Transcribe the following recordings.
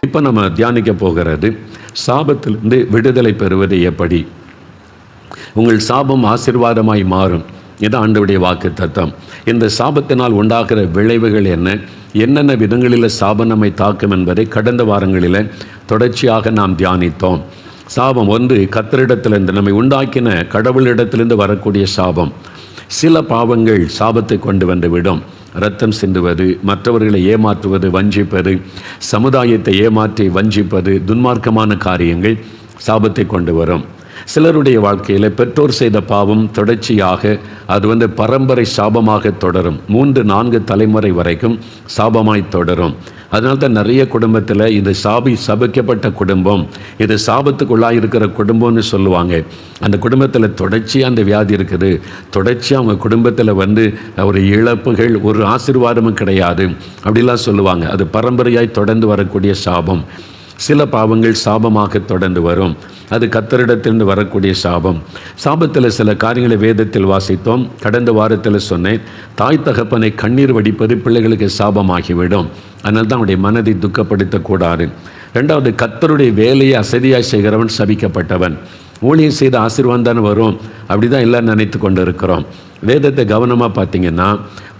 இப்போ நம்ம தியானிக்க போகிறது சாபத்திலிருந்து விடுதலை பெறுவது எப்படி. உங்கள் சாபம் ஆசீர்வாதமாய் மாறும். இது ஆண்டவருடைய வாக்கு தத்தம். இந்த சாபத்தினால் உண்டாகிற விளைவுகள் என்னென்ன விதங்களில் சாபம் நம்மை தாக்கும் என்பதை கடந்த வாரங்களில் தொடர்ச்சியாக நாம் தியானித்தோம். சாபம் ஒன்று கர்த்தரிடத்திலிருந்து நம்மை உண்டாக்கின கடவுளிடத்திலிருந்து வரக்கூடிய சாபம். சில பாவங்கள் சாபத்தை கொண்டு வந்துவிடும். இரத்தம் சிந்துவது, மற்றவர்களை ஏமாற்றுவது, வஞ்சிப்பது, சமுதாயத்தை ஏமாற்றி வஞ்சிப்பது, துன்மார்க்கமான காரியங்கள் சாபத்தை கொண்டு வரும். சிலருடைய வாழ்க்கையில் பெற்றோர் செய்த பாவம் தொடர்ச்சியாக அது பரம்பரை சாபமாக தொடரும். 3-4 தலைமுறை வரைக்கும் சாபமாய் தொடரும். அதனால்தான் நிறைய குடும்பத்தில் இது சபிக்கப்பட்ட குடும்பம், இது சாபத்துக்குள்ளாக இருக்கிற குடும்பம்னு சொல்லுவாங்க. அந்த குடும்பத்தில் தொடர்ச்சியாக அந்த வியாதி இருக்குது. தொடர்ச்சியாக அவங்க குடும்பத்தில் ஒரு இழப்புகள், ஒரு ஆசீர்வாதமும் கிடையாது அப்படிலாம் சொல்லுவாங்க. அது பரம்பரையாய் தொடர்ந்து வரக்கூடிய சாபம். சில பாவங்கள் சாபமாக தொடர்ந்து வரும். அது கர்த்தரிடத்திலிருந்து வரக்கூடிய சாபம். சாபத்தில் சில காரியங்களை வேதத்தில் வாசித்தோம். கடந்த வாரத்தில் சொன்னேன், தாய் தகப்பனை கண்ணீர் வடிப்பது பிள்ளைகளுக்கு சாபமாகிவிடும். அதனால தான் அவனுடைய மனதை துக்கப்படுத்தக்கூடாது. ரெண்டாவது, கர்த்தருடைய வேலையை அசதியாய் செய்கிறவன் சபிக்கப்பட்டவன். ஊழியம் செய்த ஆசீர்வாதம் தானே வரும், அப்படி தான் எல்லாம் நினைத்து கொண்டு இருக்கிறோம். வேதத்தை கவனமாக பார்த்தீங்கன்னா,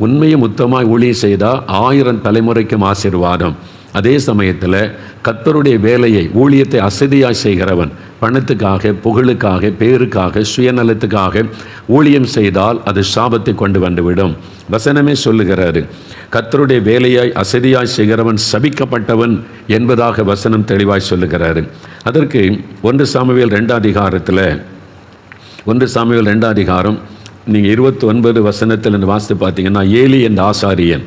உண்மையும் உத்தமாய் ஊழியம் செய்தால் 1000 தலைமுறைக்கும் ஆசீர்வாதம். அதே சமயத்தில் கர்த்தருடைய வேலையை, ஊழியத்தை அசதியாய் செய்கிறவன், பணத்துக்காக, புகழுக்காக, பேருக்காக, சுயநலத்துக்காக ஊழியம் செய்தால் அது சாபத்தை கொண்டு வந்துவிடும். வசனமே சொல்லுகிறாரு, கர்த்தருடைய வேலையாய் அசதியாய் செய்கிறவன் சபிக்கப்பட்டவன் என்பதாக வசனம் தெளிவாய் சொல்லுகிறாரு. அதற்கு 1 சாமுவேல் 2 அதிகாரத்தில் 1 சாமுவேல் 2 அதிகாரம் நீங்கள் 29 வசனத்தில் வாசித்து பார்த்தீங்கன்னா, ஏலி என்ற ஆசாரியன்,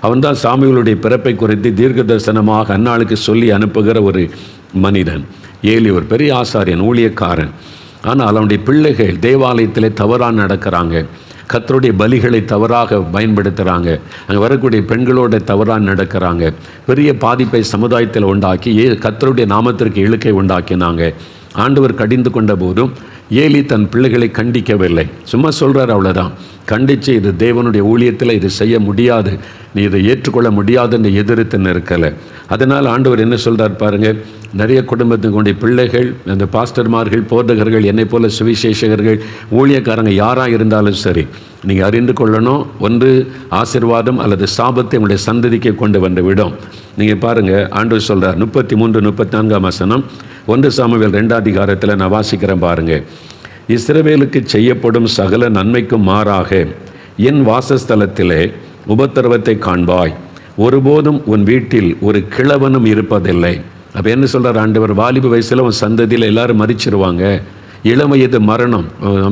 அவன்தான் சாமுவேலுடைய பிறப்பை குறித்து தீர்க்க தரிசனமாக அன்னாளுக்கு சொல்லி அனுப்புகிற ஒரு மனிதன். ஏலி ஒரு பெரிய ஆசாரியன், ஊழியக்காரன். ஆனால் அவனுடைய பிள்ளைகள் தேவாலயத்தில் தவறாக நடக்கிறாங்க. கர்த்தருடைய பலிகளை தவறாக பயன்படுத்துகிறாங்க. அங்கே வரக்கூடிய பெண்களோட தவறாக நடக்கிறாங்க. பெரிய பாதிப்பை சமுதாயத்தில் உண்டாக்கி கர்த்தருடைய நாமத்திற்கு இழுக்கை உண்டாக்கினாங்க. ஆண்டவர் கடிந்து கொண்ட போதும் ஏலி தன் பிள்ளைகளை கண்டிக்கவில்லை. சும்மா சொல்கிறார், அவ்வளோதான். கண்டித்து இது தேவனுடைய ஊழியத்தில் இது செய்ய முடியாது, நீ இதை ஏற்றுக்கொள்ள முடியாதுன்னு எதிர்த்து நிற்கலை. அதனால் ஆண்டவர் என்ன சொல்கிறார் பாருங்கள், நிறைய குடும்பத்துக்குடைய பிள்ளைகள், அந்த பாஸ்டர்மார்கள், போதகர்கள், என்னை போல சுவிசேஷகர்கள், ஊழியக்காரங்க யாராக இருந்தாலும் சரி, நீங்கள் அறிந்து கொள்ளணும், ஒன்று ஆசீர்வாதம் அல்லது சாபத்தை உங்களுடைய சந்ததிக்கு கொண்டு வந்து விடும். நீங்கள் பாருங்கள், ஆண்டவர் சொல்கிறார் 33-34 வசனம் 1 சாமுவேல் 2 அதிகாரத்தில் நான் வாசிக்கிறேன் பாருங்கள். இஸ்ரவேலுக்கு செய்யப்படும் சகல நன்மைக்கும் மாறாக என் வாசஸ்தலத்திலே உபத்திரவத்தை காண்பாய். ஒருபோதும் உன் வீட்டில் ஒரு கிழவனும் இருப்பதில்லை. அப்போ என்ன சொல்கிறார் ஆண்டவர், வாலிப வயசில் உன் சந்ததியில் எல்லாரும் மறிச்சிருவாங்க. இளம் வயது மரணம்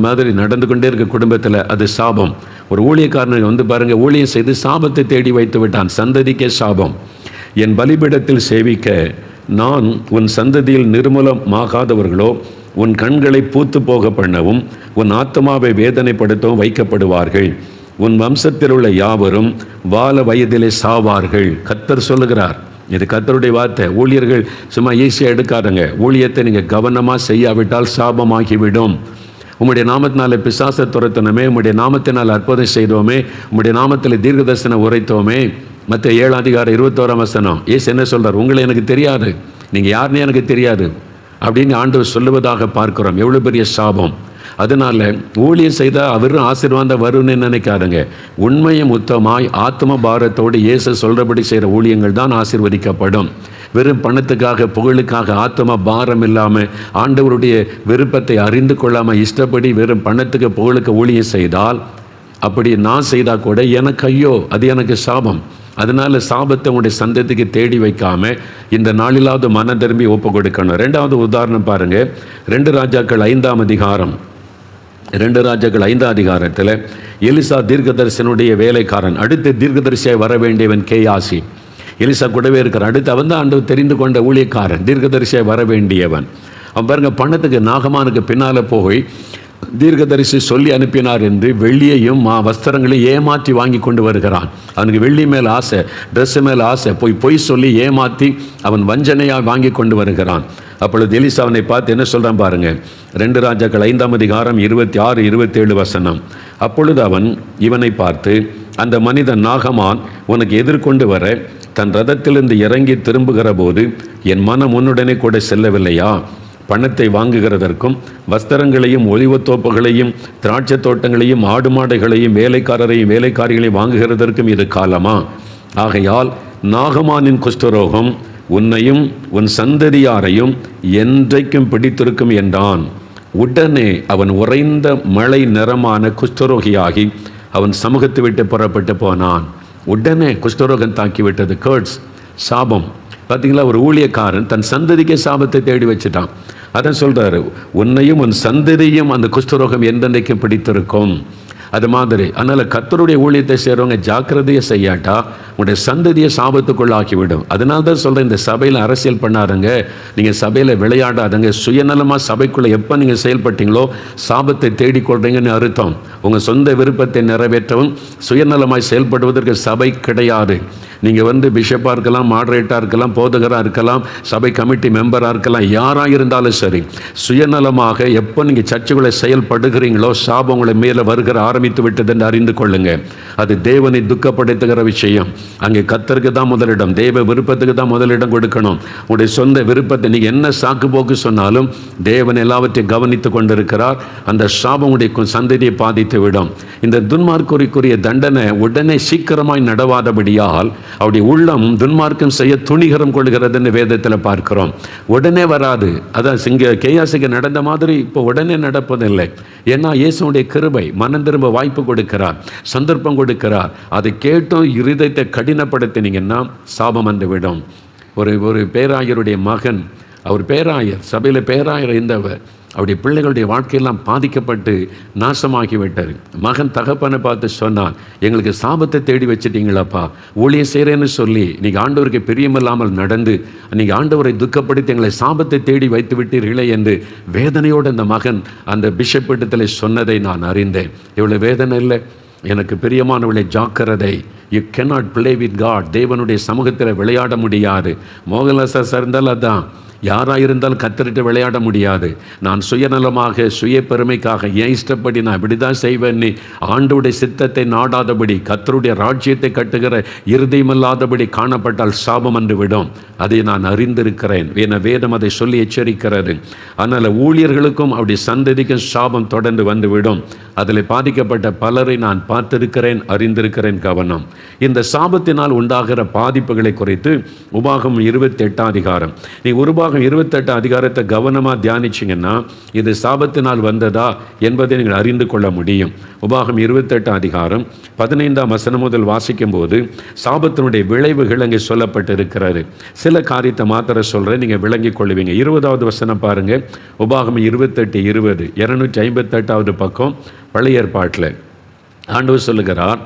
மாதிரி நடந்து கொண்டே இருக்க குடும்பத்தில் அது சாபம். ஒரு ஊழியக்காரனுக்கு பாருங்கள், ஊழியம் செய்து சாபத்தை தேடி வைத்து விட்டான், சந்ததிக்கே சாபம். என் பலிபீடத்தில் சேவிக்க நான் உன் சந்ததியில் நிர்மூலமாகாதவர்களோ உன் கண்களை பூத்து போக பண்ணவும் உன் ஆத்மாவை வேதனைப்படுத்தவும் வைக்கப்படுவார்கள். உன் வம்சத்தில் உள்ள யாவரும் வால வயதிலே சாவார்கள். கர்த்தர் சொல்லுகிறார். இது கர்த்தருடைய வார்த்தை. ஊழியர்கள் சும்மா ஈஸியாக எடுக்காதுங்க. ஊழியத்தை நீங்கள் கவனமாக செய்யாவிட்டால் சாபமாகிவிடும். உம்முடைய நாமத்தினால பிசாசை துரத்தினோமே, உம்முடைய நாமத்தினால் அற்புதம் செய்தோமே, உம்முடைய நாமத்தில் தீர்க்கதரிசனம் உரைத்தோமே. மற்ற 7 அதிகாரம் 21 வசனம் இயேசு என்ன சொல்கிறார், உங்களை எனக்கு தெரியாது, நீங்கள் யாருன்னே எனக்கு தெரியாது அப்படின்னு ஆண்டவர் சொல்லுவதாக பார்க்கிறோம். எவ்வளோ பெரிய சாபம். அதனால் ஊழியம் செய்தால் அவரும் ஆசீர்வாதம் வரும்னு நினைக்காதுங்க. உண்மையும் உத்தமாய் ஆத்ம பாரத்தோடு இயேசு சொல்கிறபடி செய்கிற ஊழியங்கள் தான் ஆசீர்வதிக்கப்படும். வெறும் பணத்துக்காக, புகழுக்காக ஆத்ம பாரம் இல்லாமல், ஆண்டவருடைய விருப்பத்தை அறிந்து கொள்ளாமல் இஷ்டப்படி வெறும் பணத்துக்கு புகழுக்கு ஊழியம் செய்தால், அப்படி நான் செய்தால் கூட எனக்கு ஐயோ, அது எனக்கு சாபம். அதனால் சாபத்தை உங்களுடைய சந்ததிக்கு தேடி வைக்காமல் இந்த நாளிலாவது மன திரும்பி ஒப்பு கொடுக்கணும். 2வது உதாரணம் பாருங்கள், 2 ராஜாக்கள் 5 அதிகாரம் 2 ராஜாக்கள் 5 அதிகாரத்தில் எலிசா தீர்க்கதரிசனுடைய வேலைக்காரன், அடுத்து தீர்க்கதரிசியாய் வர வேண்டியவன் கேயாசி. எலிசா கூடவே இருக்கிறான். அடுத்து அவன் தான் ஆண்டவர் தெரிந்து கொண்ட ஊழியக்காரன், தீர்க்கதரிசியாய் வர வேண்டியவன். அவன் பாருங்கள், பணத்துக்கு நாகமானுக்கு பின்னால் போய் தீர்க்கதரிசி சொல்லி அனுப்பினார் என்று வெள்ளியையும் வஸ்திரங்களையும் ஏமாற்றி வாங்கி கொண்டு வருகிறான். அவனுக்கு வெள்ளி மேல் ஆசை, ட்ரெஸ்ஸு மேல் ஆசை, பொய் சொல்லி ஏமாற்றி அவன் வஞ்சனையாக வாங்கி கொண்டு வருகிறான். அப்பொழுது எலிசா அவனை பார்த்து என்ன சொல்கிறான் பாருங்கள், 2 ராஜாக்கள் 5 அதிகாரம் 26-27 வசனம். அப்பொழுது அவன் இவனை பார்த்து, அந்த மனிதன் நாகமான் உனக்கு எதிர்கொண்டு வர தன் ரதத்திலிருந்து இறங்கி திரும்புகிற போது என் மனம் உன்னுடனே கூட செல்லவில்லையா? பணத்தை வாங்குகிறதற்கும் வஸ்திரங்களையும் ஒலிவத்தோப்புகளையும் திராட்சை தோட்டங்களையும் ஆடு மாடுகளையும் வேலைக்காரரையும் வேலைக்காரிகளையும் வாங்குகிறதற்கும் இது காலமா? ஆகையால் நாகமானின் குஷ்டரோகம் உன்னையும் உன் சந்ததியாரையும் என்றைக்கும் பிடித்திருக்கும் என்றான். உடனே அவன் உறைந்த மழை நிறமான குஷ்டரோகியாகி அவன் சமூகத்தை விட்டு புறப்பட்டு போனான். உடனே குஷ்டரோகம் தாக்கிவிட்டது. கேர்ட்ஸ், சாபம். பார்த்தீங்களா, ஒரு ஊழியக்காரன் தன் சந்ததிக்கே சாபத்தை தேடி வச்சுட்டான். அதான் சொல்றாரு, உன்னையும் உன் சந்ததியும் அந்த குஷ்டரோகம் என்றென்றைக்கும் பிடித்திருக்கும். அது மாதிரி அதனால் கர்த்தருடைய ஊழியத்தை செய்கிறவங்க ஜாக்கிரதையை செய்யாட்டா உங்களுடைய சந்ததியை சாபத்துக்குள்ளாக்கிவிடும். அதனால தான் சொல்கிறேன், இந்த சபையில் அரசியல் பண்ணாருங்க, நீங்கள் சபையில் விளையாடாதங்க. சுயநலமாக சபைக்குள்ளே எப்போ நீங்கள் செயல்பட்டீங்களோ சாபத்தை தேடிக்கொள்றீங்கன்னு அர்த்தம். உங்கள் சொந்த விருப்பத்தை நிறைவேற்றவும் சுயநலமாய் செயல்படுவதற்கு சபை கிடையாது. நீங்கள் பிஷப்பாக இருக்கலாம், மாடரேட்டாக இருக்கலாம், போதகராக இருக்கலாம், சபை கமிட்டி மெம்பராக இருக்கலாம், யாராக இருந்தாலும் சரி, சுயநலமாக எப்போ நீங்கள் சர்ச்சுகளை செயல்படுகிறீங்களோ சாபம் உங்களை மேலே வருகிற ஆரம்பித்து விட்டது என்று அறிந்து கொள்ளுங்க. அது தேவனை துக்கப்படுத்துகிற விஷயம். அங்கே கர்த்தருக்கு தான் முதலிடம், தேவ விருப்பத்துக்கு தான் முதலிடம் கொடுக்கணும். உங்களுடைய சொந்த விருப்பத்தை நீங்கள் என்ன சாக்கு போக்கு சொன்னாலும் தேவன் எல்லாவற்றையும் கவனித்து கொண்டிருக்கிறார். அந்த சாபம் உடைய சந்ததியை பாதித்து விடும். இந்த துன்மார்க்குரிய தண்டனை உடனே சீக்கிரமாய் நடவாதபடியால் அவருடைய உள்ளம் துன்மார்க்கம் செய்ய துணிகரம் கொள்கிறதுன்னு வேதத்தில் பார்க்கிறோம். உடனே வராது. அதான் கேயாசிக்கு நடந்த மாதிரி இப்போ உடனே நடப்பதில்லை. ஏன்னா இயேசுடைய கிருபை மனம் திரும்ப வாய்ப்பு கொடுக்கிறார், சந்தர்ப்பம் கொடுக்கிறார். அதை கேட்டும் இருதயத்தை கடினப்படுத்தினீங்கன்னா சாபம் வந்து விடும். ஒரு பேராயருடைய மகன், அவர் பேராயர், சபையில் பேராயர் இருந்தவர், அவருடைய பிள்ளைகளுடைய வாழ்க்கையெல்லாம் பாதிக்கப்பட்டு நாசமாகிவிட்டார். மகன் தகப்பனை பார்த்து சொன்னான், எங்களுக்கு சாபத்தை தேடி வச்சுட்டீங்களாப்பா, ஊழியம் செய்கிறேன்னு சொல்லி நீங்கள் ஆண்டவருக்கு பிரியமில்லாமல் நடந்து நீங்கள் ஆண்டவரை துக்கப்படுத்தி எங்களை சாபத்தை தேடி வைத்து விட்டீர்களே என்று வேதனையோடு அந்த மகன் அந்த பிஷப் இடத்தில் சொன்னதை நான் அறிந்தேன். இவ்வளோ வேதனை இல்லை. எனக்கு பிரியமானவளை ஜாக்கிரதை. You cannot play with God. தேவனுடைய சமூகத்தில் விளையாட முடியாது. மோகன்லால் சார் இருந்தால் அதான், யாராக இருந்தாலும் கத்தரிட்டு விளையாட முடியாது. நான் சுயநலமாக சுய பெருமைக்காக என் இஷ்டப்படி நான் இப்படி தான் செய்வேன், நீ ஆண்டோடைய சித்தத்தை நாடாதபடி கத்தருடைய ராஜ்யத்தை கட்டுகிற இருதயமில்லாதபடி காணப்பட்டால் சாபம் என்று விடும். அதை நான் அறிந்திருக்கிறேன். வேதம் அதை சொல்லி எச்சரிக்கிறது. அதனால் ஊழியர்களுக்கும் அவருடைய சந்ததிக்கும் சாபம் தொடர்ந்து வந்துவிடும். அதில் பாதிக்கப்பட்ட பலரை நான் பார்த்திருக்கிறேன், அறிந்திருக்கிறேன். கவனம். இந்த சாபத்தினால் உண்டாகிற பாதிப்புகளை குறித்து உபாகமம் 28 அதிகாரம், நீ உபாகமம் 28 அதிகாரத்தை கவனமாக தியானிச்சிங்கன்னா இது சாபத்தினால் வந்ததா என்பதை நீங்கள் அறிந்து கொள்ள முடியும். உபாகமம் 28 அதிகாரம் 15ஆம் வசனம் முதல் வாசிக்கும் போது சாபத்தினுடைய விளைவுகள் அங்கே சொல்லப்பட்டிருக்கிறது. சில காரியத்தை மாத்திர சொல்கிறேன், நீங்கள் விளங்கிக் கொள்வீங்க. 20வது வசனம் பாருங்கள். உபாகமம் 28:20, 258வது பக்கம், பழைய ஏற்பாட்டில் ஆண்டவர் சொல்லுகிறார்,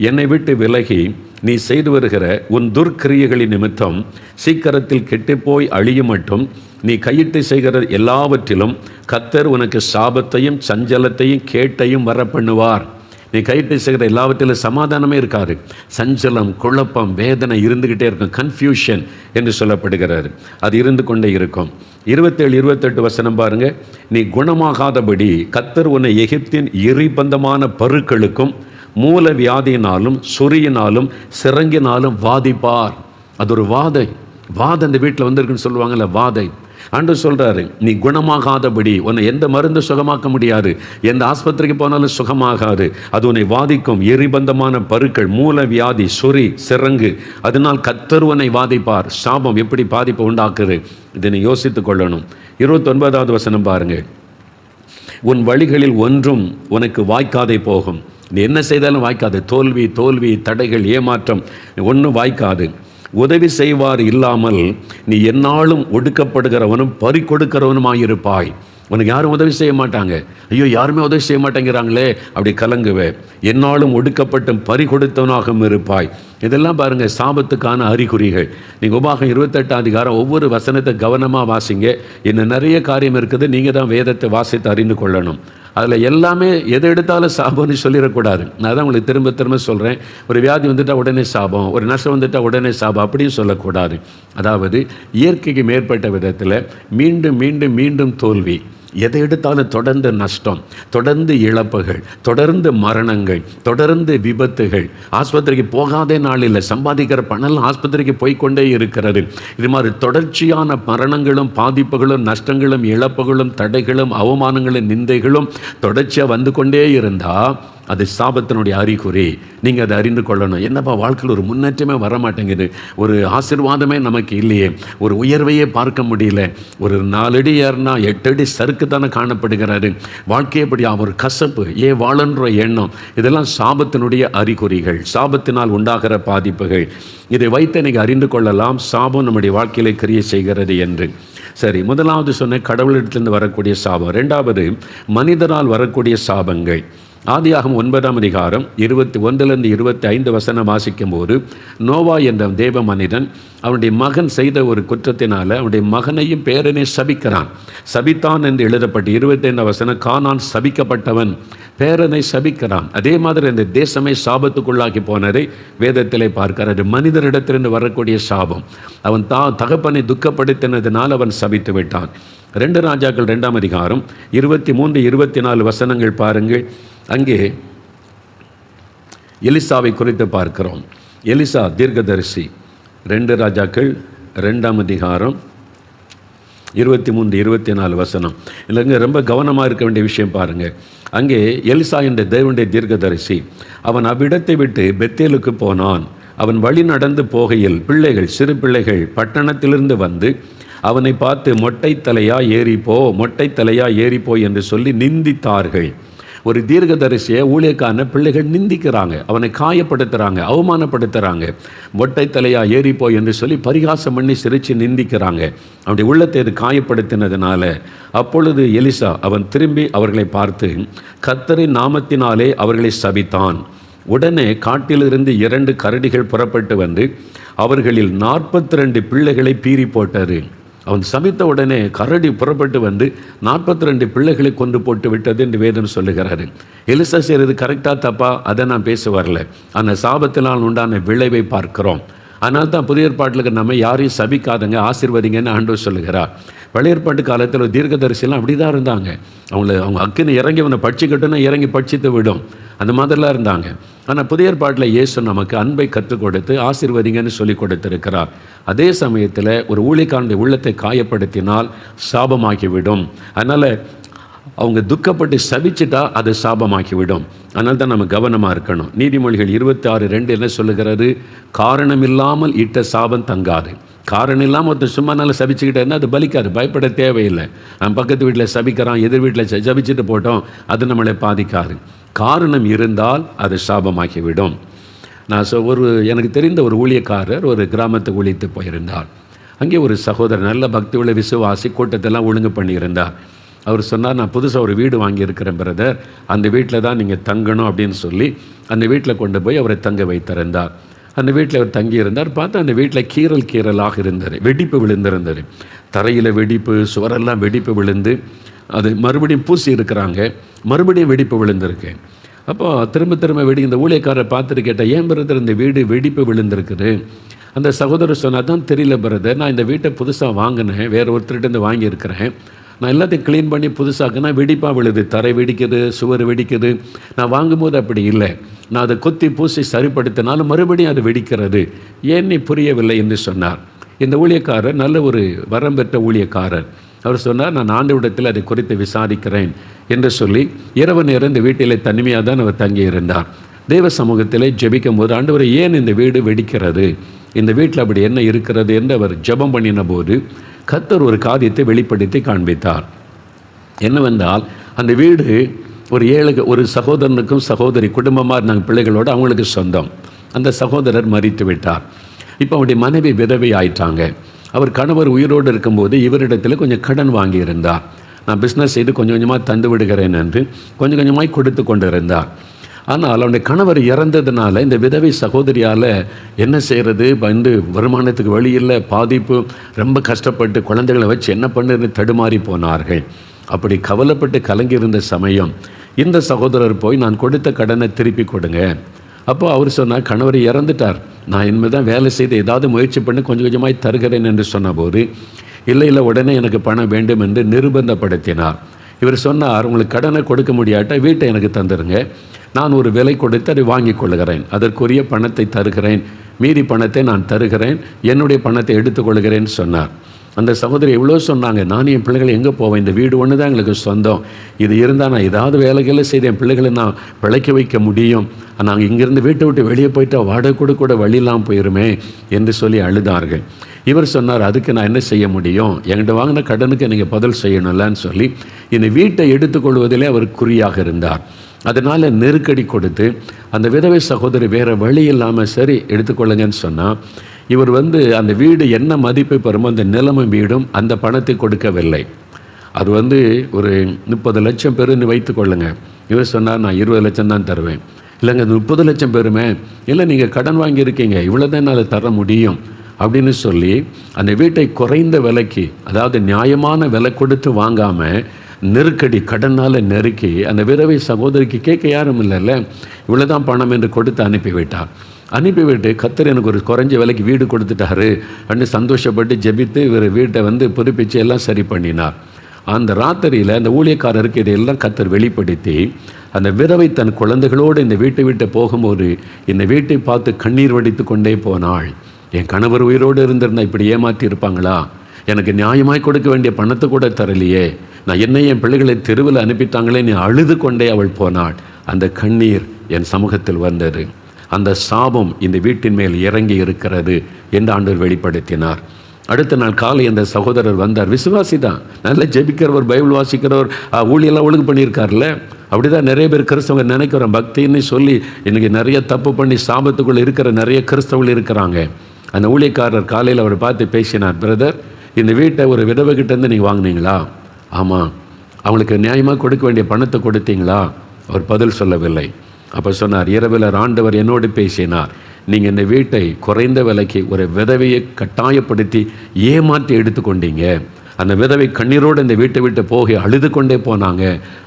என்னை விட்டு விலகி நீ செய்து வருகிற உன் துர்க்கிரியைகளின் நிமித்தம் சீக்கிரத்தில் கெட்டுப்போய் அழியும் மட்டும் நீ கையிட்டு செய்கிற எல்லாவற்றிலும் கர்த்தர் உனக்கு சாபத்தையும் சஞ்சலத்தையும் கேட்டையும் வர பண்ணுவார். நீ கையிட்டு செய்கிற எல்லாவற்றிலும் சமாதானமே இருக்காது. சஞ்சலம், குழப்பம், வேதனை இருந்துக்கிட்டே இருக்கும். கன்ஃபியூஷன் என்று சொல்லப்படுகிறார். அது இருந்து கொண்டே இருக்கும். 27-28 வசனம் பாருங்கள். நீ குணமாகாதபடி கர்த்தர் உன்னை எகிப்தின் எரிபந்தமான பருக்களுக்கும் மூல வியாதியினாலும் சொறியினாலும் சிறங்கினாலும் வாதிப்பார். அது ஒரு வாதை. அந்த வீட்டில் வந்திருக்குன்னு சொல்லுவாங்கல்ல, வாதை. ஆண்டவர் சொல்கிறாரு, நீ குணமாகாதபடி உன்னை எந்த மருந்து சுகமாக்க முடியாது, எந்த ஆஸ்பத்திரிக்கு போனாலும் சுகமாகாது. அது உன்னை வாதிக்கும். எரிபந்தமான பருக்கள், மூல வியாதி, சொறி, சிறங்கு, அதனால் கர்த்தர் உன்னை வாதிப்பார். சாபம் எப்படி பாதிப்பை உண்டாக்குது, இதனை யோசித்து கொள்ளணும். 29வது வசனம் பாருங்கள். உன் வழிகளில் ஒன்றும் உனக்கு வாய்க்காதே போகும். நீ என்ன செய்தாலும் வாய்க்காது. தோல்வி, தடைகள், ஏமாற்றம் ஒன்றும் வாய்க்காது. உதவி செய்வார் இல்லாமல் நீ எந்நாளும் ஒடுக்கப்படுகிறவனும் பறி கொடுக்கிறவனுமாயிருப்பாய். உனக்கு யாரும் உதவி செய்ய மாட்டாங்க. ஐயோ, யாருமே உதவி செய்ய மாட்டேங்கிறாங்களே, அப்படி கலங்குவே. எந்நாளும் ஒடுக்கப்பட்டும் பறி கொடுத்தவனாகவும் இருப்பாய். இதெல்லாம் பாருங்கள், சாபத்துக்கான அறிகுறிகள். நீங்கள் உபாகம் 28 அதிகாரம் ஒவ்வொரு வசனத்தை கவனமாக வாசிங்க. இன்னும் நிறைய காரியம் இருக்குது. நீங்கள் தான் வேதத்தை வாசித்து அறிந்து கொள்ளணும். அதில் எல்லாமே எதை எடுத்தாலும் சாபம்னு சொல்லிடக்கூடாது. நான் தான் உங்களுக்கு திரும்ப சொல்கிறேன். ஒரு வியாதி வந்துட்டால் உடனே சாபம், ஒரு நஷ்டம் வந்துட்டால் உடனே சாபம், அப்படியும் சொல்லக்கூடாது. அதாவது இயற்கைக்கு மேற்பட்ட விதத்தில் மீண்டும் தோல்வி, எதை எடுத்தாலும் தொடர்ந்து நஷ்டம், தொடர்ந்து இழப்புகள், தொடர்ந்து மரணங்கள், தொடர்ந்து விபத்துகள். ஆஸ்பத்திரிக்கு போகாதே நாள் இல்லை, சம்பாதிக்கிற பணம் ஆஸ்பத்திரிக்கு போய்கொண்டே இருக்கிறது. இது மாதிரி தொடர்ச்சியான மரணங்களும் பாதிப்புகளும் நஷ்டங்களும் இழப்புகளும் தடைகளும் அவமானங்களும் நிந்தைகளும் தொடர்ச்சியாக வந்து கொண்டே இருந்தால் அது சாபத்தினுடைய அறிகுறி. நீங்கள் அதை அறிந்து கொள்ளணும். என்னப்பா வாழ்க்கையில் ஒரு முன்னேற்றமே வர மாட்டேங்குது, ஒரு ஆசீர்வாதமே நமக்கு இல்லையே, ஒரு உயர்வையே பார்க்க முடியல, ஒரு 4 அடி ஏறினா 8 அடி சறுக்கு தானே காணப்படுகிறாரு, வாழ்க்கையை படி ஒரு கசப்பு, ஏன் வாழன்ற எண்ணம், இதெல்லாம் சாபத்தினுடைய அறிகுறிகள், சாபத்தினால் உண்டாகிற பாதிப்புகள். இதை வைத்து நீங்கள் அறிந்து கொள்ளலாம் சாபம் நம்முடைய வாழ்க்கையிலே கிரியை செய்கிறது என்று. சரி, முதலாவது சொன்ன கடவுளிடத்திலிருந்து வரக்கூடிய சாபம். 2வது மனிதனால் வரக்கூடிய சாபங்கள். ஆதியாகமம் 9ஆம் அதிகாரம் 21 25 வசனம் வாசிக்கும் போது, நோவா என்ற தேவ மனிதன் அவனுடைய மகன் செய்த ஒரு குற்றத்தினால அவனுடைய மகனையும் பேரனையும் சபிக்கிறான். சபித்தான் என்று எழுதப்பட்டு 25 வசனம், கானான் சபிக்கப்பட்டவன், பேரனை சபிக்கிறான். அதே மாதிரி இந்த தேசமே சாபத்துக்குள்ளாக்கி போனதை வேதத்திலே பார்க்கிறார். மனிதரிடத்திலிருந்து வரக்கூடிய சாபம். அவன் தகப்பனை துக்கப்படுத்தினதினால் அவன் சபித்து விட்டான். 2 ராஜாக்கள் 2ஆம் அதிகாரம் 23 24 வசனங்கள் பாருங்கள். அங்கே எலிசாவை குறித்து பார்க்கிறோம். எலிசா தீர்க்கதரிசி. 2 ராஜாக்கள் 2ஆம் அதிகாரம் 23 24 வசனம். இல்லைங்க, ரொம்ப கவனமாக இருக்க வேண்டிய விஷயம் பாருங்கள். அங்கே எலிசா என்ற தேவனுடைய தீர்க்கதரிசி, அவன் அவ்விடத்தை விட்டு பெத்தேலுக்கு போனான். அவன் வழி நடந்து போகையில் பிள்ளைகள், சிறு பிள்ளைகள் பட்டணத்திலிருந்து வந்து அவனை பார்த்து மொட்டை தலையா ஏறிப்போ, மொட்டை தலையா ஏறிப்போ என்று சொல்லி நிந்தித்தார்கள். ஒரு தீர்க்கதரிசியை ஊழியக்கான பிள்ளைகள் நிந்திக்கிறாங்க, அவனை காயப்படுத்துகிறாங்க, அவமானப்படுத்துகிறாங்க. மொட்டை தலையா ஏறிப்போ என்று சொல்லி பரிகாசம் பண்ணி சிரித்து நிந்திக்கிறாங்க. அவனுடைய உள்ளத்தை அது காயப்படுத்தினதுனால அப்பொழுது எலிசா அவன் திரும்பி அவர்களை பார்த்து கர்த்தரின் நாமத்தினாலே அவர்களை சபித்தான். உடனே காட்டிலிருந்து 2 கரடிகள் புறப்பட்டு வந்து அவர்களில் 42 பிள்ளைகளை பீறி போட்டது. அவன் சபித்த உடனே கரடி புறப்பட்டு வந்து 42 பிள்ளைகளை கொண்டு போட்டு விட்டது என்று வேதம் சொல்லுகிறாரு. எலிசா செய்கிறது கரெக்டாக தப்பா அதை நான் பேச வரல. அந்த சாபத்தினால் உண்டான விளைவை பார்க்கிறோம். அதனால தான் புதிய ஏற்பாட்டில் நம்ம யாரையும் சபிக்காதங்க, ஆசீர்வதிங்கன்னு ஆண்டவர் சொல்லுகிறார். பழைய ஏற்பாட்டு காலத்தில் தீர்க்கதரிசிலாம் அப்படி தான் இருந்தாங்க. அவங்க அக்கினி இறங்கி அவனை பட்சிக்கட்டுன்னா இறங்கி பட்சித்து விடும், அந்த மாதிரிலாம் இருந்தாங்க. ஆனால் புதிய ஏற்பாட்டில் இயேசு நமக்கு அன்பை கற்றுக் கொடுத்து ஆசீர்வதிங்கன்னு சொல்லி கொடுத்திருக்கிறார். அதே சமயத்தில் ஒரு ஊழியக்காரனுடைய உள்ளத்தை காயப்படுத்தினால் சாபமாக்கிவிடும். அதனால் அவங்க துக்கப்பட்டு சபிச்சுட்டா அது சாபமாக்கிவிடும். அதனால தான் நம்ம கவனமாக இருக்கணும். நீதிமொழிகள் 26:2 என்ன சொல்லுகிறது? காரணமில்லாமல் இட்ட சாபம் தங்காது. காரணம் இல்லாமல் ஒருத்தர் சும்மா நல்லா சபிச்சுக்கிட்டே இருந்தால் அது பலிக்காது, பயப்பட தேவையில்லை. நம்ம பக்கத்து வீட்டில் சபிக்கிறான், எதிர் வீட்டில் சபிச்சுட்டு போட்டோம், அது நம்மளை பாதிக்காது. காரணம் இருந்தால் அது சாபமாக்கிவிடும். எனக்கு தெரிந்த ஒரு ஊழியக்காரர் ஒரு கிராமத்துக்கு ஊழித்து போயிருந்தார். அங்கே ஒரு சகோதரர் நல்ல பக்தி உள்ள விசுவாசி கூட்டத்தெல்லாம் ஒழுங்கு பண்ணியிருந்தார். அவர் சொன்னார், நான் புதுசாக ஒரு வீடு வாங்கியிருக்கிறேன் பிரதர், அந்த வீட்டில் தான் நீங்கள் தங்கணும் அப்படின்னு சொல்லி அந்த வீட்டில் கொண்டு போய் அவரை தங்க வைத்திருந்தார். அந்த வீட்டில் அவர் தங்கியிருந்தார். பார்த்தா அந்த வீட்டில் கீறலாக இருந்தது, வெடிப்பு விழுந்திருந்தது. தரையில் வெடிப்பு, சுவரெல்லாம் வெடிப்பு விழுந்து அது மறுபடியும் பூசி இருக்கிறாங்க, மறுபடியும் வெடிப்பு விழுந்திருக்கு. அப்போ திரும்ப இந்த ஊழியக்காரரை பார்த்துட்டு கேட்டால், ஏன் பிரதர் இந்த வீடு வெடிப்பு விழுந்திருக்குது? அந்த சகோதரர் சொன்னால் தான் தெரியல பிரதர், நான் இந்த வீட்டை புதுசாக வாங்கினேன், வேறு ஒருத்தர்கிட்ட வாங்கியிருக்கிறேன். நான் எல்லாத்தையும் க்ளீன் பண்ணி புதுசாக்குனா வெடிப்பாக விழுது, தரை வெடிக்குது, சுவர் வெடிக்குது. நான் வாங்கும்போது அப்படி இல்லை, நான் அதை கொத்தி பூசி சரிப்படுத்தினாலும் மறுபடியும் அது வெடிக்கிறது, ஏன் நீ புரியவில்லை என்று சொன்னார். இந்த ஊழியக்காரர் நல்ல ஒரு வரம் பெற்ற ஊழியக்காரர். அவர் சொன்னார், நான் ஆண்டவரிடத்தில் அதை குறித்து விசாரிக்கிறேன் என்று சொல்லி இரவு நேரம் இந்த வீட்டிலே தனிமையாக தான் அவர் தங்கியிருந்தார். தேவ சமூகத்திலே ஜெபிக்கும் போது, ஆண்டவரை ஏன் இந்த வீடு வெடிக்கிறது, இந்த வீட்டில் அப்படி என்ன இருக்கிறது என்று அவர் ஜெபம் பண்ணின போது கர்த்தர் ஒரு காரியத்தை வெளிப்படுத்தி காண்பித்தார். என்னவென்றால், அந்த வீடு ஒரு சகோதரனுக்கும் சகோதரி குடும்பமாக இருந்தாங்க, பிள்ளைகளோடு, அவங்களுக்கு சொந்தம். அந்த சகோதரர் மரித்து விட்டார். இப்போ அவருடைய மனைவி விதவை ஆயிட்டாங்க. அவர் கணவர் உயிரோடு இருக்கும்போது இவரிடத்தில் கொஞ்சம் கடன் வாங்கியிருந்தார். நான் பிஸ்னஸ் செய்து கொஞ்சம் கொஞ்சமாக தந்து விடுகிறேன் என்று கொஞ்சம் கொஞ்சமாக கொடுத்து கொண்டு இருந்தார். ஆனால் அவனுடைய கணவர் இறந்ததுனால இந்த விதவை சகோதரியால் என்ன செய்கிறது, வருமானத்துக்கு வழி இல்லை, பாதிப்பு, ரொம்ப கஷ்டப்பட்டு குழந்தைகளை வச்சு என்ன பண்ணுன்னு தடுமாறி போனார்கள். அப்படி கவலைப்பட்டு கலங்கியிருந்த சமயம் இந்த சகோதரர் போய், நான் கொடுத்த கடனை திருப்பி கொடுங்க. அப்போ அவர் சொன்னார், கணவர் இறந்துட்டார், நான் இனிமேல் தான் வேலை செய்து ஏதாவது முயற்சி பண்ணி கொஞ்சம் கொஞ்சமாய் தருகிறேன் என்று சொன்னபோது, இல்லை உடனே எனக்கு பணம் வேண்டும் என்று நிர்பந்தப்படுத்தினார். இவர் சொன்னார், உங்களுக்கு கடனை கொடுக்க முடியாட்டா வீட்டை எனக்கு தந்துடுங்க, நான் ஒரு விலை கொடுத்து அதை வாங்கி கொள்ளுகிறேன், அதற்குரிய பணத்தை தருகிறேன், மீதி பணத்தை நான் தருகிறேன், என்னுடைய பணத்தை எடுத்துக்கொள்கிறேன்னு சொன்னார். அந்த சகோதரி எவ்வளோ சொன்னாங்க, நான் என் பிள்ளைகளை எங்கே போவேன், இந்த வீடு ஒன்று தான் எங்களுக்கு சொந்தம், இது இருந்தால் நான் ஏதாவது வேலைகளை செய்து என் பிள்ளைகளை நான் பிழைக்க வைக்க முடியும், நாங்கள் இங்கேருந்து வீட்டை விட்டு வெளியே போயிட்டால் வாடகை கூட வழியெல்லாம் போயிருமே என்று சொல்லி அழுதார்கள். இவர் சொன்னார், அதுக்கு நான் என்ன செய்ய முடியும், என்கிட்ட வாங்கின கடனுக்கு நீங்கள் பதில் செய்யணும்லன்னு சொல்லி இந்த வீட்டை எடுத்துக்கொள்வதிலே அவர் குறியாக இருந்தார். அதனால் நெருக்கடி கொடுத்து அந்த விதவை சகோதரி வேறு வழி இல்லாமல் சரி எடுத்துக்கொள்ளுங்கன்னு சொன்னால், இவர் அந்த வீடு என்ன மதிப்பை பெறுமோ அந்த நிலமும் வீடும் அந்த பணத்தை கொடுக்கவில்லை. அது ஒரு 30 லட்சம் பெருன்னு வைத்து கொள்ளுங்க. இவர் சொன்னார், நான் 20 லட்சம் தான் தருவேன். இல்லைங்க 30 லட்சம் பெருமை, இல்லை நீங்கள் கடன் வாங்கியிருக்கீங்க, இவ்வளோ தான் என்னால் தர முடியும் அப்படின்னு சொல்லி அந்த வீட்டை குறைந்த விலைக்கு, அதாவது நியாயமான விலை கொடுத்து வாங்காமல் நெருக்கடி கடனால் நெருக்கி அந்த விதவை சகோதரிக்கு கேட்க யாரும் இல்லைல்ல, இவ்வளோ தான் பணம் என்று கொடுத்து அனுப்பிவிட்டார். அனுப்பிவிட்டு கர்த்தர் எனக்கு ஒரு குறைஞ்ச விலைக்கு வீடு கொடுத்துட்டாரு அப்படின்னு சந்தோஷப்பட்டு ஜெபித்து இவர் வீட்டை புதுப்பிச்சு எல்லாம் சரி பண்ணினார். அந்த ராத்திரியில் அந்த ஊழியக்காரருக்கு இதையெல்லாம் கர்த்தர் வெளிப்படுத்தி அந்த விதவை தன் குழந்தைகளோடு இந்த வீட்டை விட்டு போகும்போது இந்த வீட்டை பார்த்து கண்ணீர் வடித்து கொண்டே போனாள். என் கணவர் உயிரோடு இருந்திருந்தா இப்படி ஏமாற்றி இருப்பாங்களா, எனக்கு நியாயமாய் கொடுக்க வேண்டிய பணத்தை கூட தரலையே, நான் என்னை என் பிள்ளைகளை தெருவில் அனுப்பிட்டாங்களே, நீ அழுது கொண்டே அவள் போனாள். அந்த கண்ணீர் என் சமூகத்தில் வந்தது. அந்த சாபம் இந்த வீட்டின் மேல் இறங்கி இருக்கிறது என்று ஆண்டவர் வெளிப்படுத்தினார். அடுத்த நாள் காலை அந்த சகோதரர் வந்தார். விசுவாசி தான், நல்ல ஜெபிக்கிறவர், பைபிள் வாசிக்கிறவர், ஊழியெல்லாம் ஒழுங்கு பண்ணியிருக்கார்ல. அப்படி தான் நிறைய பேர் கிறிஸ்தவங்க நினைக்கிறோம். பக்தின்னு சொல்லி இன்றைக்கி நிறைய தப்பு பண்ணி சாபத்துக்குள்ளே இருக்கிற நிறைய கிறிஸ்தவர்கள் இருக்கிறாங்க. அந்த ஊழியக்காரர் காலையில் அவரை பார்த்து பேசினார், பிரதர், இந்த வீட்டை ஒரு விதவைகிட்டேருந்து நீங்கள் வாங்கினீங்களா? ஆமாம். அவங்களுக்கு நியாயமாக கொடுக்க வேண்டிய பணத்தை கொடுத்தீங்களா? அவர் பதில் சொல்லவில்லை. அப்போ சொன்னார், இரவில் ஆண்டவர் என்னோடு பேசினார், நீங்கள் இந்த வீட்டை குறைந்த விலைக்கு ஒரு விதவையை கட்டாயப்படுத்தி ஏமாற்றி எடுத்துக்கொண்டீங்க. அந்த விதவை கண்ணீரோடு இந்த வீட்டை விட்டு போகி அழுது கொண்டே போனாங்க.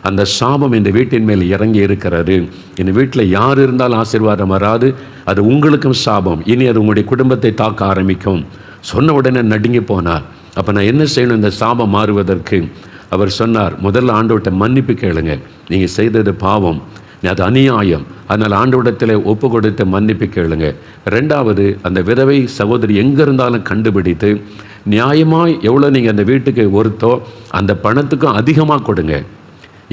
அந்த சாபம் இந்த வீட்டின் மேல் இறங்கி இருக்கிறது. இந்த வீட்டில் யார் இருந்தாலும் ஆசீர்வாதம் வராது, அது உங்களுக்கும் சாபம். இனி அது உங்களுடைய குடும்பத்தை தாக்க ஆரம்பிக்கும். சொன்ன உடனே நடுங்கி போனார். அப்போ நான் என்ன செய்யணும் இந்த சாபம் மாறுவதற்கு? அவர் சொன்னார், முதல்ல ஆண்டவர்கிட்ட மன்னிப்பு கேளுங்க, நீங்கள் செய்தது பாவம், அது அநியாயம், அதனால் ஆண்டவரிடத்தில் ஒப்பு கொடுத்து மன்னிப்பு கேளுங்க. ரெண்டாவது, அந்த விதவை சகோதரி எங்கே இருந்தாலும் கண்டுபிடித்து நியாயமாக எவ்வளோ நீங்கள் அந்த வீட்டுக்கு ஒருத்தோ அந்த பணத்துக்கும் அதிகமாக கொடுங்க.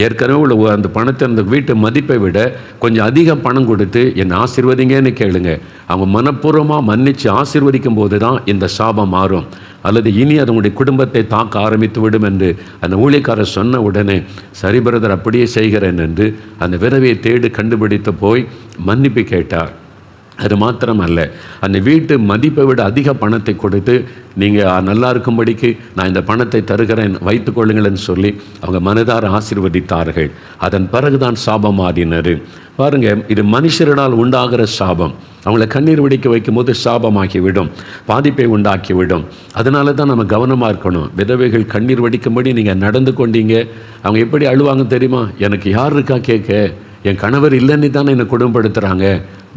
ஏற்கனவே உள்ள அந்த பணத்தை அந்த வீட்டு மதிப்பை விட கொஞ்சம் அதிக பணம் கொடுத்து என்னை ஆசீர்வதிங்கன்னு கேளுங்க. அவங்க மனப்பூர்வமாக மன்னித்து ஆசீர்வதிக்கும் போது தான் இந்த சாபம் மாறும். அல்லது இனி அது உங்களுடைய குடும்பத்தை தாக்க ஆரம்பித்து விடும் என்று அந்த ஊழியக்காரர் சொன்ன உடனே, சரி பிரதர், அப்படியே செய்கிறேன் என்று அந்த விதவையை தேடி கண்டுபிடித்து போய் மன்னிப்பு கேட்டார். அது மாத்திரமல்ல, அந்த வீட்டு மதிப்பை விட அதிக பணத்தை கொடுத்து நீங்கள் நல்லா இருக்கும்படிக்கு நான் இந்த பணத்தை தருகிறேன், வைத்து கொள்ளுங்களேன்னு சொல்லி அவங்க மனதார ஆசீர்வதித்தார்கள். அதன் பிறகுதான் சாபம் மாறினர். பாருங்கள், இது மனுஷரினால் உண்டாகிற சாபம். அவங்கள கண்ணீர் வெடிக்க வைக்கும் போது சாபமாக்கிவிடும், பாதிப்பை உண்டாக்கிவிடும். அதனால தான் நம்ம கவனமாக இருக்கணும். விதவைகள் கண்ணீர் வெடிக்கும்படி நீங்கள் நடந்து கொண்டீங்க. அவங்க எப்படி அழுவாங்க தெரியுமா? எனக்கு யார் இருக்கா கேட்க, என் கணவர் இல்லைன்னு தானே என்னை குடும்பப்படுத்துகிறாங்க.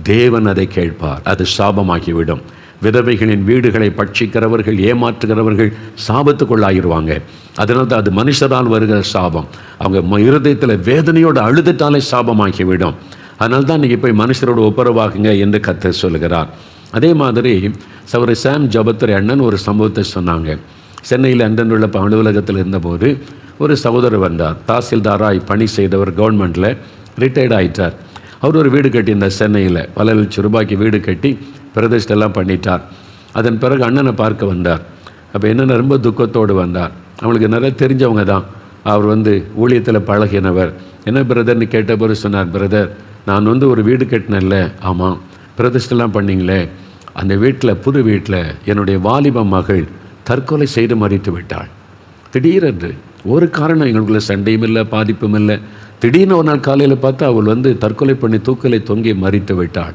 தேவன் அதை கேட்பார். அது சாபமாகிவிடும். விதவைகளின் வீடுகளை பட்சிக்கிறவர்கள், ஏமாற்றுகிறவர்கள் சாபத்துக்குள்ளாகிடுவாங்க. அதனால தான் அது மனுஷரால் வருகிற சாபம். அவங்க இருதயத்தில் வேதனையோடு அழுதுட்டாலே சாபமாகிவிடும். அதனால தான் நீங்கள் போய் மனுஷரோடு ஒப்புரவாகுங்க என்று கர்த்தர் சொல்கிறார். அதே மாதிரி சகோதரர் சாம் ஜபத்தர் அண்ணன் ஒரு சம்பவத்தை சொன்னாங்க. சென்னையில் அன்றன்றுள்ள அலுவலகத்தில் இருந்தபோது ஒரு சகோதரர் வந்தார். தாசில்தாராய் பணி செய்தவர், கவர்மெண்ட்டில் ரிட்டையர்ட் ஆகிட்டார். அவர் ஒரு வீடு கட்டியிருந்தார் சென்னையில். பல லட்சம் ரூபாய்க்கு வீடு கட்டி பிரதிஷ்டெல்லாம் பண்ணிட்டார். அதன் பிறகு அண்ணனை பார்க்க வந்தார். அப்போ என்னென்ன ரொம்ப துக்கத்தோடு வந்தார். அவங்களுக்கு நிறைய தெரிஞ்சவங்க தான். அவர் ஊழியத்தில் பழகினவர். என்ன பிரதர்னு கேட்ட போது சொன்னார், பிரதர், நான் ஒரு வீடு கட்டினேன்ல, ஆமாம், பிரதிஷ்டெல்லாம் பண்ணிங்களே, அந்த வீட்டில், புது வீட்டில் என்னுடைய வாலிப மகள் தற்கொலை செய்து மறித்து விட்டாள். திடீரென்று ஒரு காரணம், எங்களுக்குள்ள சண்டையும் இல்லை, பாதிப்பும் இல்லை. திடீர்னு ஒரு நாள் காலையில் பார்த்தா அவள் தற்கொலை பண்ணி தூக்கலை தொங்கி மறித்து விட்டாள்.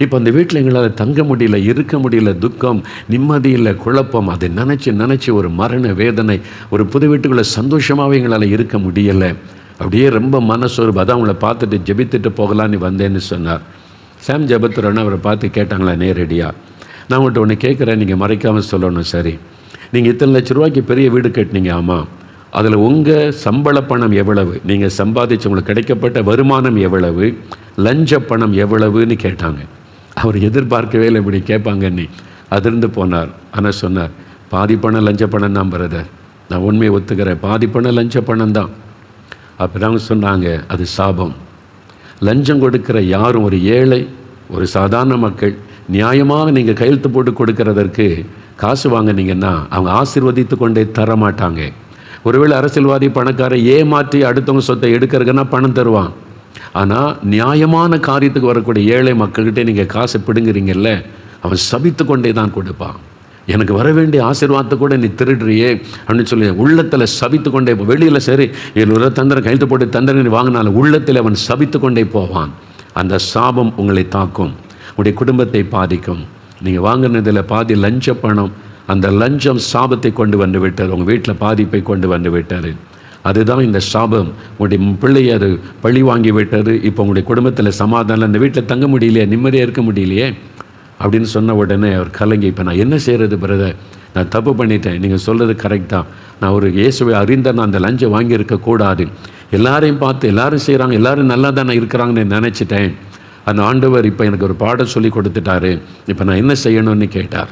இப்போ அந்த வீட்டில் எங்களால் தங்க முடியல, இருக்க முடியல, துக்கம், நிம்மதி இல்லை, குழப்பம். அதை நினச்சி ஒரு மரண வேதனை. ஒரு புது வீட்டுக்குள்ளே சந்தோஷமாகவே எங்களால் இருக்க முடியலை. அப்படியே ரொம்ப மனசோர்வு. அதான் அவங்கள பார்த்துட்டு ஜெபித்துட்டு போகலான்னு வந்தேன்னு சொன்னார். சாம் ஜபத்துறன்னு அவரை பார்த்து கேட்டாங்களா நேரடியாக, நான் உங்கள்கிட்ட ஒன்று கேட்குறேன், நீங்கள் மறைக்காமல் சொல்லணும். சரி, நீங்கள் இத்தனை லட்ச ரூபாய்க்கு பெரிய வீடு கட்டினீங்க, ஆமாம், அதில் உங்கள் சம்பள பணம் எவ்வளவு, நீங்கள் சம்பாதிச்சு உங்களுக்கு கிடைக்கப்பட்ட வருமானம் எவ்வளவு, லஞ்ச பணம் எவ்வளவுன்னு கேட்டாங்க. அவர் எதிர்பார்க்கவே இல்லை இப்படி கேட்பாங்கன்னு. அதிர்ந்து போனார். ஆனால் சொன்னார், பாதி பணம் லஞ்ச பணம் தான் பிரதர், நான் உண்மையை ஒத்துக்கிறேன், பாதி பணம் லஞ்ச பணம் தான். அப்போ தாங்க சொன்னாங்க, அது சாபம். லஞ்சம் கொடுக்கிற யாரும் ஒரு ஏழை, ஒரு சாதாரண மக்கள் நியாயமாக நீங்கள் கையெழுத்து போட்டு கொடுக்கறதற்கு காசு வாங்கினீங்கன்னா அவங்க ஆசீர்வதித்து கொண்டே தர மாட்டாங்க. ஒருவேளை அரசியல்வாதி பணக்கார ஏமாற்றி அடுத்தவங்க சொத்தை எடுக்கிறதுன்னா பணம் தருவான். ஆனால் நியாயமான காரியத்துக்கு வரக்கூடிய ஏழை மக்கள்கிட்ட நீங்கள் காசு பிடுங்குறீங்கல்ல, அவன் சபித்து கொண்டே தான் கொடுப்பான். எனக்கு வர வேண்டிய ஆசீர்வாதத்தை கூட நீ திருடுறியே அப்படின்னு சொல்லி உள்ளத்தில் சபித்து கொண்டே வெளியில் சரி 700 தந்திரம் கையெழுத்து போட்டு தந்திரம் நீ வாங்கினாலும் உள்ளத்தில் அவன் சபித்து கொண்டே போவான். அந்த சாபம் உங்களை தாக்கும், உங்களுடைய குடும்பத்தை பாதிக்கும். நீங்கள் வாங்கினதில் பாதி லஞ்ச பணம், அந்த லஞ்சம் சாபத்தை கொண்டு வந்து விட்டார், உங்கள் வீட்டில் பாதிப்பை கொண்டு வந்து விட்டார். அதுதான் இந்த சாபம். உங்களுடைய பிள்ளையை அது பழி வாங்கி விட்டது. இப்போ உங்களுடைய குடும்பத்தில் சமாதானம், இந்த வீட்டில் தங்க முடியலையே, நிம்மதியாக இருக்க முடியலையே அப்படின்னு சொன்ன உடனே அவர் கலங்கி, இப்போ நான் என்ன செய்கிறது பிரதர், நான் தப்பு பண்ணிட்டேன், நீங்கள் சொல்கிறது கரெக்ட் தான், நான் ஒரு இயேசுவை அறிந்த நான் அந்த லஞ்சம் வாங்கியிருக்கக்கூடாது, எல்லாரையும் பார்த்து எல்லாரும் செய்கிறாங்க, எல்லோரும் நல்லா தானே இருக்கிறாங்கன்னு நினச்சிட்டேன். அந்த ஆண்டவர் இப்போ எனக்கு ஒரு பாடம் சொல்லி கொடுத்துட்டாரு, இப்போ நான் என்ன செய்யணும்னு கேட்டார்.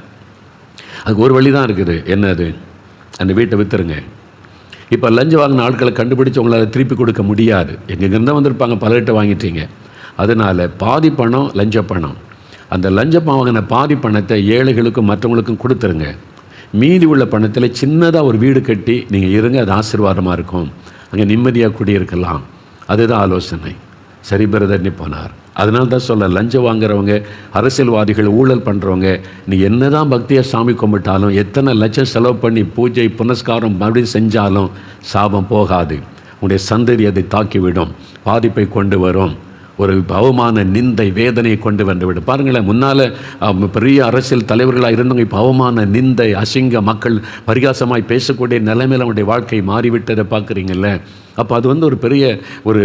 அதுக்கு ஒரு வழி தான் இருக்குது. என்னது? அந்த வீட்டை விற்றுருங்க. இப்போ லஞ்சம் வாங்கின ஆட்களை கண்டுபிடிச்சி உங்களால் திருப்பி கொடுக்க முடியாது, எங்கெங்கிருந்தால் வந்திருப்பாங்க, பலர்கிட்ட வாங்கிட்டீங்க. அதனால் பாதி பணம் லஞ்ச பணம், அந்த லஞ்ச வாங்கின பாதி பணத்தை ஏழைகளுக்கும் மற்றவங்களுக்கும் கொடுத்துருங்க. மீதி உள்ள பணத்தில் சின்னதாக ஒரு வீடு கட்டி நீங்கள் இருங்க, அது ஆசீர்வாதமாக இருக்கும், அங்கே நிம்மதியாக குடியிருக்கலாம். அதுதான் ஆலோசனை. சரி பிரதர்னு போனார். அதனால தான் சொல்ல, லஞ்சம் வாங்குறவங்க, அரசியல்வாதிகள், ஊழல் பண்ணுறவங்க, நீ என்ன தான் பக்தியாக சாமி கும்பிட்டாலும், எத்தனை லட்சம் செலவு பண்ணி பூஜை புனஸ்காரம் மறுபடியும் செஞ்சாலும் சாபம் போகாது. உங்களுடைய சந்ததி அதை தாக்கிவிடும், பாதிப்பை கொண்டு வரும், ஒரு அவமான நிந்தை வேதனையை கொண்டு வந்துவிடும். பாருங்களேன், முன்னால் பெரிய அரசியல் தலைவர்களாக இருந்தவங்க இப்போ அவமான நிந்தை அசிங்க மக்கள் பரிகாசமாய் பேசக்கூடிய நிலைமையில் அவங்களுடைய வாழ்க்கை மாறிவிட்டதை பார்க்குறீங்கல்ல. அப்போ அது ஒரு பெரிய ஒரு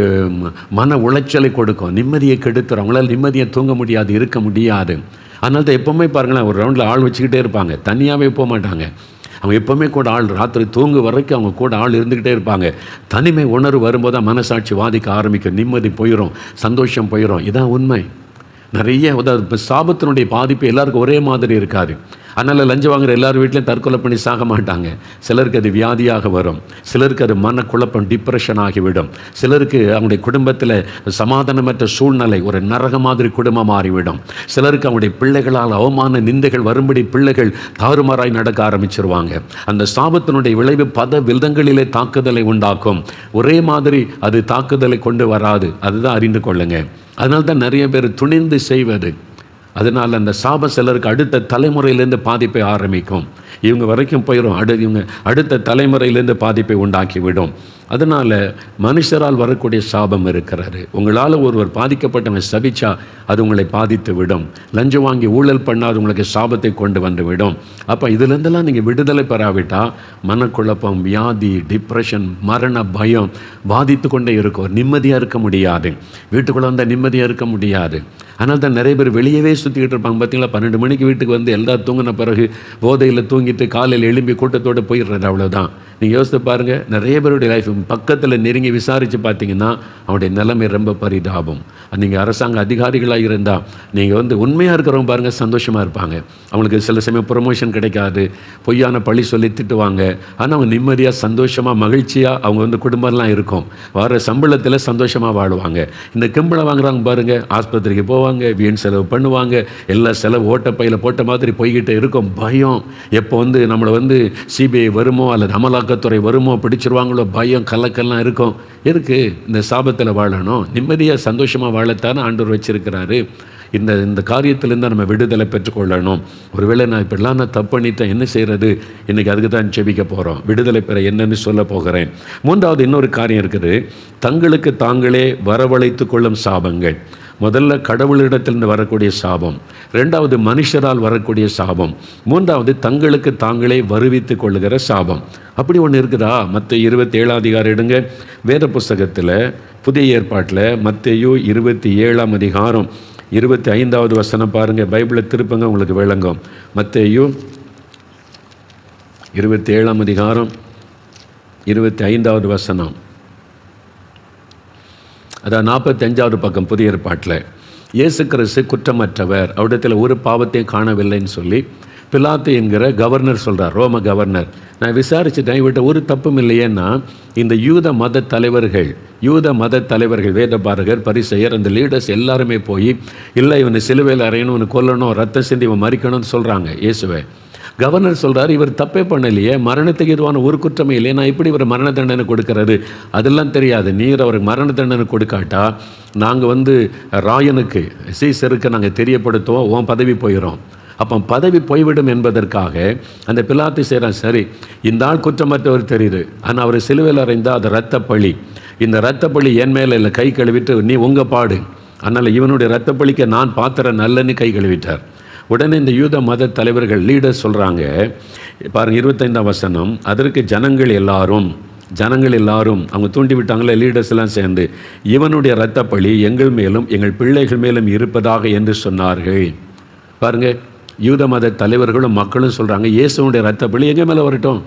மன உளைச்சலை கொடுக்கும், நிம்மதியை கெடுத்துரும். அவங்களால நிம்மதியை தூங்க முடியாது, இருக்க முடியாது. அதனால தான் எப்போவுமே பாருங்களேன், ஒரு ரவுண்டில் ஆள் வச்சுக்கிட்டே இருப்பாங்க, தனியாகவே போக மாட்டாங்க. அவங்க எப்போவுமே கூட ஆள், ராத்திரி தூங்கு வரைக்கும் அவங்க கூட ஆள் இருந்துக்கிட்டே இருப்பாங்க. தனிமை உணர்வு வரும்போது தான் மனசாட்சி வாதிக்க ஆரம்பிக்கும், நிம்மதி போயிடும், சந்தோஷம் போயிடும். இதான் உண்மை. நிறைய இப்போ சாபத்தினுடைய பாதிப்பு எல்லாருக்கும் ஒரே மாதிரி இருக்காது. அதனால் லஞ்சம் வாங்குகிற எல்லார் வீட்லையும் தற்கொலை பண்ணி சாக மாட்டாங்க. சிலருக்கு அது வியாதியாக வரும், சிலருக்கு அது மனக்குழப்பம், டிப்ரெஷன் ஆகிவிடும், சிலருக்கு அவங்களுடைய குடும்பத்தில் சமாதானமற்ற சூழ்நிலை, ஒரு நரக மாதிரி குடும்பம் மாறிவிடும், சிலருக்கு அவங்களுடைய பிள்ளைகளால் அவமான நிந்தைகள் வரும்படி பிள்ளைகள் தாறுமாறாய் நடக்க ஆரம்பிச்சிருவாங்க. அந்த சாபத்தினுடைய விளைவு பல விதங்களிலே தாக்குதலை உண்டாக்கும். ஒரே மாதிரி அது தாக்குதலை கொண்டு வராது, அதுதான் அறிந்து கொள்ளுங்க. அதனால தான் நிறைய பேர் துணிந்து செய்வது. அதனால் அந்த சாபம் சிலருக்கு அடுத்த தலைமுறையிலேருந்து பாதிப்பை ஆரம்பிக்கும், இவங்க வரைக்கும் போயிடும், இவங்க அடுத்த தலைமுறையிலேருந்து பாதிப்பை உண்டாக்கிவிடும். அதனால் மனுஷரால் வரக்கூடிய சாபம் இருக்கிறாரு. உங்களால் ஒருவர் பாதிக்கப்பட்டவங்க சபிச்சா அது உங்களை பாதித்து விடும். லஞ்சம் வாங்கி ஊழல் பண்ணாது உங்களுக்கு சாபத்தை கொண்டு வந்து விடும். அப்போ இதுலேருந்தெல்லாம் நீங்கள் விடுதலை பெறாவிட்டால் மனக்குழப்பம், வியாதி, டிப்ரெஷன், மரண பயம் பாதித்து கொண்டே இருக்கும். நிம்மதியாக இருக்க முடியாது, வீட்டுக்குள்ளே வந்தால் நிம்மதியாக இருக்க முடியாது. அதனால தான் நிறைய பேர் வெளியவே சுற்றிக்கிட்டு இருப்பாங்க. பார்த்தீங்களா, 12 மணிக்கு வீட்டுக்கு வந்து எல்லாம் தூங்கின பிறகு போதையில் தூங்கிட்டு காலையில் எழும்பி கூட்டத்தோடு போயிடுறது, அவ்வளோதான். நீங்கள் யோசித்து பாருங்கள், நிறைய பேருடைய லைஃப் பக்கத்தில் நெருங்கி விசாரித்து பார்த்தீங்கன்னா அவனுடைய நிலைமை ரொம்ப பரிதாபம். நீங்கள் அரசாங்க அதிகாரிகளாக இருந்தால் நீங்கள் உண்மையாக இருக்கிறவங்க பாருங்கள் சந்தோஷமாக இருப்பாங்க. அவங்களுக்கு சில சமயம் ப்ரொமோஷன் கிடைக்காது, பொய்யான பழி சொல்லி திட்டுவாங்க. ஆனால் அவங்க நிம்மதியாக சந்தோஷமாக மகிழ்ச்சியாக அவங்க குடும்பம்லாம் இருக்கும், வர சம்பளத்தில் சந்தோஷமாக வாழுவாங்க. இந்த கிம்பளம் வாங்குறாங்க பாருங்கள், ஆஸ்பத்திரிக்கு போவாங்க, வீண் செலவு பண்ணுவாங்க, எல்லா செலவு ஓட்டப்பையில் போட்ட மாதிரி போய்கிட்டே இருக்கும். பயம், எப்போ நம்மளை சிபிஐ வருமோ அல்லது அமலாக்கத்துறை வருமோ, பிடிச்சிருவாங்களோ, பயம் கலக்கெல்லாம் இருக்கும். இருக்கு. இந்த சாபத்தில் வாழணும், நிம்மதியாக சந்தோஷமாக வாழத்தானே ஆண்டவர் வச்சிருக்கிறாரு. இந்த காரியத்திலேருந்து நம்ம விடுதலை பெற்றுக்கொள்ளணும். ஒருவேளை நான் இப்படிலாம் தப்பு பண்ணிட்டேன், என்ன செய்கிறது? இன்றைக்கி அதுக்கு தான் ஜெபிக்க போகிறோம். விடுதலை பெற என்னன்னு சொல்ல போகிறேன். 3வது இன்னொரு காரியம் இருக்குது, தங்களுக்கு தாங்களே வரவழைத்து கொள்ளும் சாபங்கள். முதல்ல கடவுளிடத்திலிருந்து வரக்கூடிய சாபம், 2வது மனுஷரால் வரக்கூடிய சாபம், 3வது தங்களுக்கு தாங்களே வருவித்து கொள்ளுகிற சாபம். அப்படி ஒன்று இருக்குதா? மத்தேயு 27 அதிகாரம் எடுங்க, வேத புஸ்தகத்தில் புதிய ஏற்பாட்டில் மத்தேயு 27 அதிகாரம் 25வது வசனம் பாருங்கள். பைபிளை திருப்பங்க, உங்களுக்கு விளங்கும். மத்தேயு 27 அதிகாரம் 25வது வசனம், அதான் 45வது பக்கம் புதிய ஏற்பாட்டில். இயேசு கிறிஸ்து குற்றமற்றவர், அவரிடத்தில் ஒரு பாவத்தையும் காணவில்லைன்னு சொல்லி பிலாத்து என்கிற கவர்னர் சொல்கிறார், ரோம கவர்னர். நான் விசாரிச்சுட்டேன், இவர்கிட்ட ஒரு தப்பும் இல்லையேன்னா இந்த யூத மத தலைவர்கள் வேதபாரகர், பரிசெயர், அந்த லீடர்ஸ் எல்லாருமே போய் இல்லை இவனை சிலுவையில் அறையணும், இவனை கொல்லணும், ரத்தம் சிந்தி இவன் மறிக்கணும்னு சொல்கிறாங்க இயேசுவை. கவர்னர் சொல்கிறார், இவர் தப்பே பண்ணலையே, மரணத்துக்கு எதுவான ஒரு குற்றமே இல்லையே, நான் எப்படி இவர் மரண தண்டனை கொடுக்கறது? அதெல்லாம் தெரியாது. நீர் அவருக்கு மரண தண்டனை கொடுக்காட்டா நாங்கள் ராயனுக்கு சீசருக்கு நாங்கள் தெரியப்படுத்துவோம், உன் பதவி போயிடும். அப்போ பதவி போய்விடும் என்பதற்காக அந்த பிலாத்து செய்கிறான். சரி, இந்த ஆள் குற்றமற்றவர் தெரியுது, ஆனால் அவர் சிலுவையில் அறைந்தால் அது இரத்தப்பழி, இந்த இரத்தப்பழி என் மேலே இல்லை, கை கழுவிட்டு நீ உங்கள் பாடு, அதனால் இவனுடைய இரத்தப்பழிக்க நான் பாத்திரம் நல்லன்னு கை கழுவிட்டார். உடனே இந்த யூத மத தலைவர்கள் லீடர்ஸ் சொல்கிறாங்க பாருங்கள் 25ஆம் வசனம், அதற்கு ஜனங்கள் எல்லாரும் அவங்க தூண்டி விட்டாங்களே லீடர்ஸ் எல்லாம் சேர்ந்து, இவனுடைய இரத்தப்பழி எங்கள் மேலும் எங்கள் பிள்ளைகள் மேலும் இருப்பதாக என்று சொன்னார்கள். பாருங்கள், யூத மத தலைவர்களும் மக்களும் சொல்கிறாங்க, இயேசுனுடைய இரத்தப்பழி எங்கள் மேலே வரட்டும்.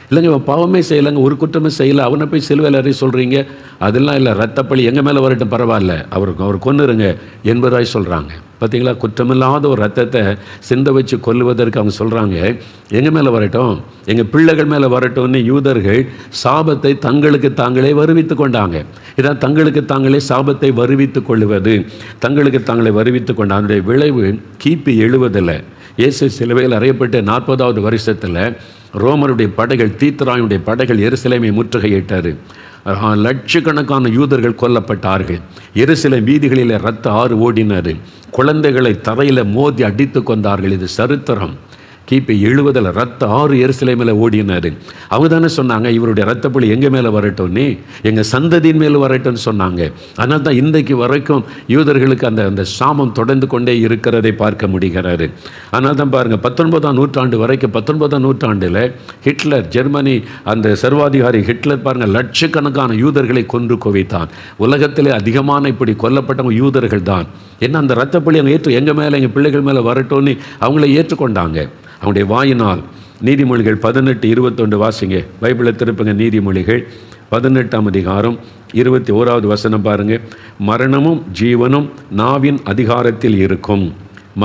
இல்லைங்க, அவன் பாவமே செய்யலைங்க, ஒரு குற்றமே செய்யலை, அவனை போய் சிலுவையில் அறிய சொல்கிறீங்க, அதெல்லாம் இல்லை, இரத்தப்பழி எங்கள் மேலே வரட்டும், பரவாயில்ல, அவர் கொன்னுருங்க என்பதாய் சொல்கிறாங்க. பார்த்தீங்களா, குற்றமில்லாத ஒரு ரத்தத்தை சிந்த வச்சு கொல்லுவதற்கு அவங்க சொல்கிறாங்க எங்கள் மேலே வரட்டும், எங்கள் பிள்ளைகள் மேலே வரட்டும்னு யூதர்கள் சாபத்தை தங்களுக்கு தாங்களே வருவித்து கொண்டாங்க. இதான் தங்களுக்கு தாங்களே சாபத்தை வருவித்து கொள்ளுவது, தங்களுக்கு தாங்களே வருவித்து கொண்ட அதனுடைய விளைவு கிபி 70 இயேசு சிலுவையில் அறையப்பட்ட 40வது வருஷத்தில் ரோமருடைய படைகள், தீத்ராயுடைய படைகள் எருசலேமை முற்றுகையிட்டார். லட்சக்கணக்கான யூதர்கள் கொல்லப்பட்டார்கள். எருசலேம் வீதிகளில் இரத்த ஆறு ஓடினார். குழந்தைகளை தரையில் மோதி அடித்து கொண்டார்கள். இது சரித்திரம். கிபி 70 ரத்த ஆறு எருசலேமில் ஓடினார். அவங்க தானே சொன்னாங்க இவருடைய இரத்தப்பழி எங்கள் மேலே வரட்டும்னு, எங்கள் சந்ததியின் மேலே வரட்டும்னு சொன்னாங்க. அதனால தான் இன்றைக்கு வரைக்கும் யூதர்களுக்கு அந்த சாபம் தொடர்ந்து கொண்டே இருக்கிறதை பார்க்க முடிகிறாரு. அதனால தான் பாருங்கள் 19ஆம் நூற்றாண்டு வரைக்கும், 19ஆம் நூற்றாண்டில் ஹிட்லர், ஜெர்மனி அந்த சர்வாதிகாரி ஹிட்லர் பாருங்கள் லட்சக்கணக்கான யூதர்களை கொன்று குவித்தான். உலகத்திலே அதிகமான இப்படி கொல்லப்பட்டவங்க யூதர்கள் தான். ஏன்னா அந்த இரத்தப்பழி அவங்க எங்கள் மேலே எங்கள் பிள்ளைகள் மேலே வரட்டும்னு அவங்கள ஏற்றுக்கொண்டாங்க. அவனுடைய வாயினால். நீதிமொழிகள் 18:21 வாசிங்க, பைபிளை திருப்புங்க. நீதிமொழிகள் 18ஆம் அதிகாரம் 21வது வசனம் பாருங்கள். மரணமும் ஜீவனும் நாவின் அதிகாரத்தில் இருக்கும்.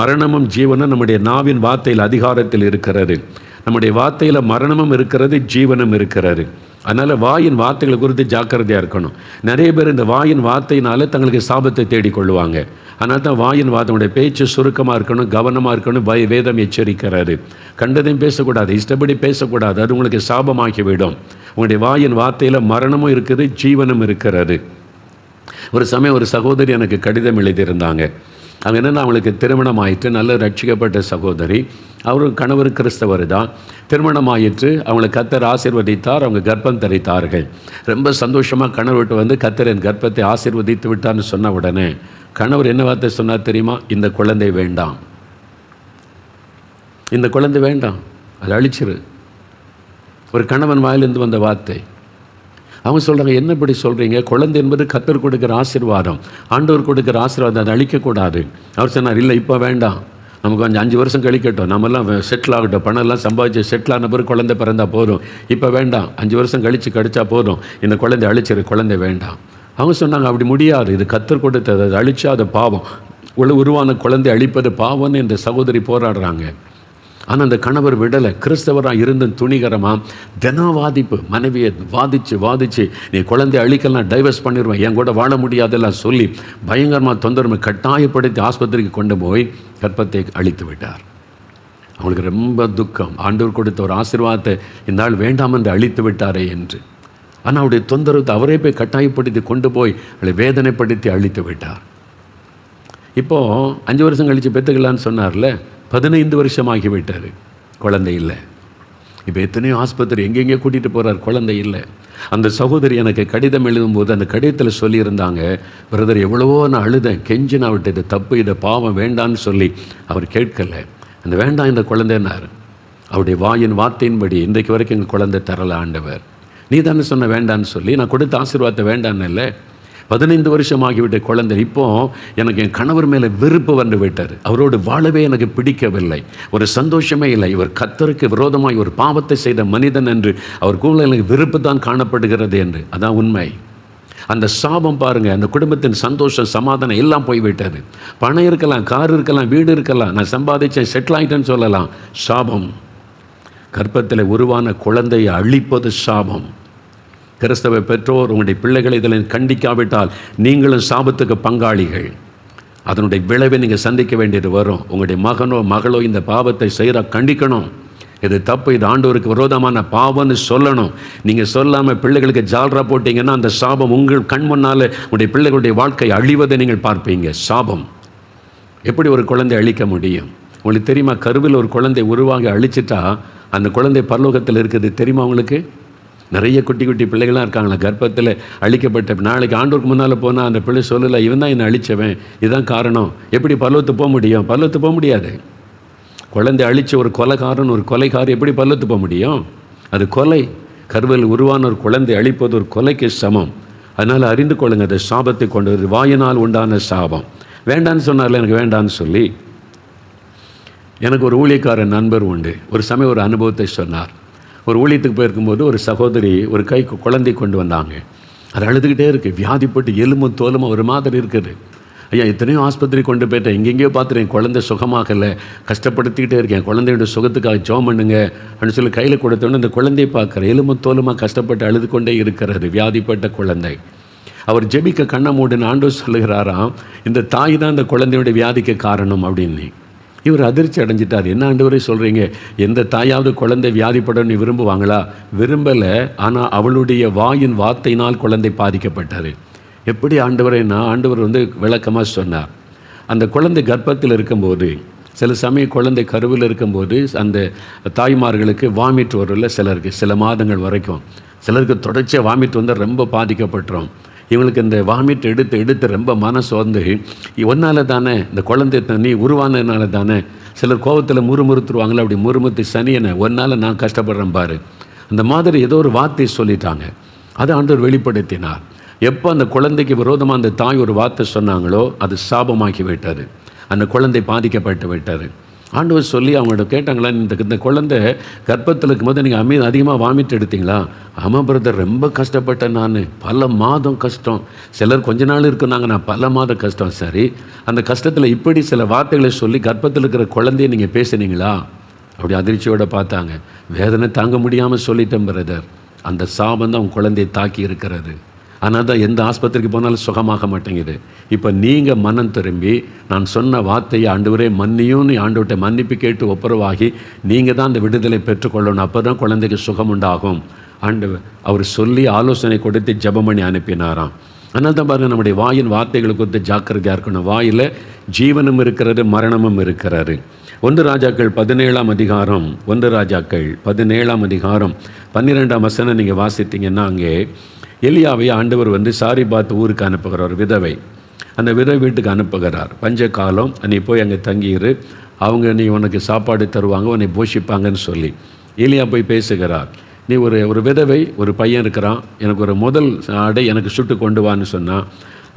மரணமும் ஜீவனும் நம்முடைய நாவின் வார்த்தையில் அதிகாரத்தில் இருக்கிறது. நம்முடைய வார்த்தையில் மரணமும் இருக்கிறது, ஜீவனும் இருக்கிறது. அதனால் வாயின் வார்த்தைகளை குறித்து ஜாக்கிரதையாக இருக்கணும். நிறைய பேர் இந்த வாயின் வார்த்தையினால தங்களுக்கு சாபத்தை தேடிக்கொள்ளுவாங்க. அதனால தான் வாயின் வார்த்தையுடைய பேச்சு சுருக்கமாக இருக்கணும், கவனமாக இருக்கணும். வேதம் எச்சரிக்கிறாரு. கண்டதையும் பேசக்கூடாது, இஷ்டப்படி பேசக்கூடாது, அது உங்களுக்கு சாபமாகிவிடும். உங்களுடைய வாயின் வார்த்தையில் மரணமும் இருக்குது, ஜீவனும் இருக்கிறது. ஒரு சமயம் ஒரு சகோதரி எனக்கு கடிதம் எழுதியிருந்தாங்க. அவங்க என்னென்னா, அவங்களுக்கு திருமணம் ஆயிற்று, நல்ல ரட்சிக்கப்பட்ட சகோதரி. அவரும் கணவர் கிறிஸ்தவர் தான். திருமணம் ஆயிற்று, அவங்களை கர்த்தர் ஆசீர்வதித்தார், அவங்க கர்ப்பம் தரித்தார்கள். ரொம்ப சந்தோஷமாக கணவர் விட்டு வந்து கர்த்தர் என் கர்ப்பத்தை ஆசீர்வதித்து விட்டார்னு சொன்ன உடனே கணவர் என்ன வார்த்தை சொன்னார் தெரியுமா? இந்த குழந்தை வேண்டாம், இந்த குழந்தை வேண்டாம், அதை அழிச்சிரு. ஒரு கணவன் வாயிலிருந்து வந்த வார்த்தை. அவங்க சொல்கிறாங்க, என்ன இப்படி சொல்கிறீங்க? குழந்தை என்பது கர்த்தர் கொடுக்குற ஆசீர்வாதம், ஆண்டவர் கொடுக்குற ஆசீர்வாதம், அதை அழிக்கக்கூடாது. அவர் சொன்னார், இல்லை இப்போ வேண்டாம், நமக்கு கொஞ்சம் 5 வருஷம் கழிக்கட்டும், நம்மெல்லாம் செட்டில் ஆகட்டும், பணம்லாம் சம்பாதிச்சு செட்டில் ஆன பிறகு குழந்தை பிறந்தால் போதும், இப்போ வேண்டாம், 5 வருஷம் கழித்து கிடைச்சா போதும், இந்த குழந்தை அழிச்சிரு, குழந்தை வேண்டாம். அவங்க சொன்னாங்க, அப்படி முடியாது, இது கர்த்தர் கொடுத்தது, அது அழிச்சா அது பாவம், உருவான குழந்தை அழிப்பது பாவம்னு இந்த சகோதரி போராடுறாங்க. ஆனால் அந்த கணவர் விடலை. கிறிஸ்தவராக இருந்த துணிகரமாக தினவாதிப்பு, மனைவியை வாதிச்சு நீ குழந்தை அழிக்கலாம், டைவர்ஸ் பண்ணிடுவேன், என் கூட வாழ முடியாதெல்லாம் சொல்லி பயங்கரமாக தொந்தரவு கட்டாயப்படுத்தி ஆஸ்பத்திரிக்கு கொண்டு போய் கர்ப்பத்தை அழித்து விட்டார். அவங்களுக்கு ரொம்ப துக்கம். ஆண்டவர் கொடுத்த ஒரு ஆசீர்வாதத்தை இந்த ஆள் வேண்டாம் என்று அழித்து விட்டாரே என்று. ஆனால் அவருடைய தொந்தரவு அவரே போய் கட்டாயப்படுத்தி கொண்டு போய் அவளை வேதனைப்படுத்தி அழித்து விட்டார். இப்போது 5 வருஷம் கழித்து பெற்றுக்கலான்னு சொன்னார்ல, 15 வருஷமாகிவிட்டார், குழந்தை இல்லை. இப்போ எத்தனையோ ஆஸ்பத்திரி எங்கெங்கே கூட்டிகிட்டு போகிறார், குழந்தை இல்லை. அந்த சகோதரி எனக்கு கடிதம் எழுதும்போது அந்த கடிதத்தில் சொல்லியிருந்தாங்க, பிரதர் எவ்வளவோ நான் அழுதேன், கெஞ்சினா விட்டு இது தப்பு, இதை பாவம் வேண்டான்னு சொல்லி அவர் கேட்கலை. அந்த வேண்டாம் இந்த குழந்தைன்னார். அவருடைய வாயின் வார்த்தையின்படி இன்றைக்கு வரைக்கும் எங்கள் குழந்தை தரல ஆண்டவர். நீ தானே சொன்ன வேண்டான்னு சொல்லி, நான் கொடுத்த ஆசீர்வாதத்தை வேண்டான்னு இல்லை. 15 வருஷமாகிவிட்ட குழந்தை. இப்போ எனக்கு என் கணவர் மேலே வெறுப்பு வந்து விட்டார். அவரோடு வாழவே எனக்கு பிடிக்கவில்லை, ஒரு சந்தோஷமே இல்லை. இவர் கர்த்தருக்கு விரோதமாய் ஒரு பாவத்தை செய்த மனிதன் என்று அவர் கூட எனக்கு வெறுப்பு தான் காணப்படுகிறது என்று. அதான் உண்மை. அந்த சாபம் பாருங்க, அந்த குடும்பத்தின் சந்தோஷம் சமாதானம் எல்லாம் போய்விட்டது. பணம் இருக்கலாம், கார் இருக்கலாம், வீடு இருக்கலாம், நான் சம்பாதிச்சேன், செட்டில் ஆகிட்டேன்னு சொல்லலாம். சாபம். கர்ப்பத்தில் உருவான குழந்தையை அழிப்பது சாபம். கிறிஸ்தவ பெற்றோர் உங்களுடைய பிள்ளைகளை இதில் கண்டிக்காவிட்டால் நீங்களும் சாபத்துக்கு பங்காளிகள். அதனுடைய விளைவை நீங்கள் சந்திக்க வேண்டியது வரும். உங்களுடைய மகனோ மகளோ இந்த பாவத்தை செய்கிற கண்டிக்கணும். இது தப்பு, இது ஆண்டவருக்கு விரோதமான பாவம்னு சொல்லணும். நீங்கள் சொல்லாமல் பிள்ளைகளுக்கு ஜால்ரா போட்டிங்கன்னா அந்த சாபம் உங்கள் கண் முன்னால் உங்களுடைய பிள்ளைகளுடைய வாழ்க்கை அழிவதை நீங்கள் பார்ப்பீங்க. சாபம். எப்படி ஒரு குழந்தை அழிக்க முடியும்? உங்களுக்கு தெரியுமா? கருவில் ஒரு குழந்தை உருவாகி அழிச்சிட்டா அந்த குழந்தை பரலோகத்தில் இருக்குது. தெரியுமா உங்களுக்கு? நிறைய குட்டி குட்டி பிள்ளைகளாம் இருக்காங்களா கர்ப்பத்தில் அழிக்கப்பட்ட. நாளைக்கு ஆண்டவருக்கு முன்னால் போனால் அந்த பிள்ளை சொல்லலை, இவன் தான் என்னை அழிச்சவன், இதுதான் காரணம். எப்படி பரலோகத்து போக முடியும்? பரலோகத்து போக முடியாது. குழந்தை அழித்த ஒரு கொலைகாரன், ஒரு கொலைகாரன் எப்படி பரலோகத்து போக முடியும்? அது கொலை. கருவில் உருவான ஒரு குழந்தை அழிப்பது ஒரு கொலைக்கு சமம். அதனால் அறிந்து கொள்ளுங்க, அதை சாபத்தை கொண்டு வருது. வாயினால் உண்டான சாபம். வேண்டான்னு சொன்னார்ல, எனக்கு வேண்டான்னு சொல்லி. எனக்கு ஒரு ஊழியக்காரன் நண்பர் உண்டு. ஒரு சமயம் ஒரு அனுபவத்தை சொன்னார். ஒரு ஊழியத்துக்கு போயிருக்கும்போது ஒரு சகோதரி ஒரு கைக்கு குழந்தை கொண்டு வந்தாங்க. அது அழுதுகிட்டே இருக்குது, வியாதிப்பட்டு எலும்பும் தோலுமா ஒரு மாதிரி இருக்குது. ஐயா, எத்தனையோ ஆஸ்பத்திரி கொண்டு போயிட்டேன், எங்கெங்கேயோ பார்த்துட்டேன், குழந்தை சுகமாகலை, கஷ்டப்படுத்திக்கிட்டே இருக்கேன், குழந்தையோட சுகத்துக்காக ஜெபம் பண்ணுங்க அப்படின்னு சொல்லி கையில் கொடுத்தோன்னே அந்த குழந்தையை பார்க்குறேன், எலும்பும் தோலுமா கஷ்டப்பட்டு அழுது கொண்டே இருக்கிறாரு, வியாதிப்பட்ட குழந்தை. அவர் ஜெபிக்க கண்ணை மூடுன்னு ஆண்டவர் சொல்லுகிறாராம், இந்த தாய் தான் இந்த குழந்தையோட வியாதிக்கு காரணம் அப்படின்னு. இவர் அதிர்ச்சி அடைஞ்சிட்டார். என்ன ஆண்டவரே சொல்கிறீங்க? எந்த தாயாவது குழந்தை வியாதிப்படணும்னு விரும்புவாங்களா? விரும்பலை. ஆனால் அவளுடைய வாயின் வார்த்தையினால் குழந்தை பாதிக்கப்பட்டார். எப்படி ஆண்டவரேன்னா, ஆண்டவர் விளக்கமாக சொன்னார். அந்த குழந்தை கர்ப்பத்தில் இருக்கும்போது, சில சமயம் குழந்தை கருவில் இருக்கும்போது அந்த தாய்மார்களுக்கு வாமிட் வரும்ல, சிலருக்கு சில மாதங்கள் வரைக்கும். சிலருக்கு தொடர்ச்சியாக வாமிட் ரொம்ப பாதிக்கப்பட்டுரும். இவங்களுக்கு இந்த வாமிட் எடுத்து ரொம்ப மனசு ஒன்றால் தானே, இந்த குழந்தை தண்ணி உருவானதுனால தானே. சிலர் கோபத்தில் முறுமுறுத்துருவாங்களே, அப்படி முறுமுறுத்து சனியனை ஒன்றால் நான் கஷ்டப்படுறேன் பாரு, அந்த மாதிரி ஏதோ ஒரு வார்த்தை சொல்லிட்டாங்க. அதை ஆண்டவர் வெளிப்படுத்தினார். எப்போ அந்த குழந்தைக்கு விரோதமாக அந்த தாய் ஒரு வார்த்தை சொன்னாங்களோ அது சாபமாக்கி விட்டார். அந்த குழந்தை பாதிக்கப்பட்டு விட்டார். ஆண்டவர் சொல்லி அவங்கள்ட்ட கேட்டாங்களா, இந்த குழந்தை கர்ப்பத்தில் இருக்கும்போது நீங்கள் அதிகமாக வாமிட் எடுத்தீங்களா? ஆமாம் பிரதர், ரொம்ப கஷ்டப்பட்டேன் நான், பல மாதம் கஷ்டம். சிலர் கொஞ்ச நாள் இருக்குனாங்க, நான் பல மாதம் கஷ்டம். சரி, அந்த கஷ்டத்தில் இப்படி சில வார்த்தைகளை சொல்லி கர்ப்பத்தில் இருக்கிற குழந்தைய நீங்கள் பேசுனீங்களா? அப்படி அதிர்ச்சியோடு பார்த்தாங்க. வேதனை தாங்க முடியாமல் சொல்லிட்டேன் பிரதர். அந்த சாபம் தான் உன் குழந்தையை தாக்கி இருக்கிறது. ஆனால் தான் எந்த ஆஸ்பத்திரிக்கு போனாலும் சுகமாக மாட்டேங்குது. இப்போ நீங்கள் மனம் திரும்பி நான் சொன்ன வார்த்தையை ஆண்டவரே மன்னியும்னு ஆண்டவர்கிட்ட மன்னிப்பு கேட்டு ஒப்புரவாகி நீங்கள் தான் அந்த விடுதலை பெற்றுக்கொள்ளணும். அப்போ தான் குழந்தைக்கு சுகம் உண்டாகும். ஆண்டவர் அவர் சொல்லி ஆலோசனை கொடுத்து ஜெபம் பண்ணி அனுப்பினாராம். அதனால் தான் பாருங்கள், நம்முடைய வாயின் வார்த்தைகளை குறித்து ஜாக்கிரதையாக இருக்கணும். வாயில் ஜீவனும் இருக்கிறது, மரணமும் இருக்கிறாரு. 1 ராஜாக்கள் 17ஆம் அதிகாரம் 12ஆம் வசனம் நீங்கள் வாசித்தீங்கன்னா, அங்கே எலியாவை ஆண்டவர் சாரிபாத் ஊருக்கு அனுப்புகிறார். ஒரு விதவை, அந்த விதவை வீட்டுக்கு அனுப்புகிறார். பஞ்ச காலம், நீ போய் அங்கே தங்கியிரு, அவங்க நீ உனக்கு சாப்பாடு தருவாங்க, உன்னை போஷிப்பாங்கன்னு சொல்லி எலியா போய் பேசுகிறார். நீ ஒரு விதவை, ஒரு பையன் இருக்கிறான், எனக்கு ஒரு முதல் ஆடை எனக்கு சுட்டு கொண்டு வான்னு சொன்னான்.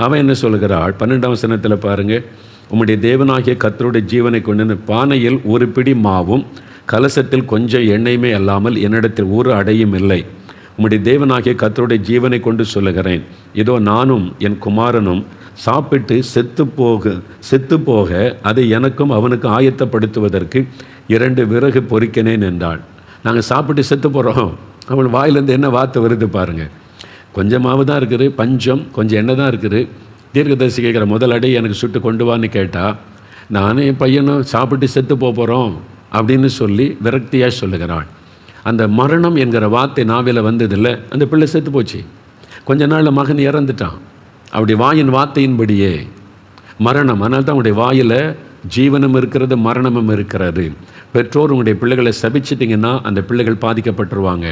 அவன் என்ன சொல்கிறாள்? 12ஆம் வசனத்தில் பாருங்கள், உம்முடைய தேவனாகிய கர்த்தருடைய ஜீவனை கொண்டு பானையில் ஒரு பிடி மாவும் கலசத்தில் கொஞ்சம் எண்ணெயுமே அல்லாமல் என்னிடத்தில் ஒரு அடையும் இல்லை. உம்முடைய தேவனாகிய கர்த்தருடைய ஜீவனை கொண்டு சொல்லுகிறேன், இதோ நானும் என் குமாரனும் சாப்பிட்டு செத்து போக அதை எனக்கும் அவனுக்கு ஆயத்தப்படுத்துவதற்கு 2 விறகு பொறிக்கினேன் என்றாள். நாங்கள் சாப்பிட்டு செத்து போகிறோம். அவள் வாயிலேருந்து என்ன வார்த்தை வருது பாருங்கள். கொஞ்சமாவு தான் இருக்குது, பஞ்சம், கொஞ்சம் எண்ணெய் தான் இருக்குது. தீர்க்கதரிசி கேட்குற, முதல் அடை எனக்கு சுட்டு கொண்டு வான்னு கேட்டால், நானும் என் பையனும் சாப்பிட்டு செத்து போகிறோம் அப்படின்னு சொல்லி விரக்தியாக சொல்லுகிறாள். அந்த மரணம் என்கிற வார்த்தை நாவில வந்ததில்லை, அந்த பிள்ளை செத்து போச்சு. கொஞ்ச நாளில் மகன் இறந்துட்டான். அப்படி வாயின் வார்த்தையின்படியே மரணம். அதனால தான் உங்களுடைய வாயில் ஜீவனும் இருக்கிறது, மரணமும் இருக்கிறது. பெற்றோர் உங்களுடைய பிள்ளைகளை சபிச்சிட்டிங்கன்னா அந்த பிள்ளைகள் பாதிக்கப்பட்டுருவாங்க.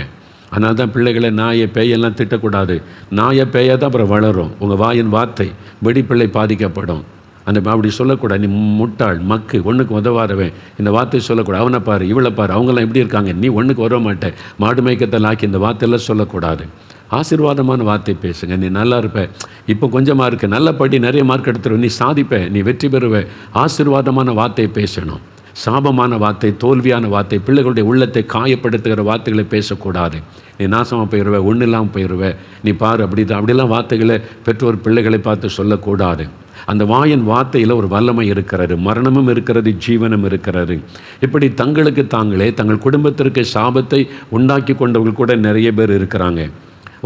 அதனால தான் பிள்ளைகளை நாயை பேயெல்லாம் திட்டக்கூடாது. நாயை பேயாக தான் அப்புறம் வளரும். உங்கள் வாயின் வார்த்தை வெடிப்பிள்ளை பாதிக்கப்படும். அப்படி சொல்லக்கூடாது. நீ முட்டாள், மக்கு, ஒன்றுக்கு உதவாதவன், இந்த வார்த்தை சொல்லக்கூடாது. அவனை பாரு, இவளை பாரு, அவங்களாம் எப்படி இருக்காங்க, நீ ஒன்றுக்கு உதவ மாட்டேன், மாடு மேய்க்கத்தில் ஆக்கி இந்த வார்த்தையெல்லாம் சொல்லக்கூடாது. ஆசீர்வாதமான வார்த்தை பேசுங்க. நீ நல்லா இருப்ப, இப்போ கொஞ்சமாக இருக்கு, நல்ல படி, நிறைய மார்க் எடுத்துருவ, நீ சாதிப்ப, நீ வெற்றி பெறுவ. ஆசீர்வாதமான வார்த்தை பேசணும். சாபமான வார்த்தை, தோல்வியான வார்த்தை, பிள்ளைகளுடைய உள்ளத்தை காயப்படுத்துகிற வார்த்தைகளை பேசக்கூடாது. நீ நாசமாக போயிடுவ, ஒன்றும் இல்லாமல் போயிடுவ, நீ பாரு, அப்படிலாம் வார்த்தைகளை பெற்றோர் பிள்ளைகளை பார்த்து சொல்லக்கூடாது. அந்த வாயின் வார்த்தையில் ஒரு வல்லமை இருக்கிறது, மரணமும் இருக்கிறது, ஜீவனும் இருக்கிறது. இப்படி தங்களுக்கு தாங்களே தங்கள் குடும்பத்திற்கு சாபத்தை உண்டாக்கி கொண்டவர்கள் கூட நிறைய பேர் இருக்கிறாங்க.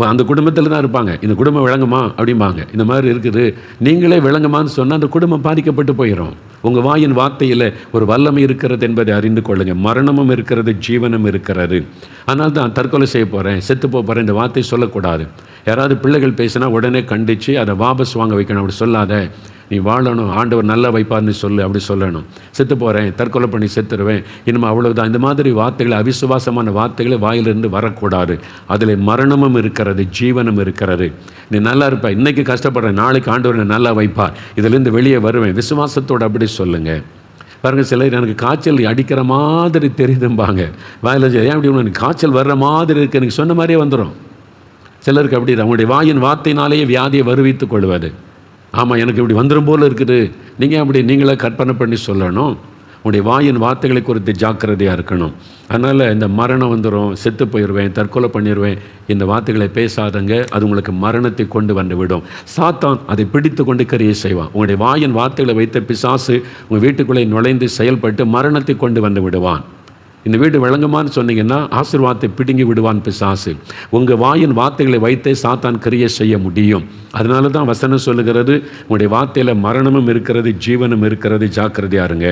அந்த குடும்பத்தில் தான் இருப்பாங்க. இந்த குடும்பம் விளங்குமா அப்படிம்பாங்க. இந்த மாதிரி இருக்குது, நீங்களே விளங்குமான்னு சொன்னால் அந்த குடும்பம் பாதிக்கப்பட்டு போயிடும். உங்கள் வாயின் வார்த்தையில் ஒரு வல்லமை இருக்கிறது என்பதை அறிந்து கொள்ளுங்கள். மரணமும் இருக்கிறது, ஜீவனும் இருக்கிறது. அதனால தான் தற்கொலை செய்ய போகிறேன், செத்து போகிறேன், இந்த வார்த்தை சொல்லக்கூடாது. யாராவது பிள்ளைகள் பேசினா உடனே கண்டித்து அதை வாபஸ் வாங்க வைக்கணும். அப்படி சொல்லாத, நீ வாழணும், ஆண்டவர் நல்லா வைப்பார்னு சொல்லு, அப்படி சொல்லணும். செத்து போகிறேன், தற்கொலை பண்ணி செத்துருவேன், இனிமேல் அவ்வளோதான். இந்த மாதிரி வார்த்தைகளை, அவிசுவாசமான வார்த்தைகளை வாயிலிருந்து வரக்கூடாது. அதில் மரணமும் இருக்கிறது, ஜீவனும் இருக்கிறது. நீ நல்லா இருப்ப, இன்றைக்கி கஷ்டப்படுறேன், நாளைக்கு ஆண்டவர் நல்லா வைப்பார், இதிலேருந்து வெளியே வருவேன், விசுவாசத்தோடு அப்படி சொல்லுங்கள். பாருங்கள், சிலர் எனக்கு காய்ச்சல் அடிக்கிற மாதிரி தெரியுதும்பாங்க. வாயில் ஏன் அப்படி எனக்கு காய்ச்சல் வர்ற மாதிரி இருக்குது, எனக்கு சொன்ன மாதிரியே வந்துடும். சிலருக்கு அப்படி தான், அவங்களுடைய வாயின் வார்த்தையினாலேயே வியாதியை வருவித்துக் கொள்வது. ஆமாம், எனக்கு இப்படி வந்துடும் போல் இருக்குது. நீங்கள் அப்படி நீங்களே கற்பனை பண்ணி சொல்லணும். உங்களுடைய வாயின் வார்த்தைகளை குறித்து ஜாக்கிரதையாக இருக்கணும். அதனால் இந்த மரணம் வந்துடும், செத்து போயிடுவேன், தற்கொலை பண்ணிடுவேன், இந்த வார்த்தைகளை பேசாதங்க. அது உங்களுக்கு மரணத்தை கொண்டு வந்து விடும். சாத்தான் அதை பிடித்து கொண்டு கிரியை செய்வான். உங்களுடைய வாயின் வார்த்தைகளை வைத்த பிசாசு உங்கள் வீட்டுக்குள்ளே நுழைந்து செயல்பட்டு மரணத்தை கொண்டு வந்து விடுவான். இந்த வீடு விளங்குமான்னு சொன்னீங்கன்னா ஆசீர்வாதத்தை பிடுங்கி விடுவான் பிசாசு. உங்கள் வாயின் வார்த்தைகளை வைத்தே சாத்தான் கிரியை செய்ய முடியும். அதனால தான் வசனம் சொல்லுகிறது, உங்களுடைய வார்த்தையில் மரணமும் இருக்கிறது, ஜீவனும் இருக்கிறது, ஜாக்கிரதையா இருங்க.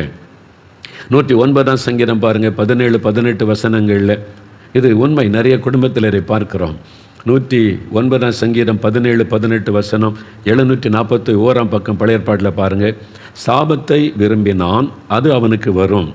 109ஆம் சங்கீதம் பாருங்கள், 17-18 வசனங்களில் இது உண்மை. நிறைய குடும்பத்தில் இதை பார்க்கிறோம். 109ஆம் சங்கீதம் 17-18 வசனம், 741ஆம் பக்கம் பழைய ஏற்பாட்டில் பாருங்கள். சாபத்தை விரும்பினான், அது அவனுக்கு வரும்.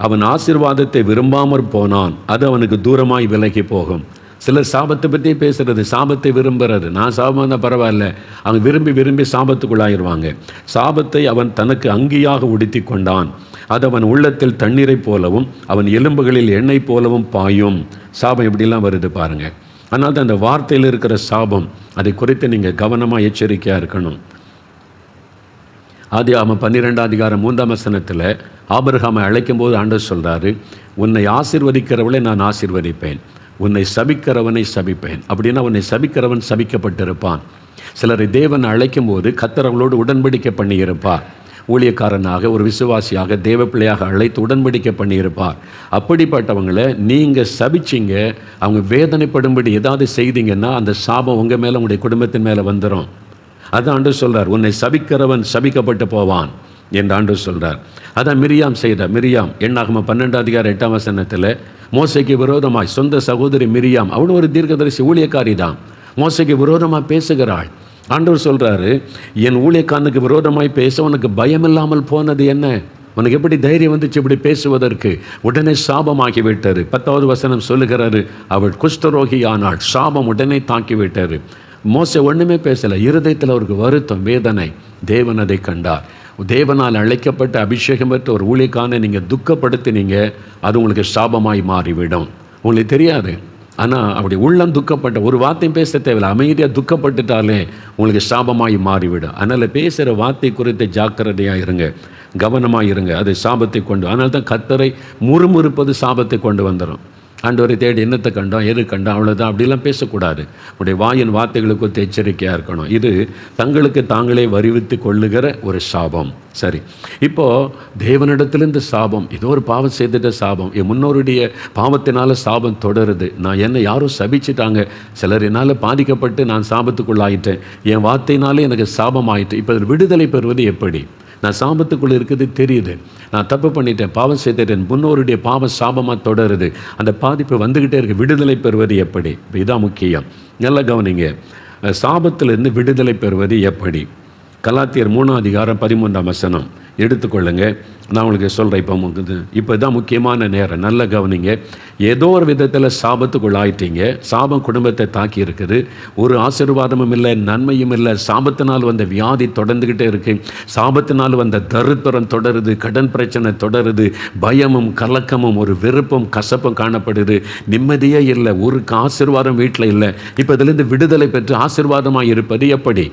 அவன் ஆசீர்வாதத்தை விரும்பாமற் போனான், அது அவனுக்கு தூரமாய் விலகி போகும். சிலர் சாபத்தை பற்றி பேசுகிறது, சாபத்தை விரும்புகிறது. நான் சாபம் தான் பரவாயில்ல, அவன் விரும்பி விரும்பி சாபத்துக்குள்ளாயிருவாங்க. சாபத்தை அவன் தனக்கு அங்கியாக உடுத்தி கொண்டான், அது அவன் உள்ளத்தில் தண்ணீரை போலவும் அவன் எலும்புகளில் எண்ணெய் போலவும் பாயும். சாபம் எப்படிலாம் வருது பாருங்கள். அதனால் தான் அந்த வார்த்தையில் இருக்கிற சாபம், அதை குறித்து நீங்கள் கவனமாக எச்சரிக்கையாக இருக்கணும். ஆதியாகமம் 12ஆம் அதிகாரம் 3ஆம் வசனத்தில் ஆபிரகாமை அழைக்கும் போது ஆண்டவர் சொல்கிறாரு, உன்னை ஆசீர்வதிக்கிறவளை நான் ஆசீர்வதிப்பேன், உன்னை சபிக்கிறவனை சபிப்பேன். அப்படின்னா உன்னை சபிக்கிறவன் சபிக்கப்பட்டிருப்பான். சிலரை தேவன் அழைக்கும் போது கர்த்தர் அவளோடு உடன்படிக்கை பண்ணியிருப்பார். ஊழியக்காரனாக, ஒரு விசுவாசியாக, தேவ பிள்ளையாக அழைத்து உடன்படிக்கை பண்ணியிருப்பார். அப்படிப்பட்டவங்களை நீங்கள் சபிச்சிங்க, அவங்க வேதனைப்படும்படி ஏதாவது செய்தீங்கன்னா அந்த சாபம் உங்கள் மேலே, உங்களுடைய குடும்பத்தின் மேலே வந்துடும். அதான் ஆண்டவர் சொல்கிறார், உன்னை சபிக்கிறவன் சபிக்கப்பட்டு போவான் என்று ஆண்டவர் சொல்கிறார். அதான் மிரியாம் செய்தார். மிரியாம் எண்ணாகமம் 12ஆம் அதிகாரம் 8ஆம் வசனத்தில் மோசைக்கு விரோதமாய், சொந்த சகோதரி மிரியாம், அவனு ஒரு தீர்க்கதரிசி, ஊழியக்காரி தான், மோசைக்கு விரோதமாக பேசுகிறாள். ஆண்டவர் சொல்கிறாரு, என் ஊழியக்காரனுக்கு விரோதமாய் பேச உனக்கு பயம் இல்லாமல் போனது என்ன? உனக்கு எப்படி தைரியம் வந்துச்சு இப்படி பேசுவதற்கு? உடனே சாபமாகி விட்டார். 10வது வசனம் சொல்லுகிறாரு, அவள் குஷ்டரோகி ஆனாள், சாபம் உடனே தாக்கி விட்டார். மோசே ஒன்றுமே பேசலை, இருதயத்தில் அவருக்கு வருத்தம், வேதனை. தேவன் அதை கண்டார். தேவனால் அழைக்கப்பட்ட அபிஷேகம் பெற்ற ஒரு ஊழியக்காரனை நீங்கள் துக்கப்படுத்தினீங்க, அது உங்களுக்கு சாபமாய் மாறிவிடும். உங்களுக்கு தெரியாது, ஆனால் அப்படி உள்ளம் துக்கப்பட்ட, ஒரு வார்த்தையும் பேச தேவையில்லை, அமைதியாக துக்கப்பட்டுட்டாலே உங்களுக்கு சாபமாய் மாறிவிடும். அதனால் பேசுகிற வார்த்தை குறித்து ஜாக்கிரதையாக இருங்க, கவனமாக இருங்க. அது சாபத்தை கொண்டு, அதனால தான் கர்த்தரை முறுமுறுப்பது சாபத்தை கொண்டு வந்துடும். ஆண்டவரை தேடி என்னத்தை கண்டோம், எது கண்டோம், அவ்வளோதான், அப்படிலாம் பேசக்கூடாது. உடைய வாயின் வார்த்தைகளுக்கு எச்சரிக்கையாக இருக்கணும். இது தங்களுக்கு தாங்களே வருவித்து கொள்ளுகிற ஒரு சாபம். சரி, இப்போது தேவனிடத்திலிருந்து சாபம், ஏதோ ஒரு பாவம் செய்துட்ட சாபம், என் முன்னோருடைய பாவத்தினால சாபம் தொடருது. நான் என்னை யாரும் சபிச்சிட்டாங்க, சிலர் என்னால் பாதிக்கப்பட்டு நான் சாபத்துக்குள்ளாயிட்டேன், என் வார்த்தையினாலே எனக்கு சாபம் ஆயிட்டு. இப்போ விடுதலை பெறுவது எப்படி? நான் சாபத்துக்குள்ளே இருக்குது தெரியுது, நான் தப்பு பண்ணிட்டேன், பாவம் செய்துட்டேன், முன்னோருடைய பாவம் சாபமாக தொடருது, அந்த பாதிப்பு வந்துக்கிட்டே இருக்குது. விடுதலை பெறுவது எப்படி? இப்போ இதான் முக்கியம், நல்லா கவனிங்க. சாபத்திலிருந்து விடுதலை பெறுவது எப்படி? கலாத்தியர் 3ஆம் அதிகாரம் 13ஆம் வசனம், எடுத்துக்கொள்ளுங்க. நான் உங்களுக்கு சொல்கிறேன். இப்போ தான் முக்கியமான நேரம், நல்ல கவனிங்க. ஏதோ ஒரு விதத்தில் சாபத்துக்குள் ஆயிட்டீங்க. சாபம் குடும்பத்தை தாக்கி இருக்குது. ஒரு ஆசீர்வாதமும் இல்லை, நன்மையும் இல்லை. சாபத்தினால் வந்த வியாதி தொடர்ந்துக்கிட்டே இருக்கு. சாபத்தினால் வந்த தரித்திரம் தொடருது, கடன் பிரச்சனை தொடருது, பயமும் கலக்கமும் ஒரு வெறுப்பும் கசப்பும் காணப்படுது. நிம்மதியே இல்லை, ஒரு ஆசீர்வாதம் வீட்டில் இல்லை. இப்போ இதிலிருந்து விடுதலை பெற்று ஆசீர்வாதமாக இருப்பது எப்படி?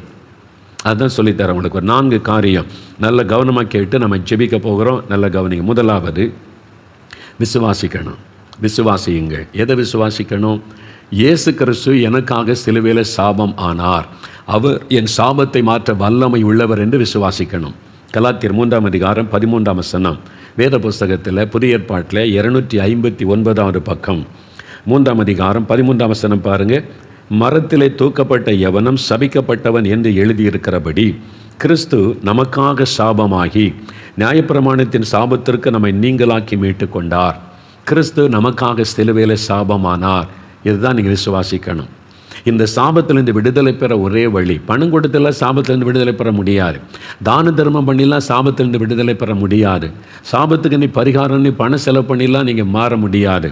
அதுதான் சொல்லித்தரேன் உங்களுக்கு. ஒரு 4 காரியம் நல்ல கவனமாக கேட்டு நம்ம ஜெபிக்க போகிறோம். நல்ல கவனிங்க. முதலாவது, விசுவாசிக்கணும். விசுவாசியுங்க. எதை விசுவாசிக்கணும்? இயேசு கிறிஸ்து எனக்காக சிலுவையில் சாபம் ஆனார், அவர் என் சாபத்தை மாற்ற வல்லமை உள்ளவர் என்று விசுவாசிக்கணும். கலாத்தியர் 3ஆம் அதிகாரம் 13ஆம் வசனம் வேத புஸ்தகத்தில் புதிய ஏற்பாட்டில் 259வது பக்கம் 3ஆம் அதிகாரம் 13ஆம் வசனம் பாருங்கள். மரத்திலே தூக்கப்பட்ட எவனும் சபிக்கப்பட்டவன் என்று எழுதியிருக்கிறபடி கிறிஸ்து நமக்காக சாபமாகி நியாயப்பிரமாணத்தின் சாபத்திற்கு நம்மை நீங்களாக்கி மீட்டு கொண்டார். கிறிஸ்து நமக்காக சிலுவையில் சாபமானார். இதுதான் நீங்கள் விசுவாசிக்கணும். இந்த சாபத்திலிருந்து விடுதலை பெற ஒரே வழி, பணம் கொடுத்தெல்லாம் சாபத்திலிருந்து விடுதலை பெற முடியாது. தான தர்மம் பண்ணிலாம் சாபத்திலிருந்து விடுதலை பெற முடியாது. சாபத்துக்கு நீ பரிகாரம், நீ பணம் செலவு பண்ணிலாம் நீங்கள் மாற முடியாது.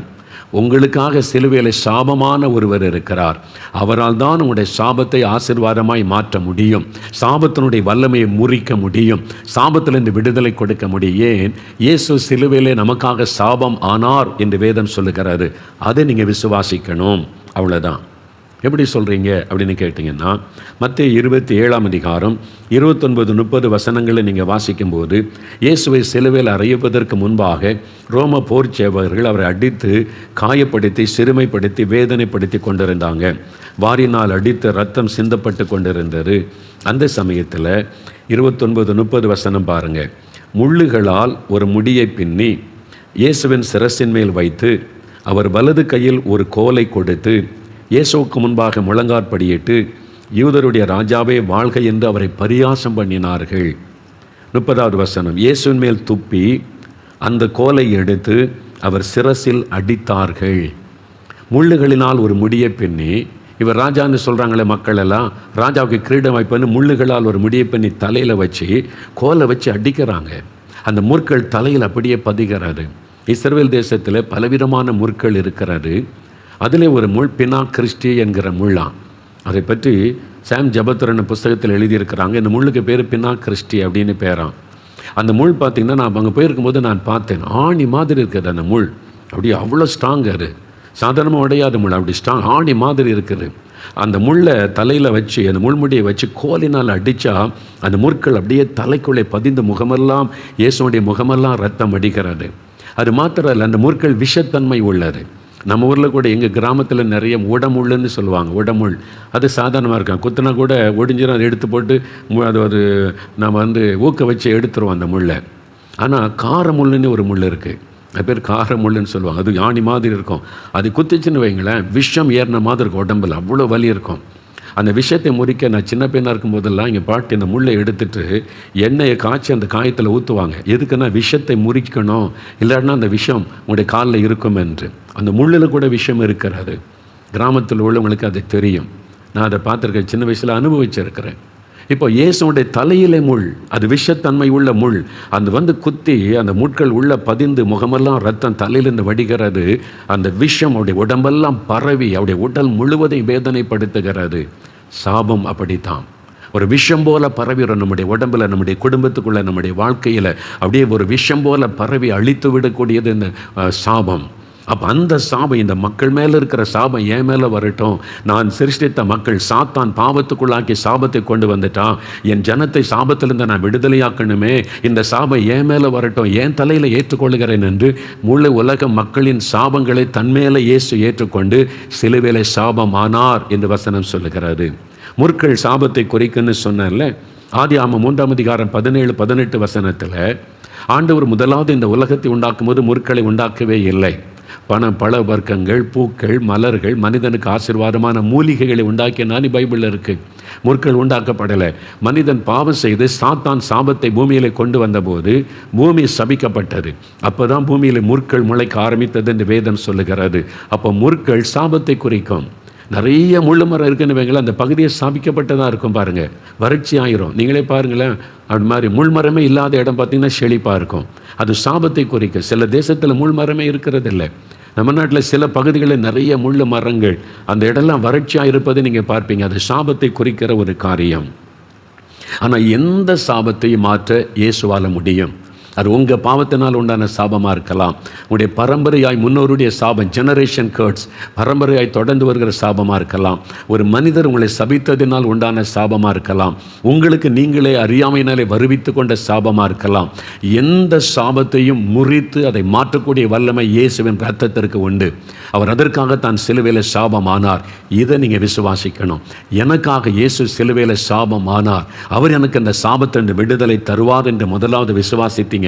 உங்களுக்காக சிலுவையில் சாபமான ஒருவர் இருக்கிறார். அவரால் தான் உங்களுடைய சாபத்தை ஆசீர்வாதமாய் மாற்ற முடியும். சாபத்தினுடைய வல்லமையை முறிக்க முடியும். சாபத்திலிருந்து விடுதலை கொடுக்க முடியும். ஏன்? இயேசு சிலுவையிலே நமக்காக சாபம் ஆனார் என்று வேதம் சொல்லுகிறாரு. அதை நீங்கள் விசுவாசிக்கணும். அவ்வளோதான். எப்படி சொல்கிறீங்க அப்படின்னு கேட்டிங்கன்னா, மத்தேயு 27ஆம் அதிகாரம் 29-30 வசனங்களை நீங்கள் வாசிக்கும்போது, இயேசுவை சிலுவையில் அறையப்பதற்கு முன்பாக ரோம போர் சேவகர்கள் அவரை அடித்து காயப்படுத்தி சிறுமைப்படுத்தி வேதனைப்படுத்தி கொண்டிருந்தாங்க. வாரினால் அடித்து ரத்தம் சிந்தப்பட்டு கொண்டிருந்தது. அந்த சமயத்தில் 29-30 வசனம் பாருங்கள். முள்ளுகளால் ஒரு முடியை பின்னி இயேசுவின் சிரசின் மேல் வைத்து அவர் வலது கையில் ஒரு கோலை கொடுத்து இயேசுவுக்கு முன்பாக முழங்காற்படியிட்டு யூதருடைய ராஜாவே வாழ்க என்று அவரை பரியாசம் பண்ணினார்கள். 30வது வசனம். இயேசுவின் மேல் துப்பி அந்த கோலை எடுத்து அவர் சிரசில் அடித்தார்கள். முள்ளுகளினால் ஒரு முடியை பின்னி, இவர் ராஜான்னு சொல்கிறாங்களே மக்கள் எல்லாம், ராஜாவுக்கு கிரீடம் வைப்பன்னு முள்ளுகளால் ஒரு முடியை பின்னி தலையில் வச்சு கோலை வச்சு அடிக்கிறாங்க. அந்த முற்கள் தலையில் அப்படியே பதிகிறது. இஸ்ரவேல் தேசத்தில் பலவிதமான முற்கள் இருக்கிறது. அதில் ஒரு முள் பினா கிறிஸ்டி என்கிற முள்ளாம். அதை பற்றி சாம் ஜபத்துரன் புஸ்தகத்தில் எழுதியிருக்கிறாங்க. இந்த முள்ளுக்கு பேர் பினா கிறிஸ்டி அப்படின்னு பேராம். அந்த முள் பார்த்திங்கன்னா, நான் அங்கே போயிருக்கும்போது நான் பார்த்தேன். ஆணி மாதிரி இருக்குது அந்த முள். அப்படியே அவ்வளோ ஸ்ட்ராங். அது சாதாரணமாக உடையாத முள், அப்படி ஸ்ட்ராங் ஆணி மாதிரி இருக்குது. அந்த முள்ளை தலையில் வச்சு, அந்த முள்முடியை வச்சு கோலினால் அடித்தா அந்த முற்கள் அப்படியே தலைக்குள்ளே பதிந்து முகமெல்லாம், இயேசுடைய முகமெல்லாம் ரத்தம் அடிக்கிறது. அது மாத்திரம் இல்லை, அந்த முற்கள் விஷத்தன்மை உள்ளது. நம்ம ஊரில் கூட எங்கள் கிராமத்தில் நிறைய உடமுள்ளுன்னு சொல்லுவாங்க. உடமுள் அது சாதாரணமாக இருக்கான், குத்துனா கூட ஒடிஞ்சிடும். அதை எடுத்து போட்டு அது நம்ம ஊக்க வச்சு எடுத்துருவோம் அந்த முள்ளை. ஆனால் காரமுள்ளுன்னு ஒரு முள் இருக்குது. அது பேர் காரமுள்ளுன்னு சொல்லுவாங்க. அது யானி மாதிரி இருக்கும். அது குத்திச்சுன்னு வைங்களேன், விஷம் ஏறின மாதிரி இருக்கும். உடம்பில் அவ்வளோ வலி இருக்கும். அந்த விஷயத்தை முறிக்க நான் சின்ன பையனாக இருக்கும்போதெல்லாம் எங்கள் பாட்டி இந்த முள்ளை எடுத்துட்டு எண்ணெயை காய்ச்சி அந்த காயத்தில் ஊற்றுவாங்க. எதுக்குன்னா விஷத்தை முறிக்கணும், இல்லைன்னா அந்த விஷம் உங்களுடைய காலில் இருக்கும் என்று. அந்த முள்ளில் கூட விஷம் இருக்கிறது. கிராமத்தில் உள்ளவங்களுக்கு அது தெரியும். நான் அதை பார்த்துருக்கேன், சின்ன வயசில் அனுபவிச்சிருக்கிறேன். இப்போ இயேசுடைய தலையிலே முள், அது விஷத்தன்மை உள்ள முள். அந்த குத்தி அந்த முட்கள் உள்ள பதிந்து முகமெல்லாம் ரத்தம் தலையிலிருந்து வடிகிறது. அந்த விஷம் அவருடைய உடம்பெல்லாம் பரவி அவருடைய உடல் முழுவதையும் வேதனைப்படுத்துகிறது. சாபம் அப்படித்தான். ஒரு விஷம் போல பரவிடும் நம்முடைய உடம்பில், நம்முடைய குடும்பத்துக்குள்ளே, நம்முடைய வாழ்க்கையில் அப்படியே ஒரு விஷம் போல பரவி அழித்து விடக்கூடியது இந்த சாபம். அப்போ அந்த சாபம், இந்த மக்கள் மேலே இருக்கிற சாபம் என் மேலே வரட்டும். நான் சிருஷ்டித்த மக்கள் சாத்தான் பாவத்துக்குள்ளாக்கி சாபத்தை கொண்டு வந்துட்டான். என் ஜனத்தை சாபத்திலிருந்து நான் விடுதலையாக்கணுமே. இந்த சாபம் என் மேலே வரட்டும், என் தலையில் ஏற்றுக்கொள்கிறேன் என்று முழு உலக மக்களின் சாபங்களை தன்மேலே இயேசு ஏற்றுக்கொண்டு சிலுவையிலே சாபமானார் என்று வசனம் சொல்லுகிறாரு. முற்கள் சாபத்தை குறிக்குன்னு சொன்னேன்ல. ஆதியாகமம் 3ஆம் அதிகாரம் 17-18 வசனத்தில் ஆண்டவர் முதலாவது இந்த உலகத்தை உண்டாக்கும் போது முற்களை உண்டாக்கவே இல்லை. பழ வர்க்கங்கள், பூக்கள், மலர்கள், மனிதனுக்கு ஆசீர்வாதமான மூலிகைகளை உண்டாக்கினான்னு பைபிளில் இருக்குது. முற்கள் உண்டாக்கப்படலை. மனிதன் பாவம் செய்து சாத்தான் சாபத்தை பூமியிலே கொண்டு வந்தபோது பூமி சபிக்கப்பட்டது. அப்போ தான் பூமியில் முற்கள் முளைக்க ஆரம்பித்தது என்று வேதம் சொல்லுகிறது. அப்போ முற்கள் சாபத்தை குறிக்கும். நிறைய முள்ளு மரம் இருக்குன்னு வைங்களேன், அந்த பகுதியை ஸ்தாபிக்கப்பட்டதாக இருக்கும் பாருங்கள், வறட்சி ஆயிரும். நீங்களே பாருங்களேன், அது மாதிரி முள் மரமே இல்லாத இடம் பார்த்திங்கன்னா செழிப்பாக இருக்கும். அது சாபத்தை குறிக்க. சில தேசத்தில் முள் மரமே இருக்கிறது இல்லை. நம்ம நாட்டில் சில பகுதிகளில் நிறைய முள் மரங்கள், அந்த இடம்லாம் வறட்சியாக இருப்பதை நீங்கள் பார்ப்பீங்க. அது சாபத்தை குறிக்கிற ஒரு காரியம். ஆனால் எந்த சாபத்தையும் மாற்ற இயேசுவால் முடியும். அது உங்கள் பாவத்தினால் உண்டான சாபமாக இருக்கலாம், உங்களுடைய பரம்பரையாய் முன்னோருடைய சாபம், ஜெனரேஷன் கர்ட்ஸ், பரம்பரையாய் தொடர்ந்து வருகிற சாபமாக இருக்கலாம், ஒரு மனிதர் உங்களை சபித்ததினால் உண்டான சாபமாக இருக்கலாம், உங்களுக்கு நீங்களே அறியாமையினாலே வருவித்து கொண்ட சாபமாக இருக்கலாம். எந்த சாபத்தையும் முறித்து அதை மாற்றக்கூடிய வல்லமை இயேசுவின் இரத்தத்திற்கு உண்டு. அவர் அதற்காக தான் சிலுவையில் சாபம் ஆனார். இதை நீங்கள் விசுவாசிக்கணும். எனக்காக இயேசு சிலுவையில் சாபம் ஆனார், அவர் எனக்கு அந்த சாபத்திலிருந்து விடுதலை தருவார் என்று முதலாவது விசுவாசித்தீங்கன்னா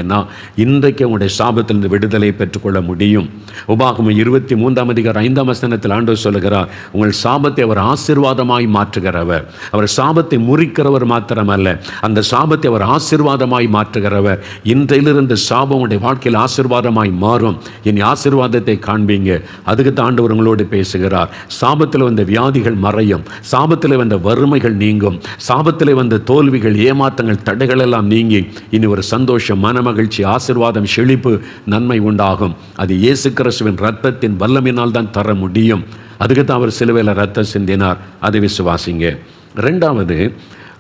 இன்றைக்கு உங்களுடைய சாபத்திலிருந்து விடுதலை பெற்றுக்கொள்ள முடியும். உபாகமம் 23:5 ஆண்டவர் சொல்லுகிறார், உங்கள் சாபத்தை அவர் ஆசீர்வாதமாய் மாற்றுகிறவர். அவர் சாபத்தை முறிக்கிறவர் மாத்திரமல்ல, அந்த சாபத்தை அவர் ஆசீர்வாதமாய் மாற்றுகிறவர். இன்றையிலிருந்து சாபம் உங்களுடைய வாழ்க்கையில் ஆசீர்வாதமாய் மாறும். இனி ஆசீர்வாதத்தை காண்பீங்க. அதுக்கு தான் ஆண்டவர் உங்களோடு பேசுகிறார். சாபத்தில் வந்த வியாதிகள் மறையும், சாபத்தில் வந்த வறுமைகள் நீங்கும், சாபத்தில் வந்த தோல்விகள், ஏமாற்றங்கள், தடைகள் எல்லாம் நீங்கி இனி ஒரு சந்தோஷம், மனமகிழ்ச்சி, ஆசீர்வாதம், செழிப்பு, நன்மை உண்டாகும். அது இயேசு கிறிஸ்துவின் இரத்தத்தின் வல்லமையினால் தான் தர முடியும். அதுக்கு தான் அவர் சிலுவையில் ரத்தம் சிந்தினார். அதை விசுவாசிங்க. ரெண்டாவது,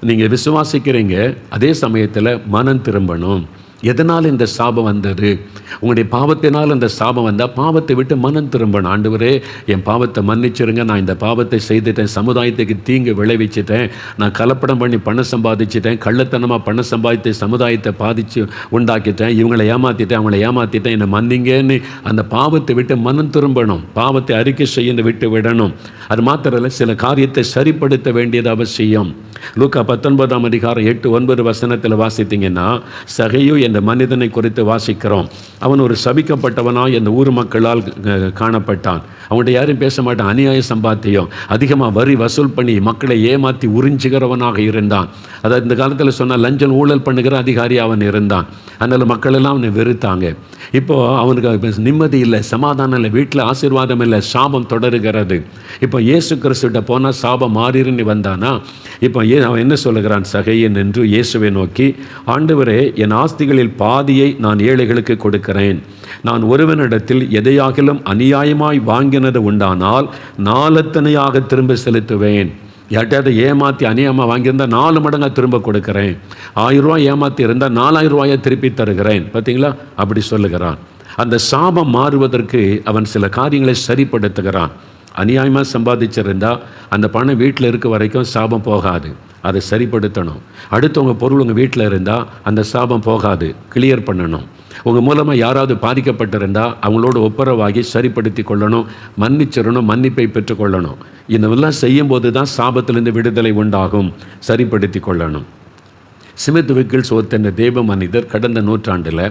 நீங்கள் விசுவாசிக்கிறீங்க, அதே சமயத்தில் மனம் திரும்பணும். எதனால் இந்த சாபம் வந்தது? உங்களுடைய பாவத்தினால் அந்த சாபம் வந்தால் பாவத்தை விட்டு மனம் திரும்பணும். ஆண்டவரே, என் பாவத்தை மன்னிச்சிருங்க, நான் இந்த பாவத்தை செய்துட்டேன், சமுதாயத்துக்கு தீங்கு விளைவிச்சிட்டேன், நான் கலப்படம் பண்ணி பணம் சம்பாதிச்சிட்டேன், கள்ளத்தனமாக பணம் சம்பாதித்து சமுதாயத்தை பாதித்து உண்டாக்கிட்டேன், இவங்களை ஏமாற்றிட்டேன், அவங்களை ஏமாற்றிட்டேன், என்னை மன்னிங்கன்னு அந்த பாவத்தை விட்டு மனம் திரும்பணும். பாவத்தை அறிக்கை செய்ய விட்டு விடணும். அது மாத்திரல்ல, சில காரியத்தை சரிப்படுத்த வேண்டியது அவசியம். லூக்கா 19:8-9 வாசித்தீங்கன்னா, சகையு என்ற மனிதனை குறித்து வாசிக்கிறோம். அவன் ஒரு சபிக்கப்பட்டவனாய் அந்த ஊர் மக்களால் காணப்பட்டான். அவன்கிட்ட யாரும் பேச மாட்டான். அநியாய சம்பாத்தியம், அதிகமாக வரி வசூல் பண்ணி மக்களை ஏமாற்றி உறிஞ்சுகிறவனாக இருந்தான். அதாவது இந்த காலத்தில் சொன்னால் லஞ்சம் ஊழல் பண்ணுகிற அதிகாரி அவன் இருந்தான். அதனால் மக்கள் எல்லாம் அவனை வெறுத்தாங்க. இப்போது அவனுக்கு நிம்மதி இல்லை, சமாதானம் இல்லை, வீட்டில் ஆசீர்வாதம் இல்லை, சாபம் தொடருகிறது. இப்போ இயேசு கிறிஸ்துவிட்ட போனால் சாபம் மாறின்னு வந்தானா? இப்போ அவன் என்ன சொல்லுகிறான்? சகையன் என்று இயேசுவை நோக்கி, ஆண்டவரே, என் ஆஸ்திகளில் பாதியை நான் ஏழைகளுக்கு கொடுக்கிறேன். நான் ஒருவனிடத்தில் எதையாகிலும் அநியாயமாய் வாங்கினது உண்டானால் 4 திரும்ப செலுத்துவேன். யார்ட்டையாவது ஏமாற்றி அநியாயமாக வாங்கியிருந்தால் 4 மடங்காக திரும்ப கொடுக்குறேன். 1000 ரூபாய் ஏமாற்றி இருந்தால் 4000 ரூபாயை திருப்பி தருகிறேன். பார்த்தீங்களா? அப்படி சொல்லுகிறான். அந்த சாபம் மாறுவதற்கு அவன் சில காரியங்களை சரிப்படுத்துகிறான். அநியாயமாக சம்பாதிச்சிருந்தால் அந்த பணம் வீட்டில் இருக்க வரைக்கும் சாபம் போகாது, அதை சரிப்படுத்தணும். அடுத்தவங்க பொருள் உங்கள் வீட்டில் இருந்தால் அந்த சாபம் போகாது, கிளியர் பண்ணணும். உங்கள் மூலமாக யாராவது பாதிக்கப்பட்டிருந்தால் அவங்களோட ஒப்புரவாகி சரிப்படுத்தி கொள்ளணும், மன்னிச்சிடணும், மன்னிப்பை பெற்றுக்கொள்ளணும். இதெல்லாம் செய்யும்போது தான் சாபத்திலிருந்து விடுதலை உண்டாகும். சரிப்படுத்தி கொள்ளணும். ஸ்மித் விக்கில்ஸ் என்ற தேவ மனிதர் கடந்த நூற்றாண்டில்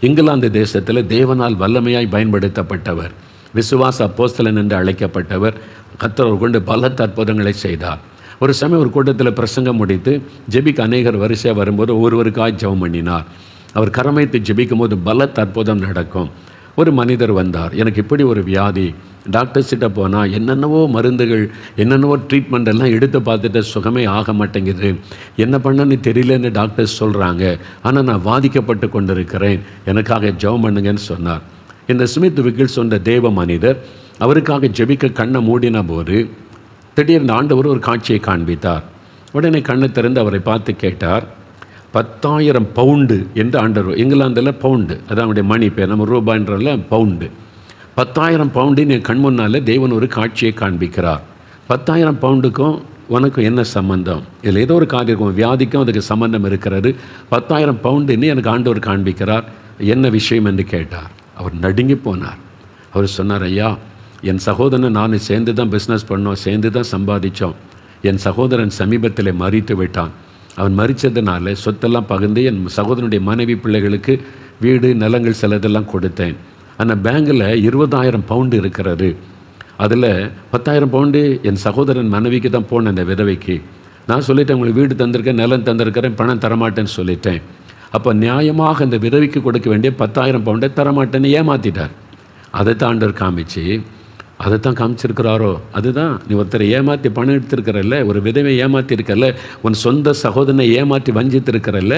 இங்கிலாந்து தேசத்தில் தேவனால் வல்லமையாய் பயன்படுத்தப்பட்டவர், விசுவாச அப்போஸ்தலன் என்று அழைக்கப்பட்டவர். கர்த்தர் கொண்டு பலத்த அற்புதங்களை செய்தார். ஒரு சமயம் ஒரு கூட்டத்தில் பிரசங்கம் முடித்து ஜெபிக்க அநேகர் வரிசையாக வரும்போது ஒருவருக்காய் ஜெபம் பண்ணினார். அவர் கரமைத்து ஜெபிக்கும் போது பலத்த அற்புதம் நடக்கும். ஒரு மனிதர் வந்தார், எனக்கு இப்படி ஒரு வியாதி, டாக்டர்ஸ்கிட்ட போனால் என்னென்னவோ மருந்துகள், என்னென்னவோ ட்ரீட்மெண்ட் எல்லாம் எடுத்து பார்த்துட்டு சுகமே ஆக மாட்டேங்குது, என்ன பண்ணன்னு தெரியலன்னு டாக்டர்ஸ் சொல்கிறாங்க, ஆனால் நான் பாதிக்கப்பட்டு கொண்டிருக்கிறேன், எனக்காக ஜெபம் பண்ணுங்கன்னு சொன்னார். இந்த ஸ்மித் விக்கில்ஸ் சொன்ன தேவ மனிதர் அவருக்காக ஜெபிக்க கண்ணை மூடின போது திடீர்னு ஆண்டவர் ஒரு காட்சியை காண்பித்தார். உடனே கண்ணை திறந்து அவரை பார்த்து கேட்டார், 10,000 பவுண்டு என்று ஆண்டவர், இங்கிலாந்தில் பவுண்டு, அதான் அவருடைய மணி பேர், நம்ம ரூபாய்ன்றல பவுண்டு, 10,000 பவுண்டுன்னு என் கண் முன்னால் தேவன் ஒரு காட்சியை காண்பிக்கிறார். 10,000 பவுண்டுக்கும் உனக்கும் என்ன சம்பந்தம்? இதில் ஏதோ ஒரு காரியம் இருக்கும், வியாதிக்கும் அதுக்கு சம்பந்தம் இருக்கிறது. 10,000 பவுண்டுன்னு எனக்கு ஆண்டவர் காண்பிக்கிறார், என்ன விஷயம் என்று கேட்டார். அவர் நடுங்கி போனார். அவர் சொன்னார், ஐயா, என் சகோதரன் நானும் சேர்ந்து தான் பிஸ்னஸ் பண்ணோம், சேர்ந்து தான் சம்பாதிச்சோம். என் சகோதரன் சமீபத்தில் மரித்து விட்டான். அவன் மரித்ததுனால சொத்தெல்லாம் பகிர்ந்து என் சகோதரனுடைய மனைவி பிள்ளைகளுக்கு வீடு நிலங்கள் சிலதெல்லாம் கொடுத்தேன். ஆனால் பேங்கில் 20,000 பவுண்டு இருக்கிறது. அதில் 10,000 பவுண்டு என் சகோதரன் மனைவிக்கு தான் போனேன், அந்த விதவைக்கு. நான் சொல்லிட்டேன், உங்களுக்கு வீடு தந்திருக்கேன், நிலம் தந்திருக்கிறேன், பணம் தரமாட்டேன்னு சொல்லிட்டேன். அப்போ நியாயமாக அந்த விதவைக்கு கொடுக்க வேண்டிய 10,000 பவுண்டை தரமாட்டேன்னு ஏமாற்றிட்டார். அதை தாண்டர் காமிச்சு அதைத்தான் காமிச்சிருக்கிறாரோ. அதுதான், நீ ஒருத்தரை ஏமாற்றி பணம் எடுத்திருக்கிறல்ல, ஒரு விதவை ஏமாற்றி இருக்கல, உன் சொந்த சகோதரனை ஏமாற்றி வஞ்சித்திருக்கிறல்ல,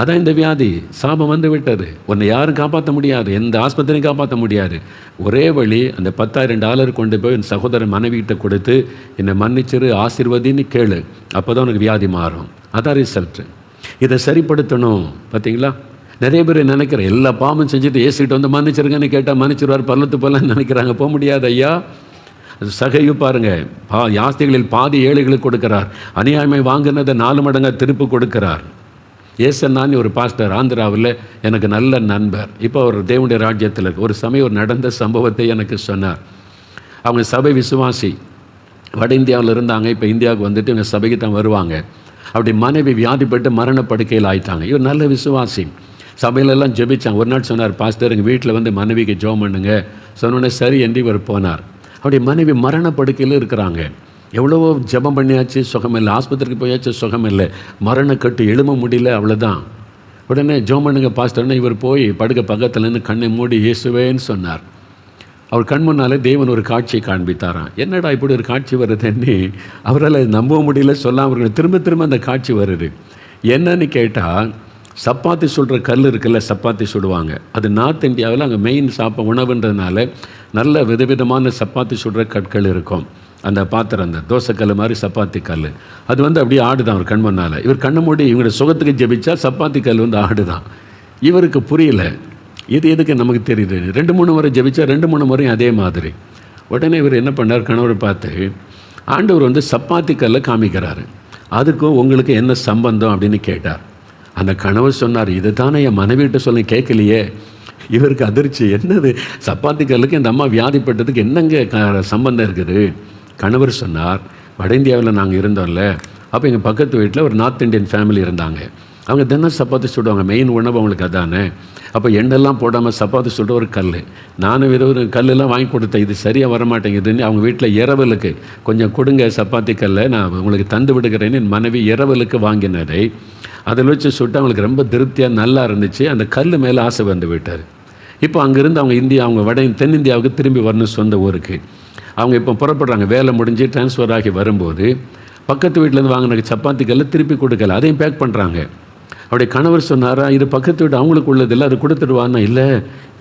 அதான் இந்த வியாதி. சாபம் வந்து விட்டது. உன்னை யாரும் காப்பாற்ற முடியாது, எந்த ஆஸ்பத்திரியும் காப்பாற்ற முடியாது. ஒரே வழி, அந்த $10,000 கொண்டு போய் என் சகோதரன் மனைவிகிட்ட கொடுத்து என்னை மன்னிச்சிரு, ஆசீர்வதின்னு கேளு. அப்போ தான் உனக்கு வியாதி மாறும். அதான் ரிசல்ட்டு. இதை சரிப்படுத்தணும். பார்த்தீங்களா, நிறைய பேர் நினைக்கிற எல்லா பாவமும் செஞ்சுட்டு ஏசிட்டு வந்து மன்னிச்சிருங்கன்னு கேட்டால் மன்னிச்சிருவார், பல்லத்து போலன்னு நினைக்கிறாங்க. போக முடியாது ஐயா. சகையு பாருங்க, ஆஸ்திகளில் பாதி ஏழைகளுக்கு கொடுக்கிறார், அநியாயமை வாங்கினதை 4 மடங்காக திருப்பி கொடுக்கிறார். ஏசன்னான்னு ஒரு பாஸ்டர் ஆந்திராவில் எனக்கு நல்ல நண்பர், இப்போ அவர் தேவனுடைய ராஜ்யத்தில் இருக்கு. ஒரு சமயம் ஒரு நடந்த சம்பவத்தை எனக்கு சொன்னார். அவங்க சபை விசுவாசி, வட இந்தியாவில் இருந்தாங்க, இப்போ இந்தியாவுக்கு வந்துட்டு இவங்க சபைக்கு தான் வருவாங்க. அப்படி மனைவி வியாதிப்பட்டு மரணப்படுக்கையில் ஆயிட்டாங்க. இவர் நல்ல விசுவாசி, சபையிலெல்லாம் ஜெபிச்சாங்க. ஒரு நாள் சொன்னார், பாஸ்டர் எங்கள் வீட்டில் வந்து மனைவிக்கு ஜெபம் பண்ணுங்க சொன்னோன்னே சரி என்று இவர் போனார். அப்படி மனைவி மரணப்படுக்கையில் இருக்கிறாங்க. எவ்வளவோ ஜெபம் பண்ணியாச்சு, சுகம் இல்லை. ஆஸ்பத்திரிக்கு போயாச்சு, சுகம் இல்லை. மரணக்கட்டு, எழும முடியல, அவ்வளோதான். உடனே ஜெபம் பண்ணுங்க பாஸ்டர்னு இவர் போய் படுக்க பக்கத்தில் நின்று கண்ணை மூடி இயேசுவேன்னு சொன்னார். அவர் கண் முன்னாலே தேவன் ஒரு காட்சியை காண்பித்தாராம். என்னடா இப்படி ஒரு காட்சி வருதுன்னு அவரால் நம்ப முடியல, சொல்லாமல் திரும்ப திரும்ப அந்த காட்சி வருது. என்னன்னு கேட்டால், சப்பாத்தி சுடுற கல் இருக்குல்ல, சப்பாத்தி சுடுவாங்க. அது நார்த் இந்தியாவில் அங்கே மெயின் உணவுன்றதுனால நல்ல விதவிதமான சப்பாத்தி சுடுற கற்கள் இருக்கும். அந்த பாத்திரம், அந்த தோசைக்கல் மாதிரி சப்பாத்தி கல், அது வந்து அப்படியே ஆடுதான் அவர் கண் முன்னால். இவர் கண்ணை மூடி இவங்களோட சுகத்துக்கு ஜெபிச்சா சப்பாத்தி கல் வந்து ஆடுதான். இவருக்கு புரியல, இது எதுக்கு நமக்கு தெரியுது. 2-3 முறை ஜெபிச்சா 2-3 முறையும் அதே மாதிரி. உடனே இவர் என்ன பண்ணார், கணவர் பார்த்து, ஆண்டவர் வந்து சப்பாத்தி கல்லை காமிக்கிறாரு, அதுக்கும் உங்களுக்கு என்ன சம்பந்தம் அப்படின்னு கேட்டார். அந்த கணவர் சொன்னார், இது தானே என் மனைவிட்ட சொல்லி கேட்கலையே. இவருக்கு அதிர்ச்சி, என்னது சப்பாத்தி கல்லுக்கு இந்த அம்மா வியாதிப்பட்டதுக்கு என்னங்க சம்பந்தம் இருக்குது. கணவர் சொன்னார், வட இந்தியாவில் நாங்கள் இருந்தோம்ல, அப்போ எங்கள் பக்கத்து வீட்டில் ஒரு நார்த் இந்தியன் ஃபேமிலி இருந்தாங்க. அவங்க தினம் சப்பாத்தி சுடுவாங்க, மெயின் உணவு அவங்களுக்கு அதானே. அப்போ எண்ணெல்லாம் போடாமல் சப்பாத்தி சுட ஒரு கல், நானும் ஒரு கல்லெல்லாம் வாங்கி கொடுத்தேன், இது சரியாக வரமாட்டேங்குதுன்னு அவங்க வீட்டில் இரவலுக்கு கொஞ்சம் கொடுங்க சப்பாத்தி கல்லை, நான் உங்களுக்கு தந்து விடுகிறேன்னு என் மனைவி இரவலுக்கு வாங்கினதை அதில் வச்சு சுட்டு அவங்களுக்கு ரொம்ப திருப்தியாக நல்லா இருந்துச்சு. அந்த கல் மேலே ஆசை வந்து விட்டார். இப்போ அங்கேருந்து அவங்க வட தென்னிந்தியாவுக்கு திரும்பி வரணும் சொந்த ஊருக்கு. அவங்க இப்போ புறப்படுறாங்க, வேலை முடிஞ்சு ட்ரான்ஸ்ஃபர் ஆகி வரும்போது பக்கத்து வீட்டிலேருந்து வாங்கின சப்பாத்தி கல்லை திருப்பி கொடுக்கல, அதையும் பேக் பண்ணுறாங்க. அப்படியே கணவர் சொன்னாரா, இது பக்கத்து வீட்டு அவங்களுக்கு உள்ளதில்லை, அதை கொடுத்துடுவான்னா. இல்லை,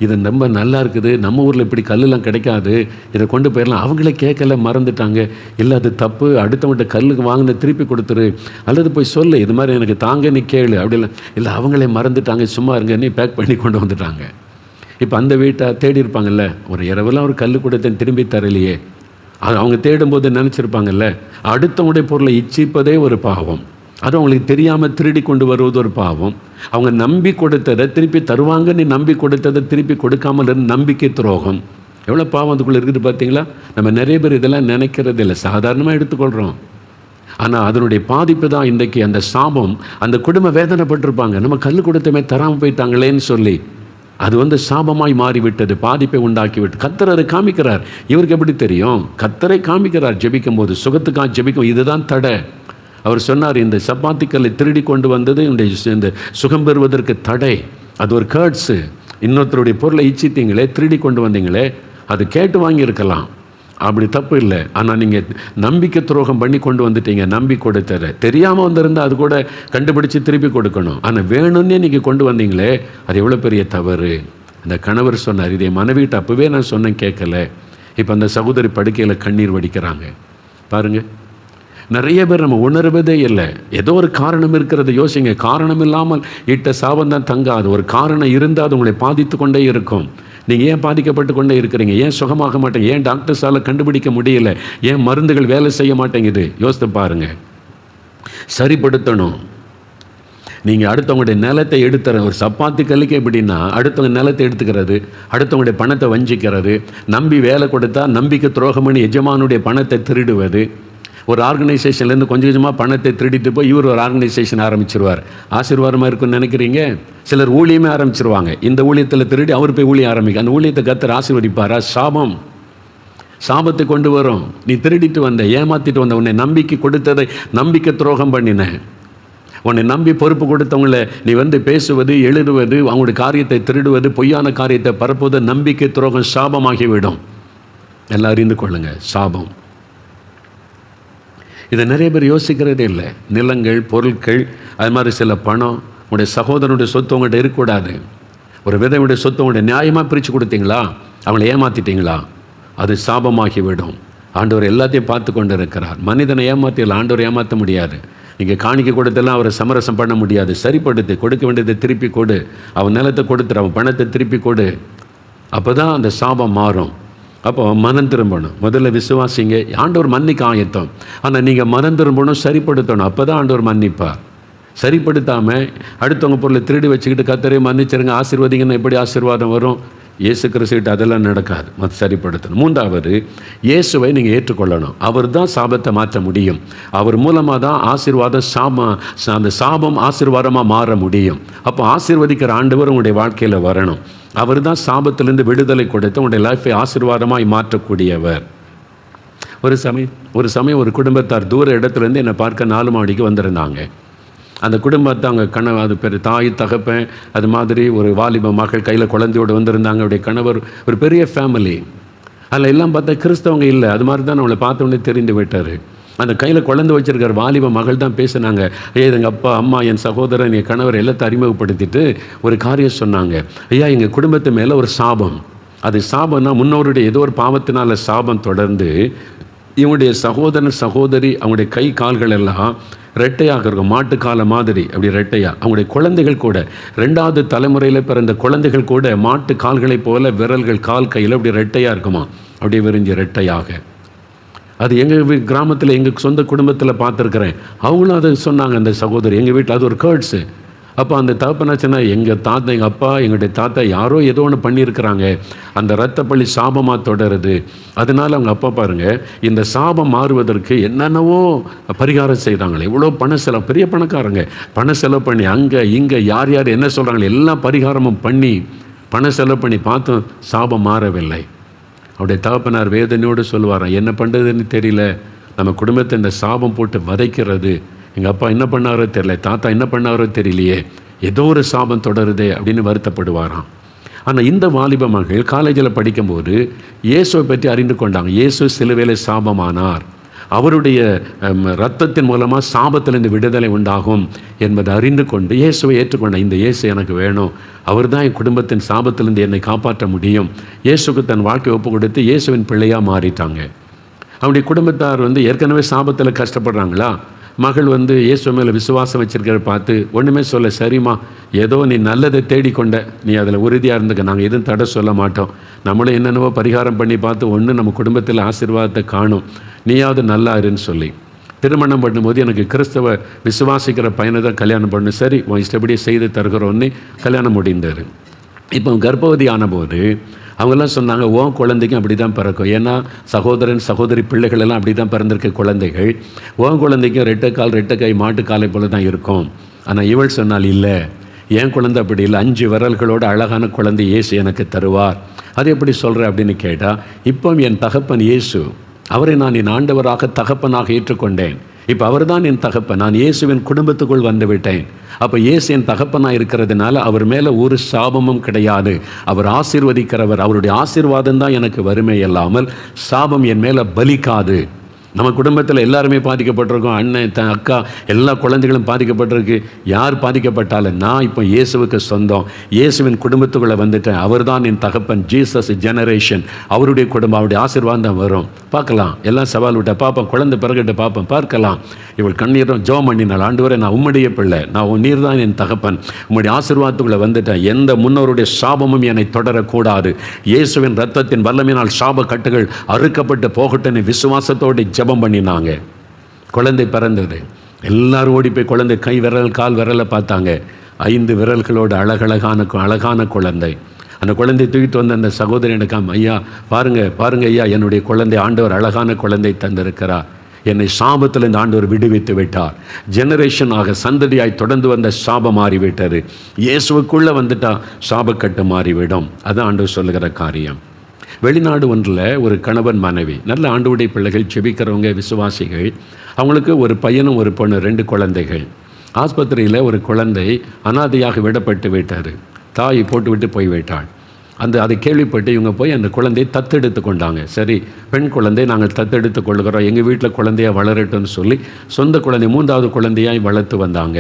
இது ரொம்ப நல்லா இருக்குது, நம்ம ஊரில் இப்படி கல்லெலாம் கிடைக்காது, இதை கொண்டு போயிடலாம். அவங்களே கேட்கல, மறந்துட்டாங்க. இல்லை அது தப்பு, அடுத்தவங்கள்ட்ட கல்லுக்கு வாங்கின திருப்பி கொடுத்துரு, அல்லது போய் சொல்லு இது மாதிரி எனக்கு தாங்க நீ கேளு. அப்படிலாம் இல்லை, அவங்களே மறந்துட்டாங்க, சும்மா இருங்கன்னு பேக் பண்ணி கொண்டு வந்துட்டாங்க. இப்போ அந்த வீட்டை தேடி இருப்பாங்கல்ல, ஒரு இரவெல்லாம் ஒரு கல் கொடுத்தேன் திரும்பி தரலையே, அது அவங்க தேடும்போது நினச்சிருப்பாங்கல்ல, அடுத்தவங்களுடைய பொருளை இச்சிப்பதே ஒரு பாவம். அது அவங்களுக்கு தெரியாமல் திருடி கொண்டு வருவது ஒரு பாவம். அவங்க நம்பி கொடுத்ததை திருப்பி தருவாங்க, நீ நம்பி கொடுத்ததை திருப்பி கொடுக்காமல் இருந்து நம்பிக்கை துரோகம். எவ்வளோ பாவம் அதுக்குள்ளே இருக்குது பார்த்தீங்களா. நம்ம நிறைய பேர் இதெல்லாம் நினைக்கிறது இல்லை, சாதாரணமாக எடுத்துக்கொள்கிறோம். ஆனால் அதனுடைய பாதிப்பு தான் இன்றைக்கி அந்த சாபம். அந்த குடும்பம் வேதனைப்பட்டிருப்பாங்க, நம்ம கல் கொடுத்தமே தராமல் போயிட்டாங்களேன்னு சொல்லி. அது வந்து சாபமாய் மாறிவிட்டது, பாதிப்பை உண்டாக்கிவிட்டு. கர்த்தர் அதை காமிக்கிறார். இவருக்கு எப்படி தெரியும்? கர்த்தரை காமிக்கிறார். ஜெபிக்கும் போது சுகத்துக்காக ஜெபிக்கும், இதுதான் தடை. அவர் சொன்னார், இந்த சப்பாத்தி கல்லை திருடி கொண்டு வந்தது இந்த சுகம் பெறுவதற்கு தடை. அது ஒரு கேர்ட்ஸு. இன்னொருத்தருடைய பொருளை இச்சித்தீங்களே, திருடி கொண்டு வந்தீங்களே, அது கேட்டு வாங்கியிருக்கலாம், அப்படி தப்பு இல்லை. ஆனால் நீங்கள் நம்பிக்கை துரோகம் பண்ணி கொண்டு வந்துட்டீங்க. நம்பி கொடுத்தர தெரியாமல் வந்திருந்தால் அது கூட கண்டுபிடிச்சி திருப்பி கொடுக்கணும். ஆனால் வேணும்னே நீங்கள் கொண்டு வந்தீங்களே, அது எவ்வளோ பெரிய தவறு. அந்த கணவர் சொன்னார், இதை மனைவிட்டு அப்போவே நான் சொன்னேன், கேட்கல. இப்போ அந்த சகோதரி படுக்கையில் கண்ணீர் வடிக்கிறாங்க. பாருங்கள், நிறைய பேர் நம்ம உணர்வதே இல்லை. ஏதோ ஒரு காரணம் இருக்கிறத யோசிங்க. காரணம் இல்லாமல் இட்ட சாபம் தான் தங்காது. ஒரு காரணம் இருந்தால் அது உங்களை பாதித்து கொண்டே இருக்கும். நீங்கள் ஏன் பாதிக்கப்பட்டு கொண்டே இருக்கிறீங்க? ஏன் சுகமாக மாட்டேங்க? ஏன் டாக்டர்ஸால் கண்டுபிடிக்க முடியல? ஏன் மருந்துகள் வேலை செய்ய மாட்டேங்குது? யோசித்து பாருங்கள். சரிப்படுத்தணும். நீங்கள் அடுத்தவங்களுடைய நிலத்தை எடுத்துற ஒரு சப்பாத்தி கல்லுக்கு எப்படின்னா, அடுத்தவங்க நிலத்தை எடுத்துக்கிறது, அடுத்தவங்களுடைய பணத்தை வஞ்சிக்கிறது, நம்பி வேலை கொடுத்தா நம்பிக்கை துரோகம் பண்ணி எஜமானுடைய பணத்தை திருடுவது. ஒரு ஆர்கனைசேஷன்லேருந்து கொஞ்சம் கொஞ்சமாக பணத்தை திருடிட்டு போய் இவர் ஒரு ஆர்கனைசேஷன் ஆரம்பிச்சிருவார். ஆசீர்வாதமாக இருக்குன்னு நினைக்கிறீங்க? சிலர் ஊழியமே ஆரம்பிச்சிருவாங்க. இந்த ஊழியத்தில் திருடி அவர் போய் ஊழியம் ஆரம்பிக்க, அந்த ஊழியத்தை கர்த்தர் ஆசீர்வதிப்பாரா? சாபம். சாபத்தை கொண்டு வரும். நீ திருடிட்டு வந்த, ஏமாற்றிட்டு வந்த, உன்னை நம்பிக்கை கொடுத்ததை நம்பிக்கை துரோகம் பண்ணின, உன்னை நம்பி பொறுப்பு கொடுத்தவங்கள நீ வந்து பேசுவது, எழுதுவது, அவங்களுடைய காரியத்தை திருடுவது, பொய்யான காரியத்தை பரப்புவது நம்பிக்கை துரோகம், சாபமாகிவிடும். எல்லாம் அறிந்து கொள்ளுங்க. சாபம் இதை நிறைய பேர் யோசிக்கிறதே இல்லை. நிலங்கள், பொருட்கள், அது மாதிரி சில பணம், உங்களுடைய சகோதரனுடைய சொத்து உங்கள்கிட்ட இருக்கக்கூடாது. ஒரு விதவையுடைய சொத்து உங்களுடைய நியாயமாக பிரித்து கொடுத்தீங்களா, அவங்களை ஏமாற்றிட்டீங்களா, அது சாபமாகிவிடும். ஆண்டவர் எல்லாத்தையும் பார்த்து கொண்டு இருக்கிறார். மனிதனை ஏமாற்றிடலாம், ஆண்டவர் ஏமாற்ற முடியாது. நீங்கள் காணிக்க கொடுத்தெல்லாம் அவரை சமரசம் பண்ண முடியாது. சரிப்படுத்து, கொடுக்க வேண்டியதை திருப்பி கொடு, அவன் நிலத்தை கொடுத்துரு, அவன் பணத்தை திருப்பி கொடு. அப்போ தான் அந்த சாபம் மாறும். அப்போ மனம் திரும்பணும். முதல்ல விசுவாசிங்க, ஆண்டவர் மன்னிக்க ஆயத்தம். ஆனால் நீங்கள் மனம் திரும்பணும், சரிப்படுத்தணும். அப்போ தான் ஆண்டவர் மன்னிப்பார். சரிப்படுத்தாமல் அடுத்தவங்க பொருளை திருடி வச்சுக்கிட்டு கர்த்தரே மன்னிச்சிருங்க, ஆசீர்வதிங்கன்னா எப்படி ஆசீர்வாதம் வரும்? இயேசு கிறிஸ்துவிட்டு அதெல்லாம் நடக்காது. சரிப்படுத்தணும். மூன்றாவது, இயேசுவை நீங்கள் ஏற்றுக்கொள்ளணும். அவர் தான் சாபத்தை மாற்ற முடியும். அவர் மூலமாக தான் ஆசீர்வாதம் அந்த சாபம் ஆசீர்வாதமாக மாற முடியும். அப்போ ஆசீர்வதிக்கிற ஆண்டவர் உங்களுடைய வாழ்க்கையில் வரணும். அவர் தான் சாபத்திலிருந்து விடுதலை கொடுத்து உங்களுடைய லைஃப்பை ஆசீர்வாதமாய் மாற்றக்கூடியவர். ஒரு சமயம் ஒரு குடும்பத்தார் தூர இடத்துலேருந்து என்னை பார்க்க 4 மாடிக்கு வந்திருந்தாங்க. அந்த குடும்பத்தை அவங்க கணவர், அது பேர் தாய் தகப்பன், அது மாதிரி ஒரு வாலிப மகள் கையில் குழந்தையோடு வந்திருந்தாங்க. அவருடைய கணவர், ஒரு பெரிய ஃபேமிலி. அதில் எல்லாம் பார்த்தா கிறிஸ்தவங்க இல்லை. அது மாதிரி தான் நம்மளை பார்த்த உடனே தெரிந்து விட்டார். அந்த கையில் குழந்தை வச்சிருக்கிற வாலிப மகள் தான் பேசினாங்க. எங்கள் அப்பா, அம்மா, என் சகோதரன், என் கணவர் எல்லாத்தையும் அறிமுகப்படுத்திட்டு ஒரு காரியம் சொன்னாங்க. ஐயா, எங்கள் குடும்பத்து மேலே ஒரு சாபம். அது சாபம்னா முன்னோருடைய ஏதோ ஒரு பாவத்தினால சாபம் தொடர்ந்து இவங்களுடைய சகோதரன் சகோதரி அவங்களுடைய கை கால்கள் எல்லாம் ரெட்டையாக இருக்கும், மாட்டுக்கால மாதிரி அப்படி ரெட்டையாக. அவங்களுடைய குழந்தைகள் கூட 2வது தலைமுறையில் பிறந்த குழந்தைகள் கூட மாட்டு கால்களைப் போல விரல்கள், கால், கையில் அப்படி ரெட்டையாக இருக்குமா, அப்படியே விரிஞ்சு ரெட்டையாக. அது எங்கள் கிராமத்தில் எங்கள் சொந்த குடும்பத்தில் பார்த்துருக்குறேன். அவங்களும் அதை சொன்னாங்க. அந்த சகோதரி எங்கள் வீட்டில் அது ஒரு கேர்ட்ஸு. அப்போ அந்த தகப்பனாச்சுன்னா எங்கள் தாத்தா, எங்கள் அப்பா, எங்களுடைய தாத்தா யாரோ ஏதோ ஒன்று பண்ணியிருக்கிறாங்க, அந்த இரத்தப்பள்ளி சாபமாக தொடருது. அதனால் அவங்க அப்பா பாருங்கள், இந்த சாபம் மாறுவதற்கு என்னென்னவோ பரிகாரம் செய்கிறாங்களே, இவ்வளோ பண செலவு, பெரிய பணக்காரங்க பண செலவு பண்ணி அங்கே இங்கே யார் யார் என்ன சொல்கிறாங்களே எல்லா பரிகாரமும் பண்ணி பண செலவு பண்ணி பார்த்தும் சாபம் மாறவில்லை. அவருடைய தகப்பனார் வேதனையோடு சொல்லுவாராம், என்ன பண்ணுறதுன்னு தெரியல, நம்ம குடும்பத்தை இந்த சாபம் போட்டு வதைக்கிறது. எங்கள் அப்பா என்ன பண்ணாரோ தெரியல, தாத்தா என்ன பண்ணாரோ தெரியலையே, ஏதோ ஒரு சாபம் தொடருதே அப்படின்னு வருத்தப்படுவாராம். ஆனால் இந்த வாலிப மகள் காலேஜில் படிக்கும்போது இயேசுவை பற்றி அறிந்து கொண்டாங்க. இயேசு சிலுவையிலே சாபமானார், அவருடைய இரத்தத்தின் மூலமாக சாபத்திலிருந்து விடுதலை உண்டாகும் என்பதை அறிந்து கொண்டு இயேசுவை ஏற்றுக்கொண்டான். இந்த இயேசு எனக்கு வேணும், அவர் தான் என் குடும்பத்தின் சாபத்திலிருந்து என்னை காப்பாற்ற முடியும். இயேசுக்கு தன் வாழ்க்கையை ஒப்பு கொடுத்து இயேசுவின் பிள்ளையாக மாறிட்டாங்க. அவருடைய குடும்பத்தார் ஏற்கனவே சாபத்தில் கஷ்டப்படுறாங்களா, மகள் இயேசு மேலே விசுவாசம் வச்சிருக்கிற பார்த்து ஒன்றுமே சொல்ல, சரிம்மா ஏதோ நீ நல்லதை தேடிக்கொண்ட, நீ அதில் உறுதியாக இருந்துக்க, நாங்கள் எதுவும் தடை சொல்ல மாட்டோம், நம்மளும் என்னென்னவோ பரிகாரம் பண்ணி பார்த்து ஒன்று நம்ம குடும்பத்தில் ஆசீர்வாதத்தை காணும், நீயாவது நல்லா இருன்னு சொல்லி திருமணம் பண்ணும்போது எனக்கு கிறிஸ்தவ விசுவாசிக்கிற பையனை தான் கல்யாணம் பண்ணணும், சரி உன் இஷ்டப்படியே செய்து தருகிறோன்னு கல்யாணம் முடிந்தார். இப்போ கர்ப்பவதி ஆனபோது அவங்கெல்லாம் சொன்னாங்க, உன் குழந்தைக்கும் அப்படி தான் பிறக்கும், ஏன்னா சகோதரன் சகோதரி பிள்ளைகள் எல்லாம் அப்படி தான் பிறந்திருக்க குழந்தைகள், உன் குழந்தைக்கும் ரெட்டைக்கால் ரெட்டைக்கை மாட்டுக்காலை போல தான் இருக்கும். ஆனால் இவள் சொன்னால் இல்லை, என் குழந்தை அப்படி இல்லை, 5 விரல்களோடு அழகான குழந்தை இயேசு எனக்கு தருவார். அது எப்படி சொல்கிற அப்படின்னு கேட்டால், இப்போ என் தகப்பன் இயேசு, அவரை நான் என் ஆண்டவராக தகப்பனாக ஏற்றுக்கொண்டேன், இப்போ அவர் தான் என் தகப்பன், நான் இயேசுவின் குடும்பத்துக்குள் வந்து விட்டேன். அப்போ இயேசு என் தகப்பனாக இருக்கிறதுனால அவர் மேலே ஒரு சாபமும் கிடையாது, அவர் ஆசீர்வதிக்கிறவர், அவருடைய ஆசீர்வாதம் தான் எனக்கு வறுமை இல்லாமல் சாபம் என் மேலே பலிக்காது. நம்ம குடும்பத்தில் எல்லாருமே பாதிக்கப்பட்டிருக்கோம், அண்ணன் அக்கா எல்லா குழந்தைகளும் பாதிக்கப்பட்டிருக்கு. யார் பாதிக்கப்பட்டாலும் நான் இப்போ இயேசுவுக்கு சொந்தம், இயேசுவின் குடும்பத்துக்குள்ளே வந்துட்டேன், அவர் தான் என் தகப்பன், ஜீசஸ் ஜெனரேஷன், அவருடைய குடும்பம், அவருடைய ஆசீர்வாதம் தான் வரும். பார்க்கலாம், எல்லாம் சவால் விட்ட பார்ப்போம், குழந்தை பிறகிட்ட பார்ப்போம், பார்க்கலாம். இவள் கண்ணீரும் ஜெபம் பண்ணினாள், ஆண்டவரே நான் உம்முடைய பிள்ளை, நான் நீர் தான் என் தகப்பன், உம்முடைய ஆசீர்வாதத்துக்குள்ளே வந்துட்டேன், எந்த முன்னோருடைய சாபமும் என்னை தொடரக்கூடாது, இயேசுவின் இரத்தத்தின் வல்லமையினால் சாப கட்டுகள் அறுக்கப்பட்டு போகட்டுன்னு விசுவாசத்தோடு ஜெபம் பண்ணினாங்க. குழந்தை பிறந்தது. எல்லாரும் ஓடி போய் குழந்தை கை விரல் கால் விரலை பார்த்தாங்க. 5 விரல்களோடு அழகான குழந்தை. அந்த குழந்தை தூக்கிட்டு வந்த அந்த சகோதரி எனக்காம், ஐயா பாருங்க ஐயா, என்னுடைய குழந்தை ஆண்டவர் அழகான குழந்தை தந்திருக்கிறார், என்னை சாபத்தில் இந்த ஆண்டவர் விடுவித்து விட்டார், ஜெனரேஷனாக சந்ததியாய் தொடர்ந்து வந்த சாபம் மாறிவிட்டது, இயேசுவுக்குள்ளே வந்துட்டா சாபக்கட்டு மாறிவிடும். அதுதான் ஆண்டவர் சொல்லுகிற காரியம். வெளிநாடு ஒன்றில் ஒரு கணவன் மனைவி, நல்ல ஆண்டவருடைய பிள்ளைகள், செபிக்கிறவங்க, விசுவாசிகள், அவங்களுக்கு ஒரு பையனும் ஒரு பொண்ணு, 2 குழந்தைகள். ஆஸ்பத்திரியில் ஒரு குழந்தை அனாதையாக விடப்பட்டு விட்டார், தாய் போட்டு விட்டு போய் விட்டாள். அதை கேள்விப்பட்டு இவங்க போய் அந்த குழந்தையை தத்தெடுத்து கொண்டாங்க. சரி, பெண் குழந்தை நாங்கள் தத்தெடுத்து கொள்கிறோம், எங்கள் வீட்டில் குழந்தையாக வளரட்டும்னு சொல்லி சொந்த குழந்தை 3வது குழந்தையாய் வளர்த்து வந்தாங்க.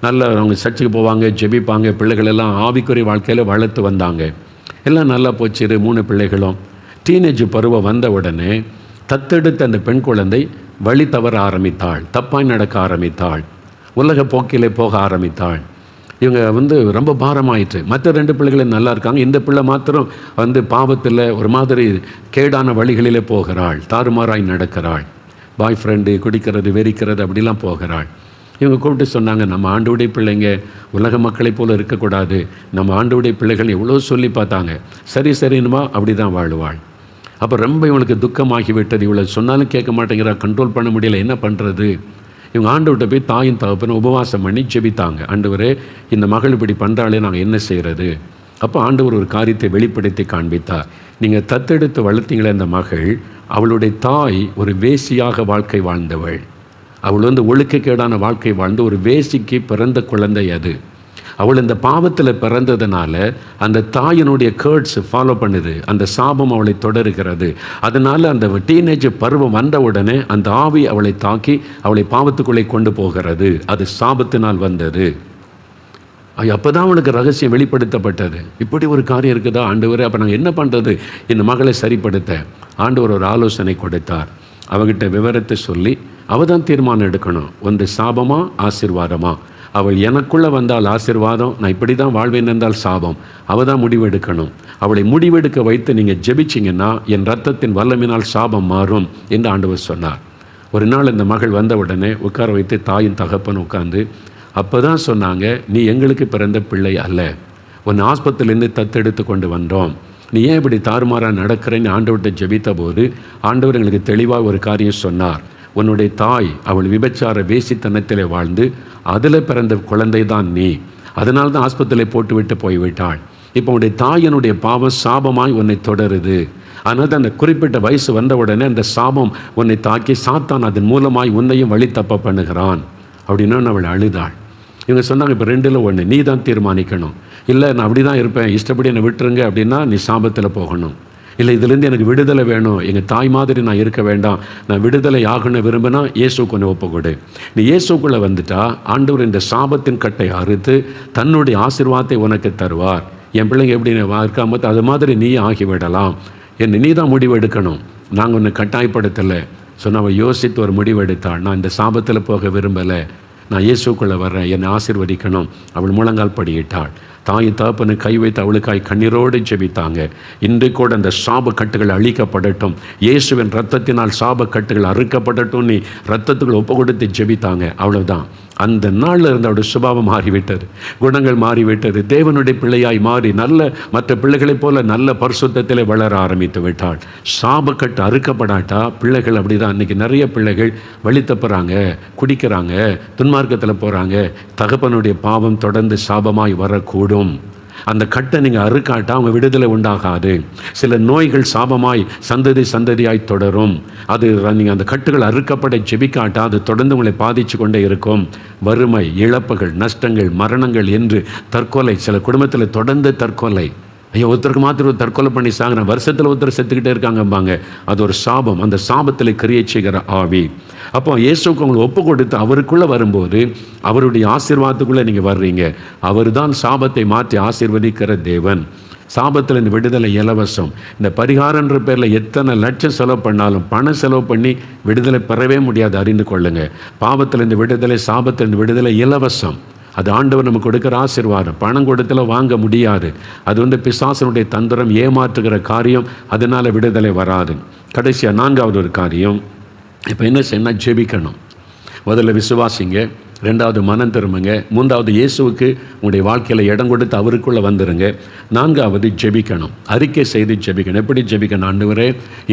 நல்ல அவங்க சர்ச்சுக்கு போவாங்க, ஜெபிப்பாங்க, பிள்ளைகள் எல்லாம் ஆவிக்குரிய வாழ்க்கையில் வளர்த்து வந்தாங்க. எல்லாம் நல்லா போச்சு. 3 பிள்ளைகளும் டீனேஜ் பருவம் வந்த உடனே தத்தெடுத்த அந்த பெண் குழந்தை வழி தவற ஆரம்பித்தாள், தப்பாய் நடக்க ஆரம்பித்தாள், உலக போக்கிலே போக ஆரம்பித்தாள். இவங்க ரொம்ப பாரமாயிற்று. மற்ற 2 பிள்ளைகளும் நல்லா இருக்காங்க, இந்த பிள்ளை மாத்திரம் பாவத்தில் ஒரு மாதிரி கேடான வழிகளிலே போகிறாள், தாறுமாறாய் நடக்கிறாள், பாய் ஃப்ரெண்டு, குடிக்கிறது, வெறிக்கிறது, அப்படிலாம் போகிறாள். இவங்க கூப்பிட்டு சொன்னாங்க, நம்ம ஆண்டவருடைய பிள்ளைங்க உலக மக்களைப் போல் இருக்கக்கூடாது, நம்ம ஆண்டவருடைய பிள்ளைகள் எவ்வளோ சொல்லி பார்த்தாங்க, சரின்னுமா அப்படி தான் வாழுவாள். அப்போ ரொம்ப இவங்களுக்கு துக்கமாகி விட்டது. இவ்வளோ சொன்னாலும் கேட்க மாட்டேங்கிறா, கண்ட்ரோல் பண்ண முடியல, என்ன பண்ணுறது? இவங்க ஆண்டவர்கிட்ட போய் தாயின் தகப்பனை உபவாசம் பண்ணி ஜெபித்தாங்க. ஆண்டவரே, இந்த மகள் இப்படி பண்ணுறாளே, நாங்கள் என்ன செய்கிறது? அப்போ ஆண்டவர் ஒரு காரியத்தை வெளிப்படுத்தி காண்பித்தார். நீங்கள் தத்தெடுத்து வளர்த்தீங்களே அந்த மகள், அவளுடைய தாய் ஒரு வேசியாக வாழ்க்கை வாழ்ந்தவள். அவள் ஒழுக்கக்கேடான வாழ்க்கை வாழ்ந்து ஒரு வேசிக்கு பிறந்த குழந்தை அது. அவள் இந்த பாவத்தில் பிறந்ததுனால அந்த தாயினுடைய கேர்ட்ஸ் ஃபாலோ பண்ணுது, அந்த சாபம் அவளை தொடருகிறது. அதனால் அந்த டீனேஜ் பருவம் வந்த உடனே அந்த ஆவி அவளை தாக்கி அவளை பாவத்துக்குள்ளே கொண்டு போகிறது. அது சாபத்தினால் வந்தது. அப்போ தான் அவளுக்கு ரகசியம் வெளிப்படுத்தப்பட்டது. இப்படி ஒரு காரியம் இருக்குதா ஆண்டவரே, அப்போ நாங்கள் என்ன பண்ணுறது? இந்த மகளை சரிப்படுத்த ஆண்டவர் ஒரு ஆலோசனை கொடுத்தார். அவகிட்ட விவரத்தை சொல்லி அவள் தான் தீர்மானம் எடுக்கணும், ஒன்று சாபமா ஆசீர்வாதமா. அவள் எனக்குள்ளே வந்தால் ஆசீர்வாதம், நான் இப்படி தான் வாழ்வேன் என்றால் சாபம். அவள் தான் முடிவெடுக்கணும். அவளை முடிவெடுக்க வைத்து நீங்கள் ஜெபிச்சிங்கன்னா என் ரத்தத்தின் வல்லமினால் சாபம் மாறும் என்று ஆண்டவர் சொன்னார். ஒரு நாள் இந்த மகள் வந்த உடனே உட்கார வைத்து தாயின் தகப்பன் உட்கார்ந்து அப்போ தான் சொன்னாங்க, நீ எங்களுக்கு பிறந்த பிள்ளை அல்ல, உன் ஆஸ்பத்திரிலேருந்து தத்தெடுத்து கொண்டு வந்தோம், நீ ஏன் இப்படி தாறுமாறாக நடக்கிறேன்னு ஆண்டவர்கிட்ட ஜெபித்த போது ஆண்டவர் எங்களுக்கு தெளிவாக ஒரு காரியம் சொன்னார். உன்னுடைய தாய் அவள் விபச்சார வேசித்தனத்திலே வாழ்ந்து அதில் பிறந்த குழந்தை தான் நீ, அதனால தான் ஆஸ்பத்திரியில் போட்டுவிட்டு போய்விட்டாள். இப்போ உன்னுடைய தாயினுடைய பாவம் சாபமாய் உன்னை தொடருது. அதனால் தான் அந்த குறிப்பிட்ட வயசு வந்த உடனே அந்த சாபம் உன்னை தாக்கி சாத்தான் அதன் மூலமாய் உன்னையும் வழி தப்ப பண்ணுகிறான் அப்படின்னு அவள் அழுதாள். இவங்க சொன்னாங்க, இப்போ 2ல் 1, நீ தான் தீர்மானிக்கணும். இல்லை நான் அப்படி தான் இருப்பேன், இஷ்டப்படி என்னை விட்டுருங்க அப்படின்னா நீ சாபத்தில் போகணும். இல்லை இதுலேருந்து எனக்கு விடுதலை வேணும், எங்கள் தாய் மாதிரி நான் இருக்க வேண்டாம், நான் விடுதலை ஆகணும் விரும்பினா இயேசுக்கு ஒன்று ஒப்புக்கொடு. நீ இயேசுக்குள்ளே வந்துட்டா ஆண்டவர் இந்த சாபத்தின் கட்டை அறுத்து தன்னுடைய ஆசீர்வாதத்தை உனக்கு தருவார். என் பிள்ளைங்க எப்படி இருக்காம அது மாதிரி நீ ஆகிவிடலாம். நீ தான் முடிவு எடுக்கணும், நாங்கள் ஒன்று கட்டாயப்படுத்தலை. அவள் யோசித்து ஒரு முடிவு எடுத்தாள். நான் இந்த சாபத்தில் போக விரும்பலை, நான் இயேசுக்குள்ளே வர்றேன், என்னை ஆசீர்வதிக்கணும். அவள் முழங்கால் படியிட்டாள். தாய் தகப்பனு கை வைத்து அவளுக்காய் கண்ணீரோடு ஜெபித்தாங்க. இன்று கூட அந்த சாப கட்டுகள் அழிக்கப்படட்டும், இயேசுவின் ரத்தத்தினால் சாப கட்டுகள் அறுக்கப்படட்டும் நீ ரத்தத்துக்குள் ஒப்பு கொடுத்து ஜெபித்தாங்க. அவ்வளவுதான். அந்த நாளில் இருந்து அவருடைய சுபாவம் மாறிவிட்டது, குணங்கள் மாறிவிட்டது. தேவனுடைய பிள்ளையாய் மாறி நல்ல மற்ற பிள்ளைகளைப் போல நல்ல பரிசுத்தத்திலே வளர ஆரம்பித்து விட்டாள். சாபக்கட்டு அறுக்கப்படாட்டா பிள்ளைகள் அப்படிதான். இன்றைக்கி நிறைய பிள்ளைகள் வழி தப்புறாங்க, குடிக்கிறாங்க, துன்மார்க்கத்தில் போகிறாங்க. தகப்பனுடைய பாவம் தொடர்ந்து சாபமாய் வரக்கூடும். அந்த கட்டை நீங்கள் அறுக்காட்டா அவங்க விடுதலை உண்டாகாது. சில நோய்கள் சாபமாய் சந்ததியாய் தொடரும். அது நீங்கள் அந்த கட்டுகள் அறுக்கப்பட ஜெபிக்காட்டா அது தொடர்ந்து உங்களை பாதித்து கொண்டே இருக்கும். வறுமை, இழப்புகள், நஷ்டங்கள், மரணங்கள் என்று தற்கொலை, சில குடும்பத்தில் தொடர்ந்து தற்கொலை. ஐயோ, ஒருத்தருக்கு மாத்திரம் தற்கொலை பண்ணி சாகுற, வருஷத்தில் ஒருத்தர் செத்துக்கிட்டே இருக்காங்கம்பாங்க. அது ஒரு சாபம். அந்த சாபத்தில் கிரியை செய்கிற ஆவி. அப்போ இயேசுக்கு உங்களை ஒப்பு கொடுத்து அவருக்குள்ளே வரும்போது அவருடைய ஆசீர்வாதத்துக்குள்ளே நீங்கள் வர்றீங்க. அவர் தான் சாபத்தை மாற்றி ஆசீர்வதிக்கிற தேவன். சாபத்தில் இந்த விடுதலை இலவசம். இந்த பரிகாரன்ற பேரில் எத்தனை லட்சம் செலவு பண்ணாலும் பணம் செலவு பண்ணி விடுதலை பெறவே முடியாது, அறிந்து கொள்ளுங்க. பாவத்தில் இந்த விடுதலை, சாபத்தில் இந்த விடுதலை இலவசம். அது ஆண்டவர் நமக்கு கொடுக்குற ஆசீர்வாதம். பணம் கொடுத்துல வாங்க முடியாது. அது பிசாசனுடைய தந்திரம், ஏமாற்றுகிற காரியம். அதனால் விடுதலை வராது. கடைசியாக 4வது ஒரு காரியம், இப்போ என்ன செய்யணும்? ஜெபிக்கணும். முதல்ல விசுவாசிங்க, 2வது மனம் திரும்புங்க, 3வது இயேசுவுக்கு உங்களுடைய வாழ்க்கையில் இடம் கொடுத்து அவருக்குள்ளே வந்துடுங்க, 4வது ஜெபிக்கணும். அறிக்கை செய்து ஜெபிக்கணும். எப்படி ஜெபிக்கணும்? ஆண்டவரே,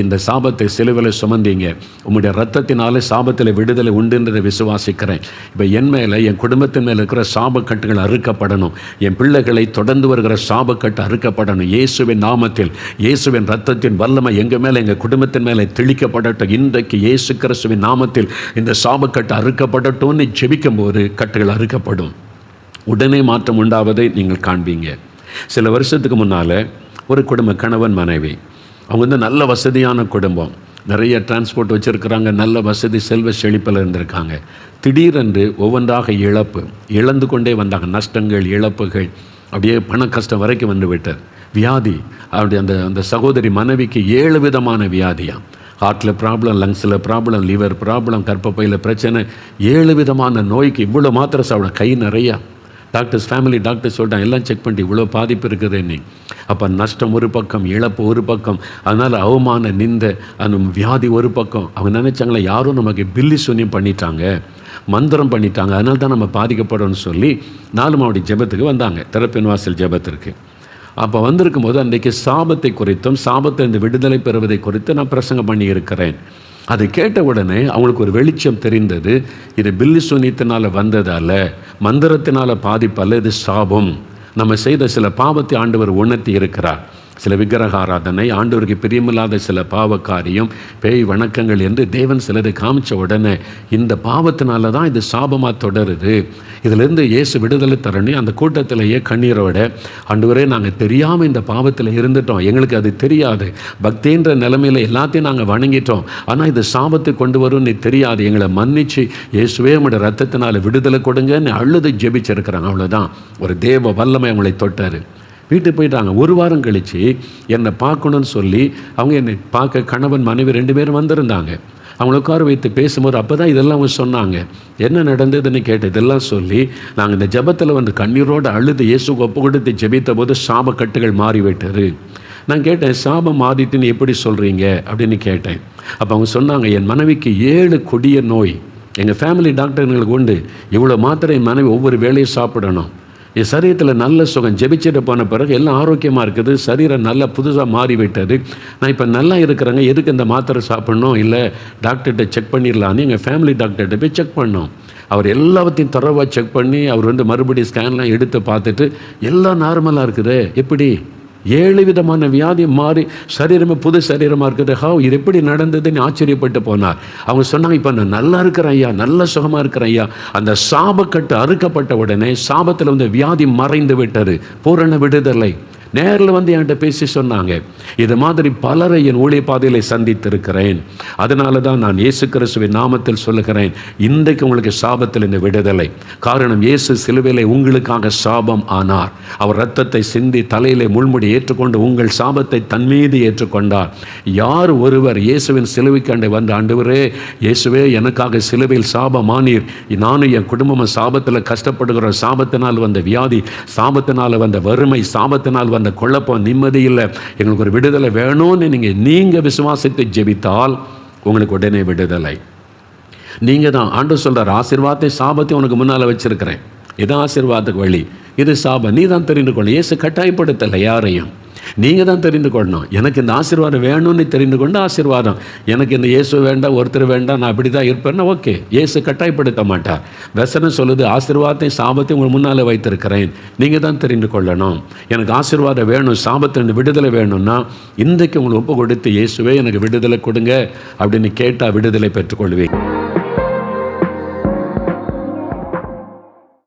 இந்த சாபத்தை சிலுவையில் சுமந்தீங்க, உங்களுடைய ரத்தத்தினால சாபத்தில் விடுதலை உண்டுன்றதை விசுவாசிக்கிறேன். இப்போ என் மேலே, என் குடும்பத்தின் மேலே இருக்கிற சாபக்கட்டுகள் அறுக்கப்படணும். என் பிள்ளைகளை தொடர்ந்து வருகிற சாபக்கட்டு அறுக்கப்படணும். இயேசுவின் நாமத்தில், இயேசுவின் ரத்தத்தின் வல்லமை எங்கள் மேலே, எங்கள் குடும்பத்தின் மேலே தெளிக்கப்படட்டும். இன்றைக்கு இயேசு கிறிஸ்துவின் நாமத்தில் இந்த சாபக்கட்டு அறுக்கப்படட்டும்னு ஜெபிக்கும் போது கட்டுகள் அறுக்கப்படும். உடனே மாற்றம் உண்டாவதை நீங்கள் காண்பீங்க. சில வருஷத்துக்கு முன்னால் ஒரு குடும்பம், கணவன் மனைவி. அவங்க வந்து நல்ல வசதியான குடும்பம், நிறைய டிரான்ஸ்போர்ட் வச்சுருக்கிறாங்க, நல்ல வசதி செல்வ செழிப்பில் இருந்திருக்காங்க. திடீரென்று ஒவ்வொன்றாக இழந்து கொண்டே வந்தாங்க. நஷ்டங்கள், இழப்புகள், அப்படியே பண கஷ்டம் வரைக்கும் வந்து விட்டார். வியாதி, அப்படி அந்த சகோதரி மனைவிக்கு 7 விதமான வியாதியாம். ஹார்ட்டில் ப்ராப்ளம், லங்ஸில் ப்ராப்ளம், லிவர் ப்ராப்ளம், கர்ப்பப்பையில் பிரச்சனை, 7 விதமான நோய்க்கு இவ்வளோ மாத்திரை சாப்பிட கை நிறையா. ஃபேமிலி டாக்டர் சொல்லிட்டாங்க, எல்லாம் செக் பண்ணிட்டு இவ்வளோ பாதிப்பு இருக்குது நீ. அப்போ நஷ்டம் ஒரு பக்கம், இழப்பு ஒரு பக்கம், அதனால் அவமான நிந்த அந்த வியாதி ஒரு பக்கம். அவங்க நினச்சாங்களே யாரும் நமக்கு பில்லி சூன்யம் பண்ணிட்டாங்க, மந்திரம் பண்ணிட்டாங்க, அதனால தான் நம்ம பாதிக்கப்படணும்னு சொல்லி 4 மாவடி ஜெபத்துக்கு வந்தாங்க, திறப்பின் வாசல் ஜெபத்திற்கு. அப்போ வந்திருக்கும் போது அன்றைக்கு சாபத்தை குறித்தும் சாபத்திலிருந்து விடுதலை பெறுவதை குறித்து நான் பிரசங்கம் பண்ணி இருக்கிறேன். அதை கேட்ட உடனே அவங்களுக்கு ஒரு வெளிச்சம் தெரிந்தது. இது பில்லி சூனியத்தினால் வந்ததால், மந்திரத்தினால் பாதிப்பல்ல, இது சாபம். நம்ம செய்த சில பாவத்தை ஆண்டவர் உணர்த்தி இருக்கிறார். சில விக்கிரக ஆராதனை, ஆண்டவருக்கு பிரியமில்லாத சில பாவக்காரியம், பேய் வணக்கங்கள் என்று தேவன் சிலரை காமிச்ச உடனே இந்த பாவத்தினால தான் இது சாபமாக தொடருது, இதிலிருந்து இயேசு விடுதலை தரணும். அந்த கூட்டத்திலேயே கண்ணீரோட, ஆண்டவரே நாங்கள் தெரியாமல் இந்த பாவத்தில் இருந்துட்டோம், எங்களுக்கு அது தெரியாது, பக்தின்ற நிலைமையில் எல்லாத்தையும் நாங்கள் வணங்கிட்டோம், ஆனால் இது சாபத்தை கொண்டு வரும்னு தெரியாது, எங்களை மன்னிச்சு இயேசுவே உங்களுடைய ரத்தத்தினால் விடுதலை கொடுங்கன்னு அழுது ஜெபிச்சிருக்கிறாங்க. அவ்வளோதான், ஒரு தேவ வல்லமை அவங்களை தொட்டார். வீட்டுக்கு போயிட்டாங்க. 1 வாரம் கழித்து என்னை பார்க்கணுன்னு சொல்லி அவங்க என்னை பார்க்க கணவன் மனைவி 2 பேரும் வந்திருந்தாங்க. அவங்கள உட்கார வைத்து பேசும்போது அப்போ தான் இதெல்லாம் அவங்க சொன்னாங்க. என்ன நடந்ததுன்னு கேட்டு இதெல்லாம் சொல்லி, நாங்கள் இந்த ஜெபத்தில் வந்து கண்ணீரோடு அழுது இயேசுக்கு ஒப்பு கொடுத்து ஜெபித்த போது சாபக்கட்டுகள் மாறிவிட்டார். நான் கேட்டேன், சாபம் மாறிட்டுன்னு எப்படி சொல்கிறீங்க அப்படின்னு கேட்டேன். அப்போ அவங்க சொன்னாங்க, என் மனைவிக்கு 7 கொடிய நோய், எங்கள் ஃபேமிலி டாக்டர்களுக்கு உண்டு, இவ்வளோ மாத்திரை என் மனைவி ஒவ்வொரு வேலையும் சாப்பிடணும், என் சரீரத்தில் நல்ல சுகம், ஜெபிச்சுட்டு போன பிறகு எல்லாம் ஆரோக்கியமாக இருக்குது, சரீரம் நல்லா புதுசாக மாறிவிட்டது, நான் இப்போ நல்லா இருக்கிறேங்க, எதுக்கு இந்த மாத்திரை சாப்பிட்ணும், இல்லை டாக்டர்கிட்ட செக் பண்ணிடலான்னு எங்கள் ஃபேமிலி டாக்டர்கிட்ட போய் செக் பண்ணோம். அவர் எல்லாத்தையும் தரவாக செக் பண்ணி அவர் வந்து மறுபடியும் ஸ்கேன்லாம் எடுத்து பார்த்துட்டு எல்லாம் நார்மலாக இருக்குது. எப்படி 7 விதமான வியாதி மாறி சரீரமே புது சரீரமாக இருக்குது, இது எப்படி நடந்ததுன்னு ஆச்சரியப்பட்டு போனார். அவங்க சொன்னாங்க, இப்போ நான் நல்லா இருக்கிறேன் ஐயா, நல்ல சுகமாக இருக்கிறேன் ஐயா. அந்த சாபக்கட்டு அறுக்கப்பட்ட உடனே சாபத்தில் வந்து வியாதி மறைந்து விட்டது, பூரண விடுதலை. நேரில் வந்து என்கிட்ட பேசி சொன்னாங்க, இது மாதிரி பலரை என் ஊழிய பாதையில் சந்தித்திருக்கிறேன், அதனால தான் நான் இயேசு கிறிஸ்துவின் நாமத்தில் சொல்லுகிறேன், இன்றைக்கு உங்களுக்கு சாபத்தில் இந்த விடுதலை. காரணம், இயேசு சிலுவையிலே உங்களுக்காக சாபம் ஆனார். அவர் இரத்தத்தை சிந்தி தலையிலே முள்முடி ஏற்றுக்கொண்டு உங்கள் சாபத்தை தன்மீது ஏற்றுக்கொண்டார். யார் ஒருவர் இயேசுவின் சிலுவைக்காண்டு வந்து, ஆண்டவரே இயேசுவே எனக்காக சிலுவையில் சாபமானீர், நானும் என் குடும்பமும் சாபத்தில் கஷ்டப்படுகிற, சாபத்தினால் வந்த வியாதி, சாபத்தினால் வந்த வறுமை, சாபத்தினால் அந்த குழப்பம், நிம்மதி இல்லை, எங்களுக்கு ஒரு விடுதலை வேணும்னு நீங்கள் விசுவாசித்து ஜெபித்தால் உங்களுக்கு உடனே விடுதலை. நீங்கள் தான் ஆண்டவர் சொல்கிறார், ஆசீர்வாதத்தை சாபத்தை உனக்கு முன்னால் வச்சிருக்கிறேன், இது ஆசீர்வாதத்துக்கு வழி, இது சாபம், நீ தான் தெரிந்து கொள்ள. இயேசு கட்டாயப்படுத்தலை யாரையும், நீங்கள் தான் தெரிந்து கொள்ளணும். எனக்கு இந்த ஆசீர்வாதம் வேணும்னு தெரிந்து கொண்டு ஆசீர்வாதம், எனக்கு இந்த இயேசு வேண்டாம், ஒருத்தர் வேண்டாம், நான் அப்படி தான் இருப்பேன்னா ஓகே, இயேசு கட்டாயப்படுத்த மாட்டார். வசனம் சொல்லுது, ஆசீர்வாதத்தை சாபத்தை உங்கள் முன்னால் வைத்திருக்கிறேன், நீங்கள் தான் தெரிந்து கொள்ளணும். எனக்கு ஆசீர்வாதம் வேணும், சாபத்திலிருந்து விடுதலை வேணும்னா இன்றைக்கு உங்களுக்கு ஒப்பு கொடுத்து இயேசுவே எனக்கு விடுதலை கொடுங்க அப்படின்னு கேட்டால் விடுதலை பெற்றுக்கொள்வேன்.